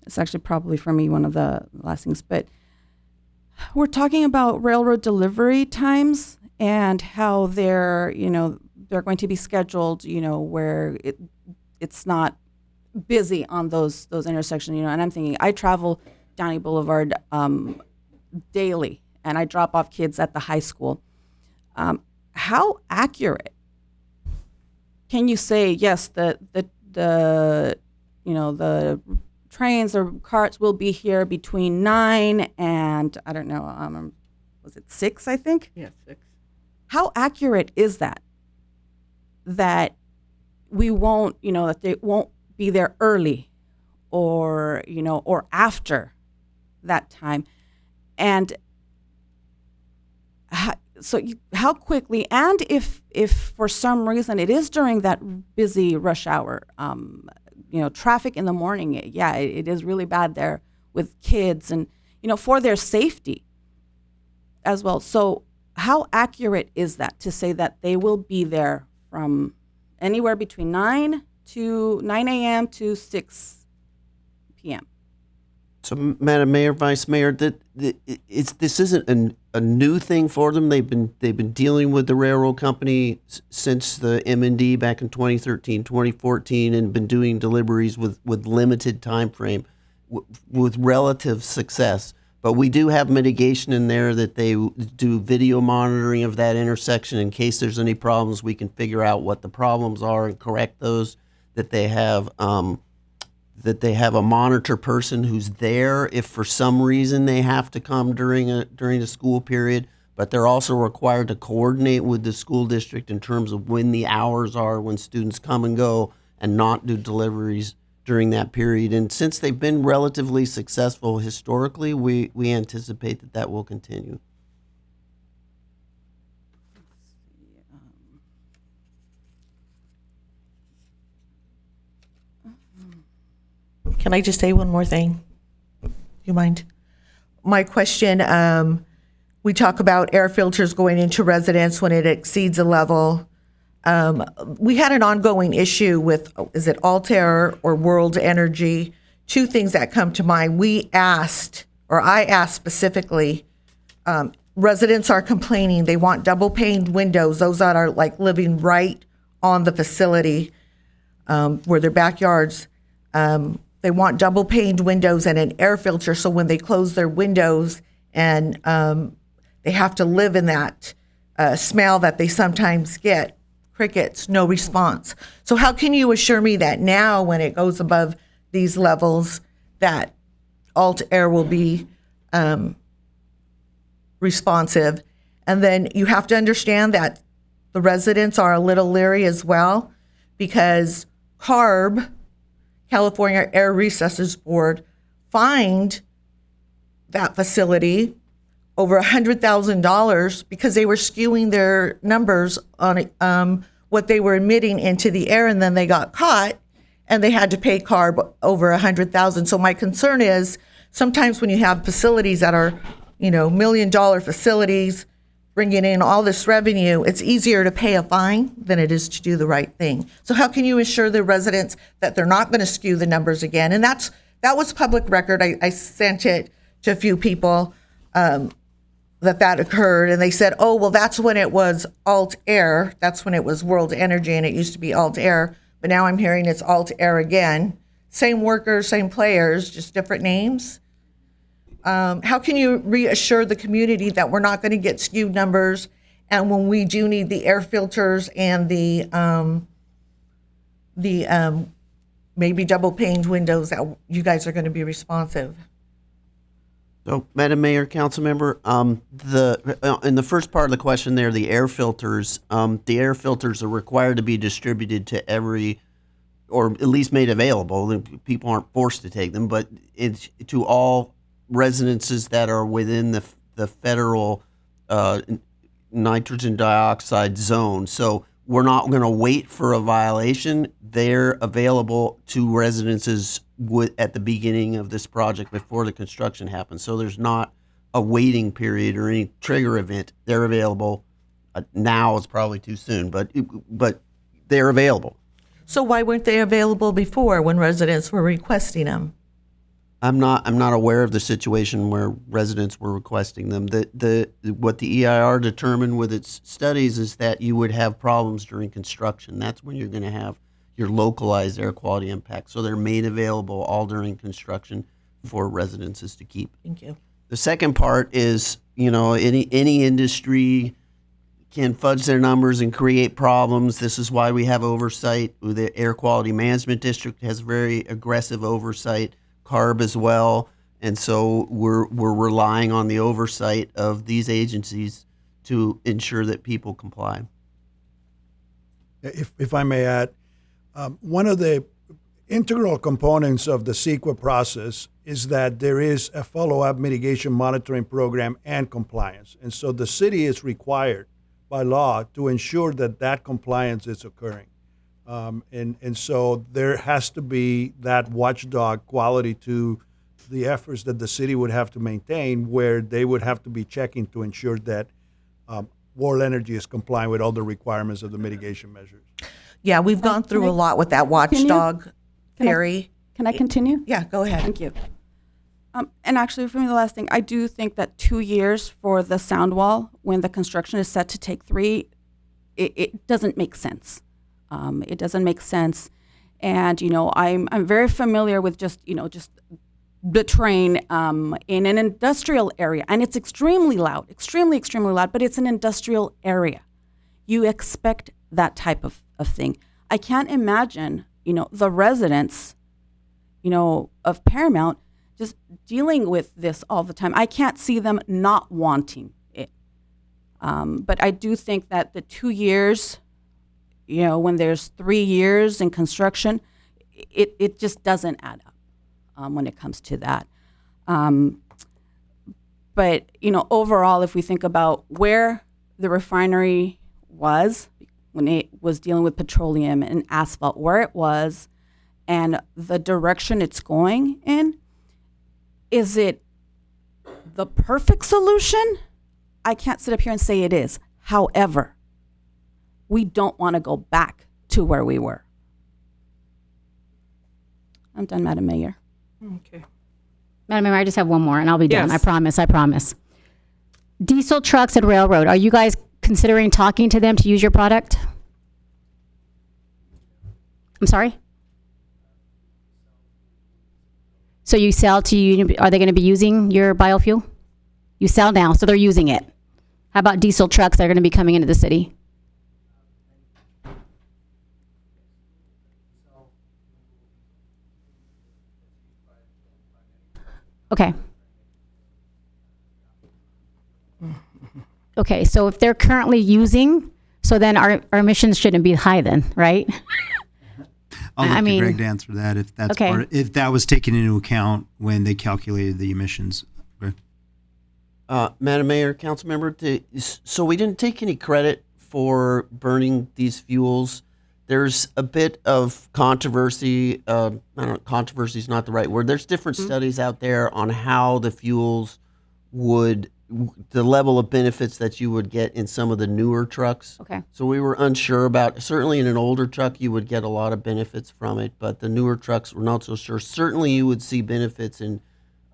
it's actually probably for me one of the last things, but we're talking about railroad delivery times and how they're going to be scheduled, where it's not busy on those intersections, and I'm thinking, I travel Downey Boulevard daily, and I drop off kids at the high school. How accurate can you say, yes, the trains or carts will be here between 9 and, I don't know, was it 6, I think? Yeah, 6. How accurate is that? That we won't, that they won't be there early or, or after that time. And how quickly, and if for some reason it is during that busy rush hour, traffic in the morning, it is really bad there with kids and, for their safety as well. So how accurate is that to say that they will be there from anywhere between 9 a.m. to 6 p.m. So, Madam Mayor, Vice Mayor, this isn't a new thing for them. They've been dealing with the railroad company since the M&D back in 2013, 2014, and been doing deliveries with limited time frame, with relative success. But we do have mitigation in there that they do video monitoring of that intersection in case there's any problems. We can figure out what the problems are and correct those. That they have a monitor person who's there if for some reason they have to come during the school period. But they're also required to coordinate with the school district in terms of when the hours are when students come and go, and not do deliveries during that period. And since they've been relatively successful historically, we anticipate that will continue. Can I just say one more thing? You mind? My question, we talk about air filters going into residents when it exceeds a level. We had an ongoing issue with, is it Altair or World Energy? Two things that come to mind. I asked specifically, residents are complaining they want double paned windows, those that are like living right on the facility where their backyards. They want double paned windows and an air filter, so when they close their windows and they have to live in that smell that they sometimes get, crickets, no response. So how can you assure me that now when it goes above these levels that Altair will be responsive? And then you have to understand that the residents are a little leery as well, because CARB, California Air Resources Board, fined that facility over $100,000 because they were skewing their numbers on what they were emitting into the air, and then they got caught and they had to pay CARB over $100,000. So my concern is sometimes when you have facilities that are, $1 million facilities bringing in all this revenue, it's easier to pay a fine than it is to do the right thing. So how can you assure the residents that they're not going to skew the numbers again? And that was public record. I sent it to a few people that occurred, and they said, oh, well, that's when it was Altair. That's when it was World Energy, and it used to be Altair. But now I'm hearing it's Altair again. Same workers, same players, just different names. How can you reassure the community that we're not going to get skewed numbers, and when we do need the air filters and the maybe double paned windows, that you guys are going to be responsive? So, Madam Mayor, Council Member, in the first part of the question there, the air filters are required to be distributed to every, or at least made available. People aren't forced to take them, but it's to all residences that are within the federal nitrogen dioxide zone. So we're not going to wait for a violation. They're available to residences at the beginning of this project before the construction happens. So there's not a waiting period or any trigger event. They're available. Now it's probably too soon, but they're available. So why weren't they available before when residents were requesting them? I'm not aware of the situation where residents were requesting them. What the EIR determined with its studies is that you would have problems during construction. That's when you're going to have your localized air quality impact. So they're made available all during construction for residences to keep. Thank you. The second part is, any industry can fudge their numbers and create problems. This is why we have oversight. The Air Quality Management District has very aggressive oversight. CARB as well, and so we're relying on the oversight of these agencies to ensure that people comply. If I may add, one of the integral components of the CEQA process is that there is a follow-up mitigation monitoring program and compliance, and so the city is required by law to ensure that compliance is occurring. And so there has to be that watchdog quality to the efforts that the city would have to maintain, where they would have to be checking to ensure that World Energy is complying with all the requirements of the mitigation measures. Yeah, we've gone through a lot with that watchdog theory. Can I continue? Yeah, go ahead. Thank you. And actually, for me, the last thing, I do think that 2 years for the sound wall when the construction is set to take 3, it doesn't make sense. It doesn't make sense. And, I'm very familiar with just the train in an industrial area. And it's extremely loud, extremely loud, but it's an industrial area. You expect that type of thing. I can't imagine, the residents, of Paramount just dealing with this all the time. I can't see them not wanting it. But I do think that the 2 years, when there's 3 years in construction, it just doesn't add up when it comes to that. But, overall, if we think about where the refinery was when it was dealing with petroleum and asphalt, where it was and the direction it's going in, is it the perfect solution? I can't sit up here and say it is. However, we don't want to go back to where we were. I'm done, Madam Mayor. Okay. Madam Mayor, I just have one more and I'll be done. Yes. I promise. Diesel trucks and railroad, are you guys considering talking to them to use your product? I'm sorry? So you sell to, are they going to be using your biofuel? You sell now, so they're using it. How about diesel trucks that are going to be coming into the city? Okay. Okay, so if they're currently using, so then our emissions shouldn't be high then, right? I'll look I to mean- Greg to answer that if that's Okay. if that was taken into account when they calculated the emissions. Greg? Madam Mayor, council member, so we didn't take any credit for burning these fuels. There's a bit of controversy. I don't know, controversy is not the right word. There's different studies out there on how the fuels would, the level of benefits that you would get in some of the newer trucks. Okay. So we were unsure about, certainly in an older truck, you would get a lot of benefits from it, but the newer trucks, we're not so sure. Certainly you would see benefits in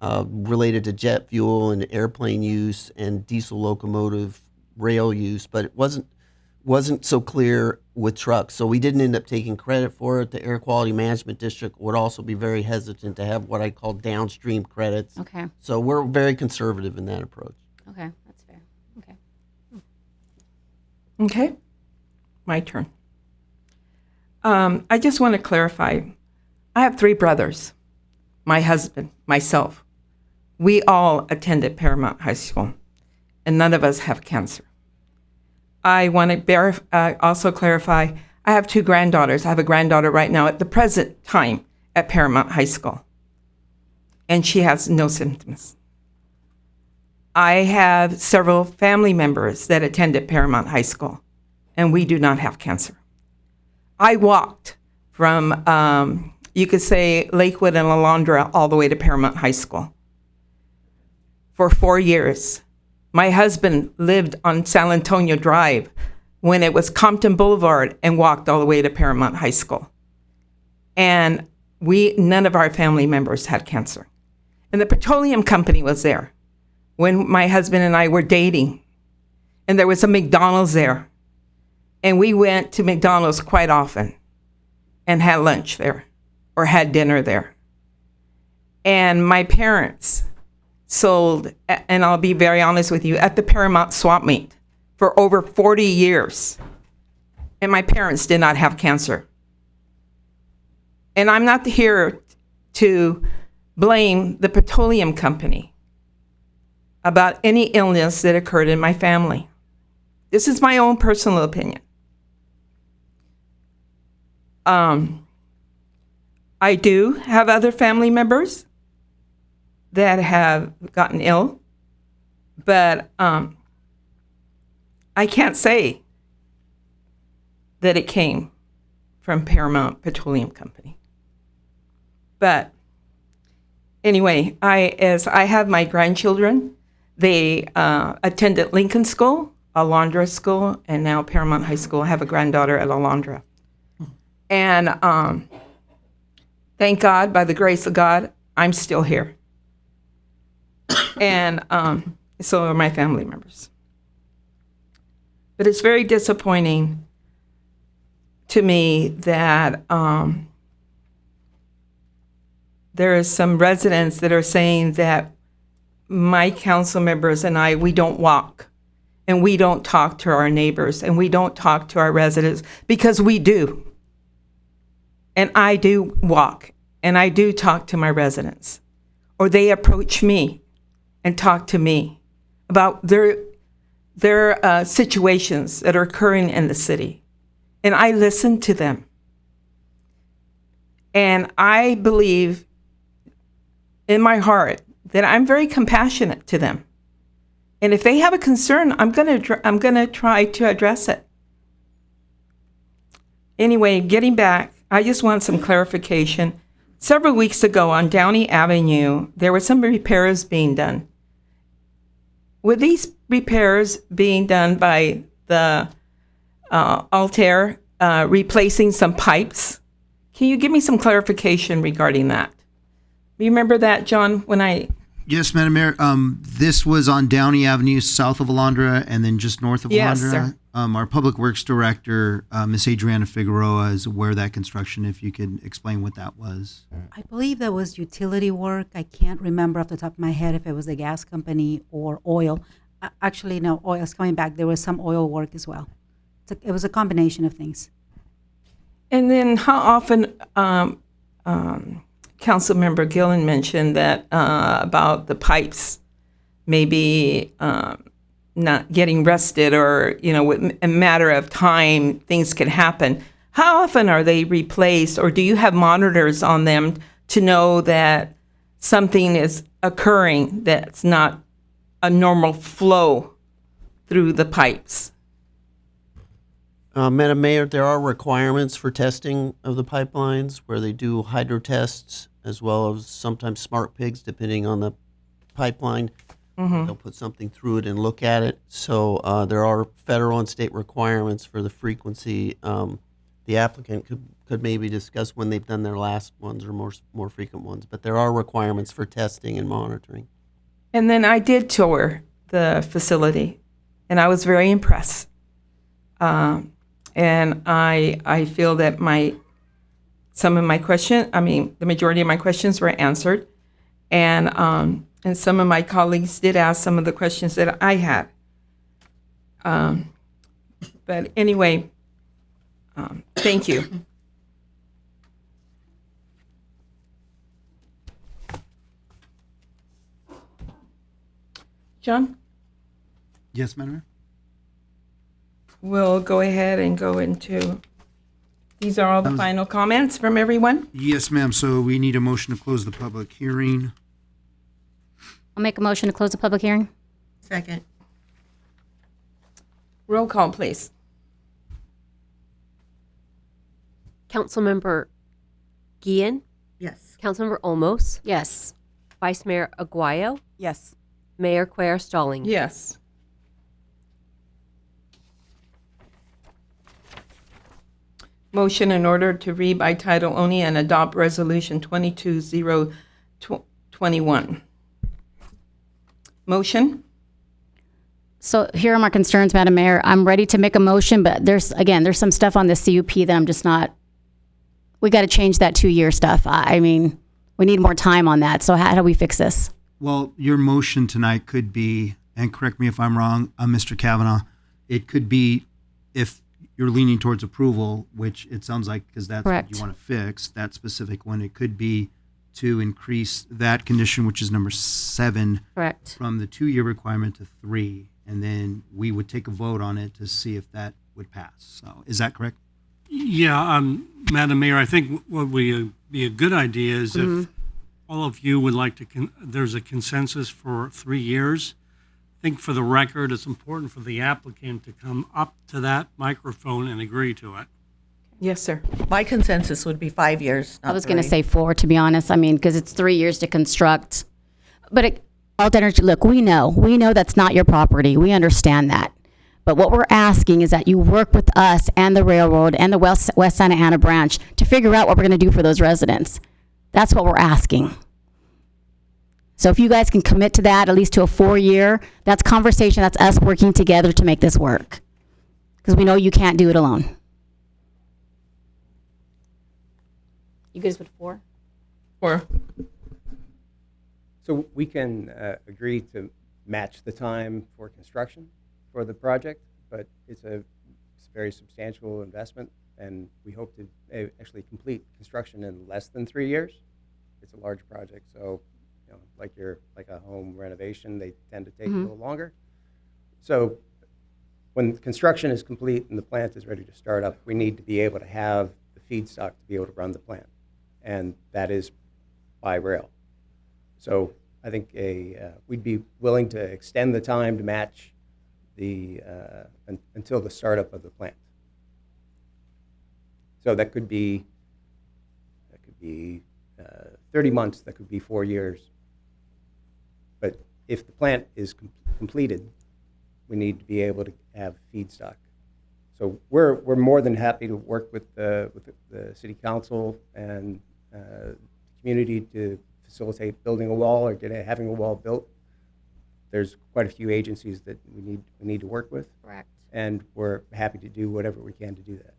related to jet fuel and airplane use and diesel locomotive rail use, but it wasn't so clear with trucks. So we didn't end up taking credit for it. The Air Quality Management District would also be very hesitant to have what I call downstream credits. Okay. So we're very conservative in that approach. Okay, that's fair. Okay. Okay, my turn. I just want to clarify. I have 3 brothers, my husband, myself. We all attended Paramount High School, and none of us have cancer. I want to also clarify, I have 2 granddaughters. I have a granddaughter right now at the present time at Paramount High School, and she has no symptoms. I have several family members that attended Paramount High School, and we do not have cancer. I walked from, you could say, Lakewood and Alondra all the way to Paramount High School for 4 years. My husband lived on San Antonio Drive when it was Compton Boulevard and walked all the way to Paramount High School. And none of our family members had cancer. And the petroleum company was there when my husband and I were dating. And there was a McDonald's there. And we went to McDonald's quite often and had lunch there or had dinner there. And my parents sold, and I'll be very honest with you, at the Paramount swap meet for over 40 years. And my parents did not have cancer. And I'm not here to blame the petroleum company about any illness that occurred in my family. This is my own personal opinion. I do have other family members that have gotten ill, but I can't say that it came from Paramount Petroleum Company. But anyway, as I have my grandchildren, they attended Lincoln School, Alondra School, and now Paramount High School. I have a granddaughter at Alondra. And thank God, by the grace of God, I'm still here. And so are my family members. But it's very disappointing to me that there are some residents that are saying that my council members and I, we don't walk and we don't talk to our neighbors and we don't talk to our residents, because we do. And I do walk and I do talk to my residents, or they approach me and talk to me about their situations that are occurring in the city. And I listen to them. And I believe in my heart that I'm very compassionate to them. And if they have a concern, I'm gonna try to address it. Anyway, getting back, I just want some clarification. Several weeks ago on Downey Avenue, there were some repairs being done. Were these repairs being done by the Altair replacing some pipes? Can you give me some clarification regarding that? You remember that, John, when I... Yes, Madam Mayor. This was on Downey Avenue, south of Alondra, and then just north of Yes, Alondra. sir. Our Public Works Director, Ms. Adriana Figueroa, is aware of that construction. If you could explain what that was. I believe that was utility work. I can't remember off the top of my head if it was a gas company or oil. Actually, no, oil's coming back. There was some oil work as well. It was a combination of things. And then how often, Councilmember Gillen mentioned that about the pipes maybe not getting rusted, or, with a matter of time, things could happen. How often are they replaced, or do you have monitors on them to know that something is occurring that's not a normal flow through the pipes? Madam Mayor, there are requirements for testing of the pipelines where they do hydro tests as well as sometimes smart pigs, depending on the pipeline. Mm-hmm. They'll put something through it and look at it. So there are federal and state requirements for the frequency. The applicant could maybe discuss when they've done their last ones or more frequent ones, but there are requirements for testing and monitoring. And then I did tour the facility, and I was very impressed. And I feel that some of my questions, the majority of my questions were answered, and some of my colleagues did ask some of the questions that I had. But anyway, thank you. John? Yes, Madam Mayor. We'll go ahead and go into, these are all the final comments from everyone? Yes, ma'am. So we need a motion to close the public hearing. I'll make a motion to close the public hearing. Second. Roll call, please. Councilmember Guillen? Yes. Councilmember Olmos? Yes. Vice Mayor Aguayo? Yes. Mayor Cuellar Stalling? Yes. Motion in order to read by title only and adopt Resolution 22-021. Motion? So here are my concerns, Madam Mayor. I'm ready to make a motion, but there's some stuff on the CUP that I'm just not, we got to change that 2-year stuff. We need more time on that. So how do we fix this? Well, your motion tonight could be, and correct me if I'm wrong, Mr. Kavanaugh, it could be, if you're leaning towards approval, which it sounds like, because that's Correct. what you want to fix, that specific one, it could be to increase that condition, which is number 7, Correct. from the 2-year requirement to 3, and then we would take a vote on it to see if that would pass. So is that correct? Yeah, Madam Mayor, I think what would be a good idea is if all of you would like to, there's a consensus for 3 years. I think for the record, it's important for the applicant to come up to that microphone and agree to it. Yes, sir. My consensus would be 5 years. I was going to say 4, to be honest. Because it's 3 years to construct. But Alt Energy, look, we know that's not your property. We understand that. But what we're asking is that you work with us and the railroad and the West Santa Ana branch to figure out what we're going to do for those residents. That's what we're asking. So if you guys can commit to that, at least to a 4-year, that's conversation, that's us working together to make this work. Because we know you can't do it alone. You guys with 4? 4. So we can agree to match the time for construction for the project, but it's a very substantial investment, and we hope to actually complete construction in less than 3 years. It's a large project, so like a home renovation, they tend to take a little longer. So when construction is complete and the plant is ready to start up, we need to be able to have the feedstock to be able to run the plant, and that is by rail. So I think we'd be willing to extend the time to match until the startup of the plant. So that could be 30 months, that could be 4 years. But if the plant is completed, we need to be able to have feedstock. So we're more than happy to work with the city council and the community to facilitate building a wall or having a wall built. There's quite a few agencies that we need to work with. Correct. And we're happy to do whatever we can to do that.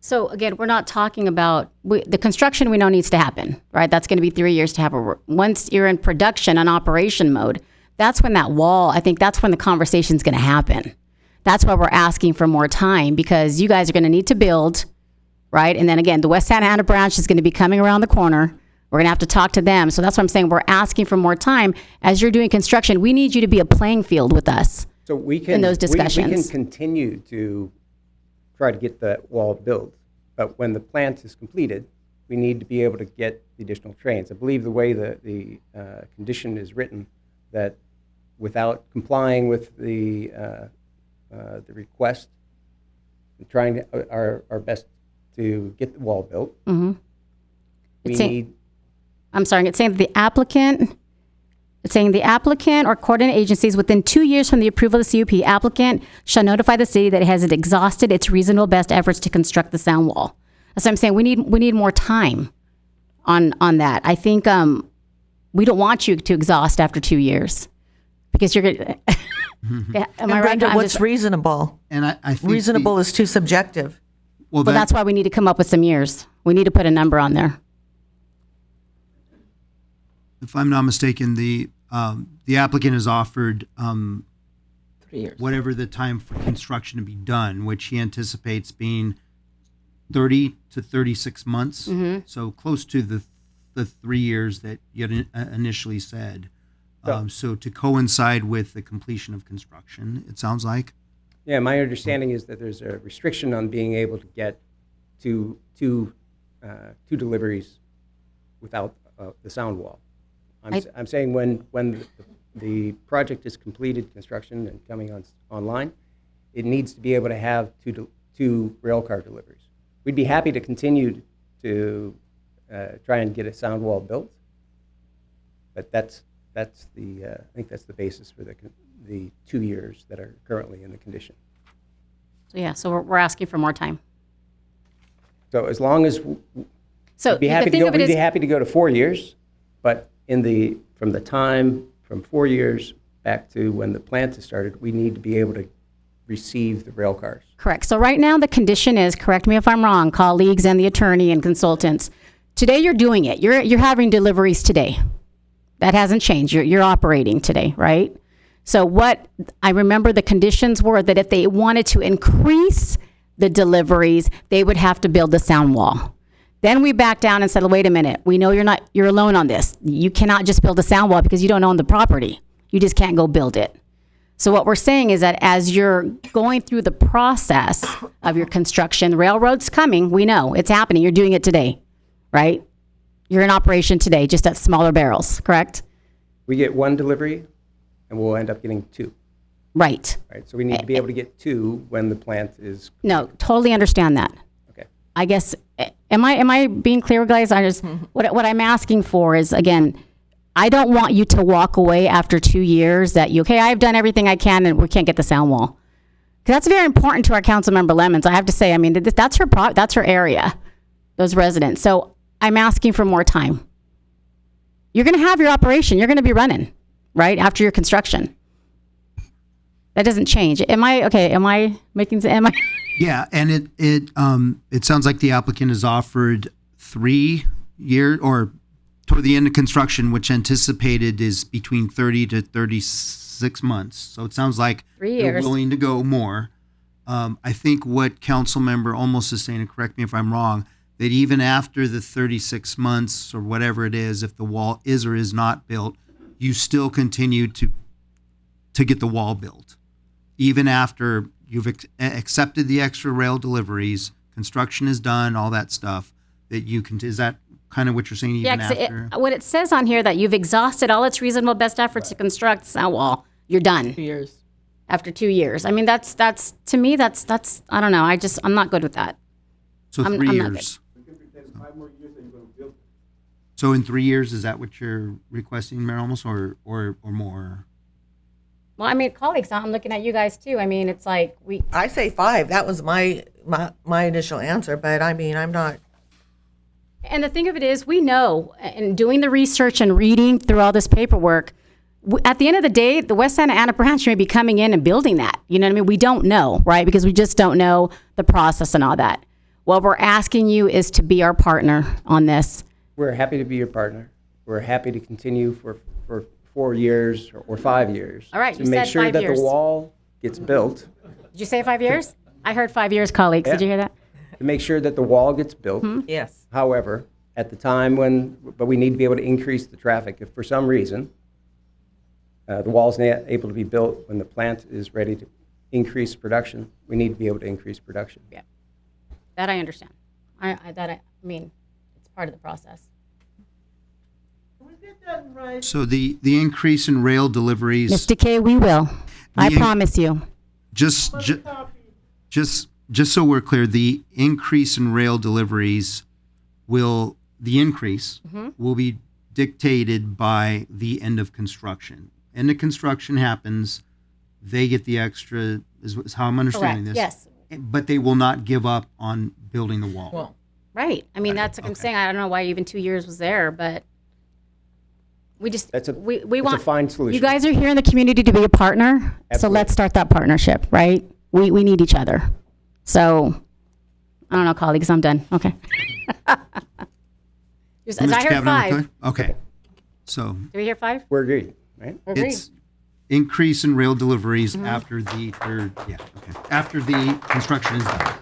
So again, we're not talking about, the construction we know needs to happen, right? That's going to be 3 years to have once you're in production and operation mode, that's when that wall, I think that's when the conversation's going to happen. That's why we're asking for more time, because you guys are going to need to build, right? And then again, the West Santa Ana branch is going to be coming around the corner. We're going to have to talk to them. So that's what I'm saying. We're asking for more time. As you're doing construction, we need you to be a playing field with us. So we can, in those discussions. We can continue to try to get the wall built, but when the plant is completed, we need to be able to get the additional trains. I believe the way the condition is written, that without complying with the request, and trying our best to get the wall built, we need. I'm sorry, it's saying the applicant or coordinate agencies within 2 years from the approval of the CUP, applicant shall notify the city that it has exhausted its reasonable best efforts to construct the sound wall. That's what I'm saying. We need more time on that. I think we don't want you to exhaust after 2 years, because you're going to. Am I right? Brenda, what's reasonable? And I think reasonable is too subjective. Well, that's why we need to come up with some years. We need to put a number on there. If I'm not mistaken, the applicant has offered 3 years. Whatever the time for construction to be done, which he anticipates being 30 to 36 months. So close to the 3 years that you had initially said. So to coincide with the completion of construction, it sounds like. Yeah, my understanding is that there's a restriction on being able to get two deliveries without the sound wall. I'm saying when the project is completed, construction and coming online, it needs to be able to have two rail car deliveries. We'd be happy to continue to try and get a sound wall built, but I think that's the basis for the 2 years that are currently in the condition. So we're asking for more time. So as long as we'd be happy to go to 4 years, but from the time from 4 years back to when the plant is started, we need to be able to receive the rail cars. Correct. So right now the condition is, correct me if I'm wrong, colleagues and the attorney and consultants, today you're doing it. You're having deliveries today. That hasn't changed. You're operating today, right? So what I remember the conditions were that if they wanted to increase the deliveries, they would have to build the sound wall. Then we backed down and said, wait a minute, we know you're alone on this. You cannot just build a sound wall because you don't own the property. You just can't go build it. So what we're saying is that as you're going through the process of your construction, the railroad's coming, we know, it's happening, you're doing it today, right? You're in operation today, just at smaller barrels, correct? We get one delivery, and we'll end up getting two. Right. Right. So we need to be able to get two when the plant is. No, totally understand that. Okay. I guess, am I being clear, guys? What I'm asking for is, again, I don't want you to walk away after 2 years that I've done everything I can and we can't get the sound wall. 'Cause that's very important to our Councilmember Lemons. I have to say, I mean, that's her area, those residents. So I'm asking for more time. You're going to have your operation. You're going to be running, right, after your construction. That doesn't change. Am I making sense? Yeah, and it sounds like the applicant has offered 3 years or toward the end of construction, which anticipated is between 30 to 36 months. So it sounds like 3 they're years. willing to go more. I think what council member Olmos is saying, and correct me if I'm wrong, that even after the 36 months or whatever it is, if the wall is or is not built, you still continue to get the wall built. Even after you've accepted the extra rail deliveries, construction is done, all that stuff, that you can, is that kind of what you're saying even Yeah, 'cause after? what it says on here that you've exhausted all its reasonable best efforts to construct the sound wall, you're done. 2 years. After 2 years. I mean, that's to me, that's I don't know. I'm not good with that. So I'm 3 not good. years. So in 3 years, is that what you're requesting, Mayor Olmos, or more? Well, I mean, colleagues, I'm looking at you guys too. I mean, it's like I say 5. That was my initial answer, but I mean, I'm not. And the thing of it is, we know, and doing the research and reading through all this paperwork, at the end of the day, the West Santa Ana branch may be coming in and building that. You know what I mean? We don't know, right? Because we just don't know the process and all that. What we're asking you is to be our partner on this. We're happy to be your partner. We're happy to continue for 4 years or 5 years. All right, to you make said sure 5 that years. the wall gets built. Did you say 5 years? I heard 5 years, colleagues. Did Yeah. you hear that? To make sure that the wall gets built. Yes. However, at the time but we need to be able to increase the traffic. If for some reason the wall's not able to be built when the plant is ready to increase production, we need to be able to increase production. Yeah. That I understand. I mean, it's part of the process. So the increase in rail deliveries. Mr. K, we will. I The- promise you. Just so we're clear, the increase in rail deliveries will be dictated by the end of construction. End of construction happens, they get the extra, is how I'm understanding Correct, this. yes. But they will not give up on building the wall. Well, Right. I mean, that's what I'm saying. I don't know why even 2 years was there, but we just, That's a want. a fine solution. You guys are here in the community to be a partner, so Absolutely. let's start that partnership, right? We need each other. So, I don't know, colleagues, I'm done. Okay. I Mr. heard Kavanaugh, 5. okay. So Did we hear 5? We're agreed, right? Agreed. it's increase in rail deliveries after the third, after the construction is done.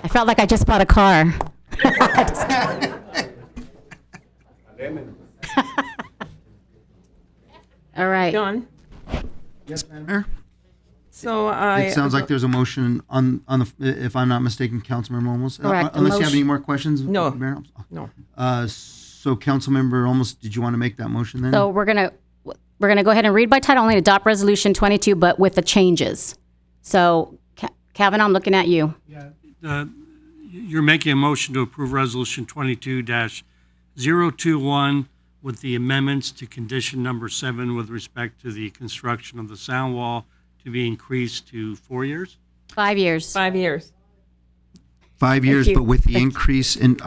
I felt like I just bought a car. All right. John? Yes, Madam Mayor? So It sounds like there's a motion on the, if I'm not mistaken, Councilmember Olmos. Correct. Unless you have motion- any more questions? No. Mayor Olmos? No. So Councilmember Olmos, did you want to make that motion then? So we're gonna go ahead and read by title only, adopt resolution 22, but with the changes. So Kavanaugh, I'm looking at you. You're making a motion to approve Resolution 22-021 with the amendments to condition number 7 with respect to the construction of the sound wall to be increased to 4 years? 5 years. 5 years. 5 years, you. but with the increase in,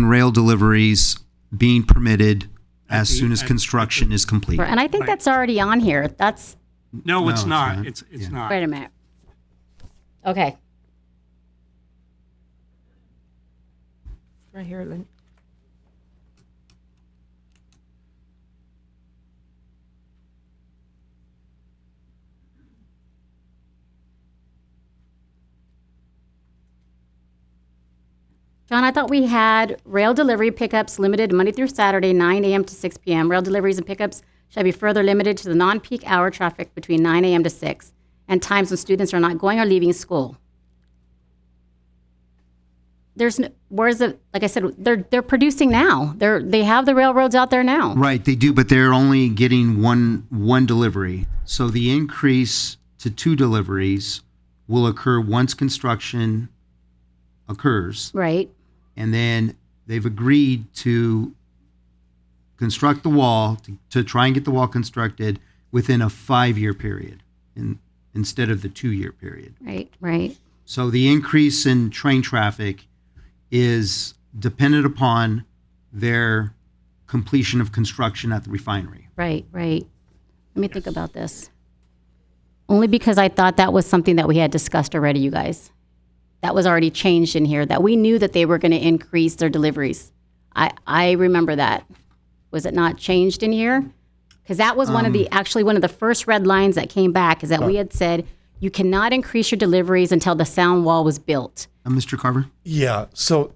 rail deliveries being permitted as soon as construction is complete. And I think that's already on here. That's, No, it's it's not. not. It's Yeah. not. wait a minute. Okay. Right here, Lynn. John, I thought we had rail delivery pickups limited Monday through Saturday, 9 a.m. to 6 p.m. Rail deliveries and pickups shall be further limited to the non-peak hour traffic between 9 a.m. to 6 and times when students are not going or leaving school. There's no, where's the, like I said, they're producing now. They have the railroads out there now. Right, they do, but they're only getting one delivery. So the increase to 2 deliveries will occur once construction occurs. Right. And then they've agreed to construct the wall, to try and get the wall constructed within a 5-year period instead of the 2-year period. Right, right. So the increase in train traffic is dependent upon their completion of construction at the refinery. Right, right. Let me think about this. Only because I thought that was something that we had discussed already, you guys. That was already changed in here, that we knew that they were going to increase their deliveries. I remember that. Was it not changed in here? Because that was one of the first red lines that came back, is that we had said, you cannot increase your deliveries until the sound wall was built. Mr. Carver? Yeah, so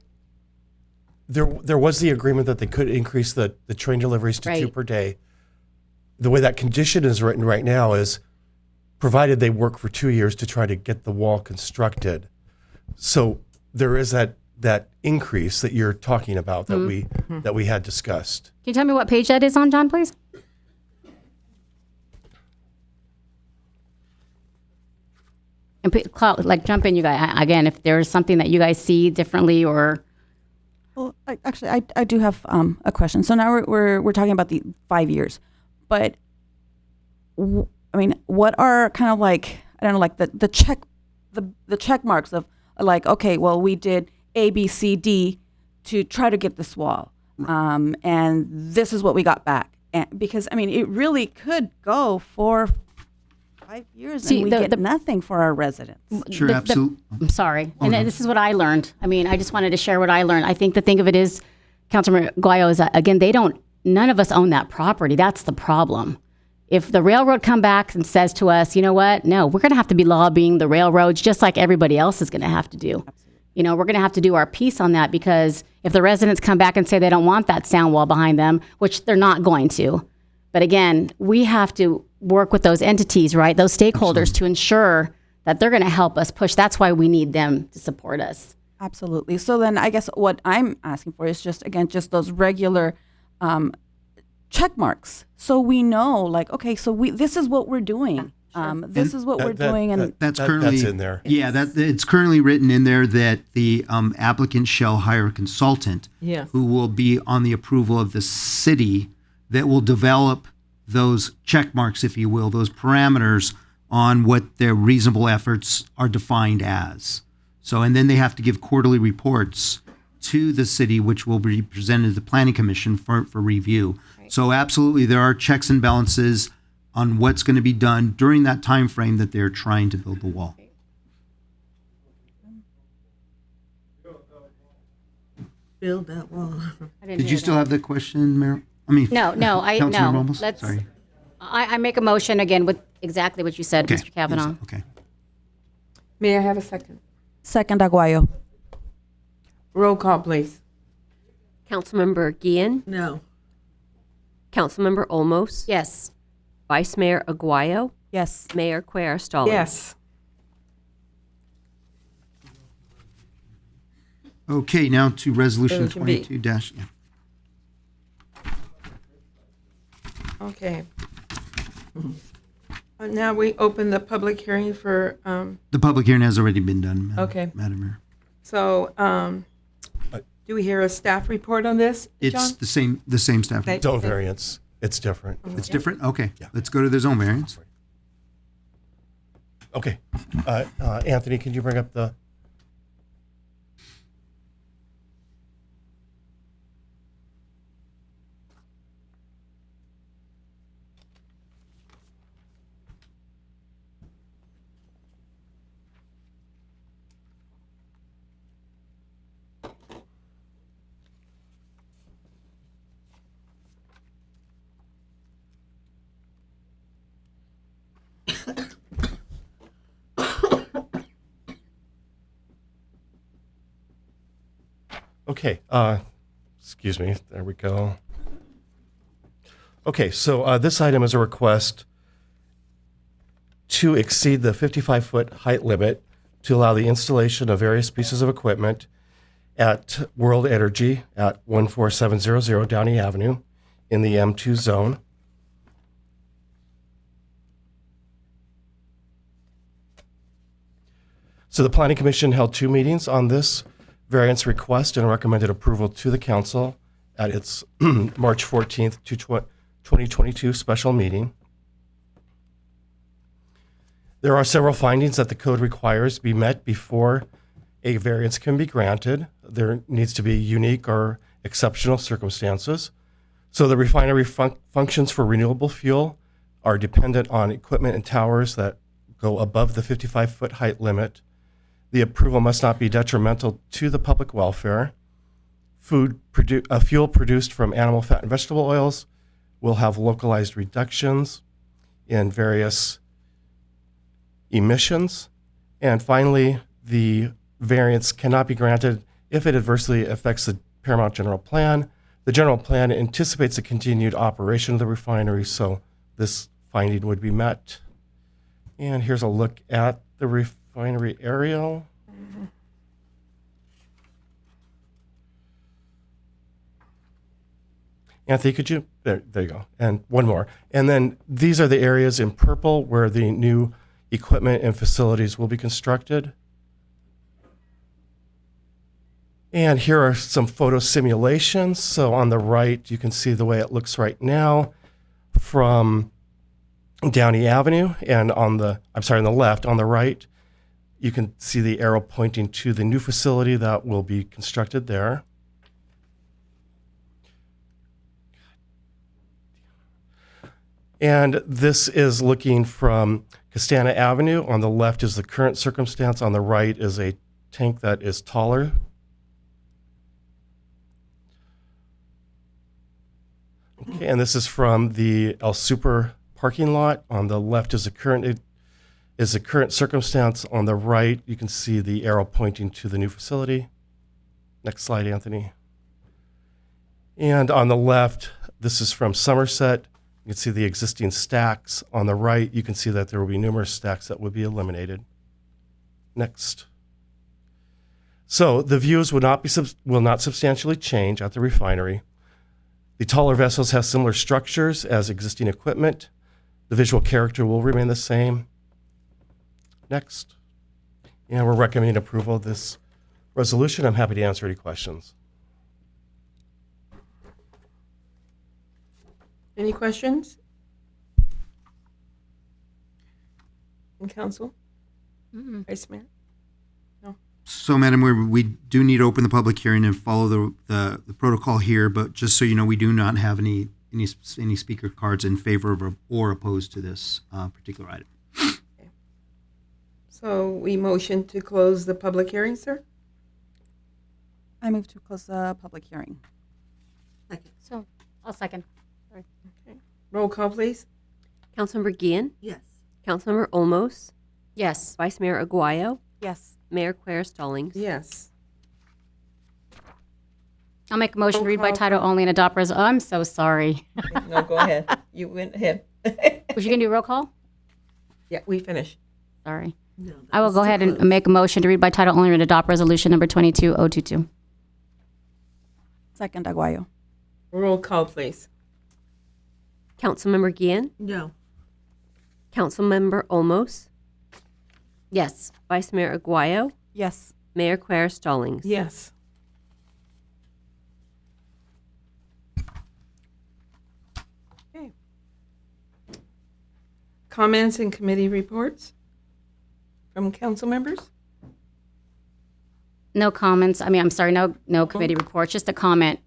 there was the agreement that they could increase the train deliveries to 2 per day. The way that condition is written right now is provided they work for 2 years to try to get the wall constructed. So there is that increase that you're talking about that we had discussed. Can you tell me what page that is on, John, please? And jump in, you guys. Again, if there's something that you guys see differently or... Well, I do have a question. So now we're talking about the 5 years, but I mean, what are kind of like, I don't know, like the check marks of like, okay, well, we did A, B, C, D to try to get this wall, and this is what we got back. And because I mean, it really could go for 5 years and we get nothing for our residents. Sure, absolutely. I'm sorry. And this is what I learned. I mean, I just wanted to share what I learned. I think the thing of it is, Councilman Guayo, is that, again, none of us own that property. That's the problem. If the railroad come back and says to us, you know what, no, we're going to have to be lobbying the railroads just like everybody else is going to have to do. Absolutely. You know, we're going to have to do our piece on that, because if the residents come back and say they don't want that sound wall behind them, which they're not going to, but again, we have to work with those entities, right? Those stakeholders to ensure that they're going to help us push. That's why we need them to support us. Absolutely. So then I guess what I'm asking for is just those regular check marks. So we know, like, okay, so this is what we're doing. This is what we're doing. And that's currently that's in there. Yeah, it's currently written in there that the applicant shall hire a consultant who will be on the approval of the city that will develop those check marks, if you will, those parameters on what their reasonable efforts are defined as. So, and then they have to give quarterly reports to the city, which will be presented to the Planning Commission for review. Right. So absolutely, there are checks and balances on what's going to be done during that time frame that they're trying to build the wall. Build that wall. Did you still have the question, Mayor? No. Let's. Sorry. I make a motion again with exactly what you said, Mr. Kavanaugh. Okay. May I have a second? Second, Aguayo. Roll call, please. Councilmember Guillen? No. Councilmember Olmos? Yes. Vice Mayor Aguayo? Yes. Mayor Cuellar-Stallings? Yes. Okay, now to resolution Resolution 22 Okay. Now we open the public hearing for. The public hearing has already been done, Madam Mayor. So, do we hear a staff report on this, It's John? the same staff. Okay. Zone variance. It's different. It's different? Okay. Yeah. Let's go to the zone variance. Okay. Anthony, can you bring up the... Okay, excuse me, there we go. Okay, so this item is a request to exceed the 55-foot height limit to allow the installation of various pieces of equipment at World Energy at 14700 Downey Avenue in the M2 zone. So the Planning Commission held 2 meetings on this variance request and recommended approval to the council at its March 14th, 2022 special meeting. There are several findings that the code requires be met before a variance can be granted. There needs to be unique or exceptional circumstances. So the refinery functions for renewable fuel are dependent on equipment and towers that go above the 55-foot height limit. The approval must not be detrimental to the public welfare. Fuel produced from animal fat and vegetable oils will have localized reductions in various emissions. And finally, the variance cannot be granted if it adversely affects the Paramount General Plan. The general plan anticipates the continued operation of the refinery, so this finding would be met. And here's a look at the refinery aerial. Anthony, could you, there you go. And one more. And then these are the areas in purple where the new equipment and facilities will be constructed. And here are some photo simulations. So on the right, you can see the way it looks right now from Downey Avenue. And on the left, on the right, you can see the arrow pointing to the new facility that will be constructed there. And this is looking from Castana Avenue. On the left is the current circumstance. On the right is a tank that is taller. Okay, and this is from the El Super parking lot. On the left is the current circumstance. On the right, you can see the arrow pointing to the new facility. Next slide, Anthony. And on the left, this is from Somerset. You can see the existing stacks. On the right, you can see that there will be numerous stacks that will be eliminated. Next. So the views will not substantially change at the refinery. The taller vessels have similar structures as existing equipment. The visual character will remain the same. Next. And we're recommending approval of this resolution. I'm happy to answer any questions. Any questions? In council? Vice Mayor? No. So, Madam Mayor, we do need to open the public hearing and follow the protocol here, but just so you know, we do not have any speaker cards in favor of or opposed to this particular item. Okay. So we motion to close the public hearing, sir? I move to close the public hearing. So, I'll second. Okay. Roll call, please. Councilmember Guillen? Yes. Councilmember Olmos? Yes. Vice Mayor Aguayo? Yes. Mayor Quer Stallings? Yes. I'll make a motion to Roll read by call title only and adopt resolution. I'm so sorry. No, go ahead. You went ahead. Was you going to do roll call? Yeah, we finished. Sorry. No, I will go ahead and make a motion to read by title only and adopt resolution number 22022. Second, Aguayo. Roll call, please. Councilmember Guillen? No. Councilmember Olmos? Yes. Vice Mayor Aguayo? Yes. Mayor Quer Stallings? Yes. Okay. Comments and committee reports from council members? No comments. No committee reports, just a comment.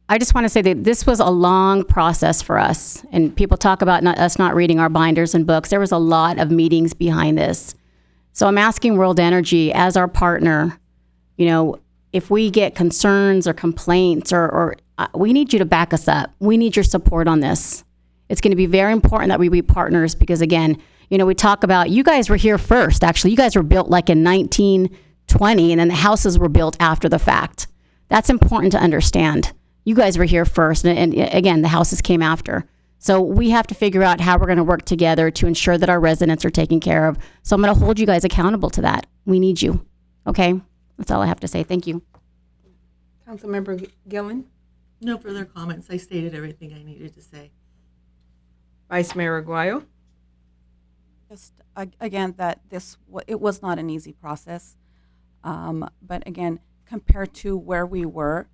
I just want to say that this was a long process for us, and people talk about us not reading our binders and books. There was a lot of meetings behind this. So I'm asking World Energy as our partner, if we get concerns or complaints or we need you to back us up. We need your support on this. It's going to be very important that we be partners because again, we talk about, you guys were here first. Actually, you guys were built like in 1920 and then the houses were built after the fact. That's important to understand. You guys were here first, and again, the houses came after. So we have to figure out how we're going to work together to ensure that our residents are taken care of. So I'm going to hold you guys accountable to that. We need you. Okay? That's all I have to say. Thank you. Councilmember Gillen? No further comments. I stated everything I needed to say. Vice Mayor Aguayo? Just again, that it was not an easy process. But again, compared to where we were,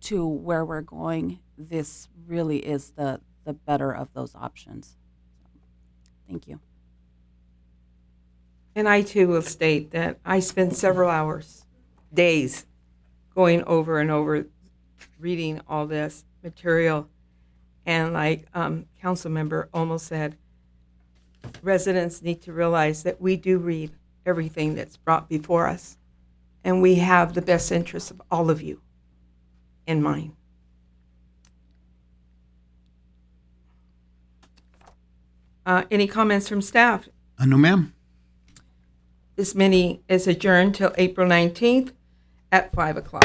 to where we're going, this really is the better of those options. Thank you. And I too will state that I spend several hours, days, going over and over, reading all this material. And like Council Member almost said, residents need to realize that we do read everything that's brought before us. And we have the best interests of all of you in mind. Any comments from staff? No, ma'am. This meeting is adjourned till April 19th at 5 o'clock.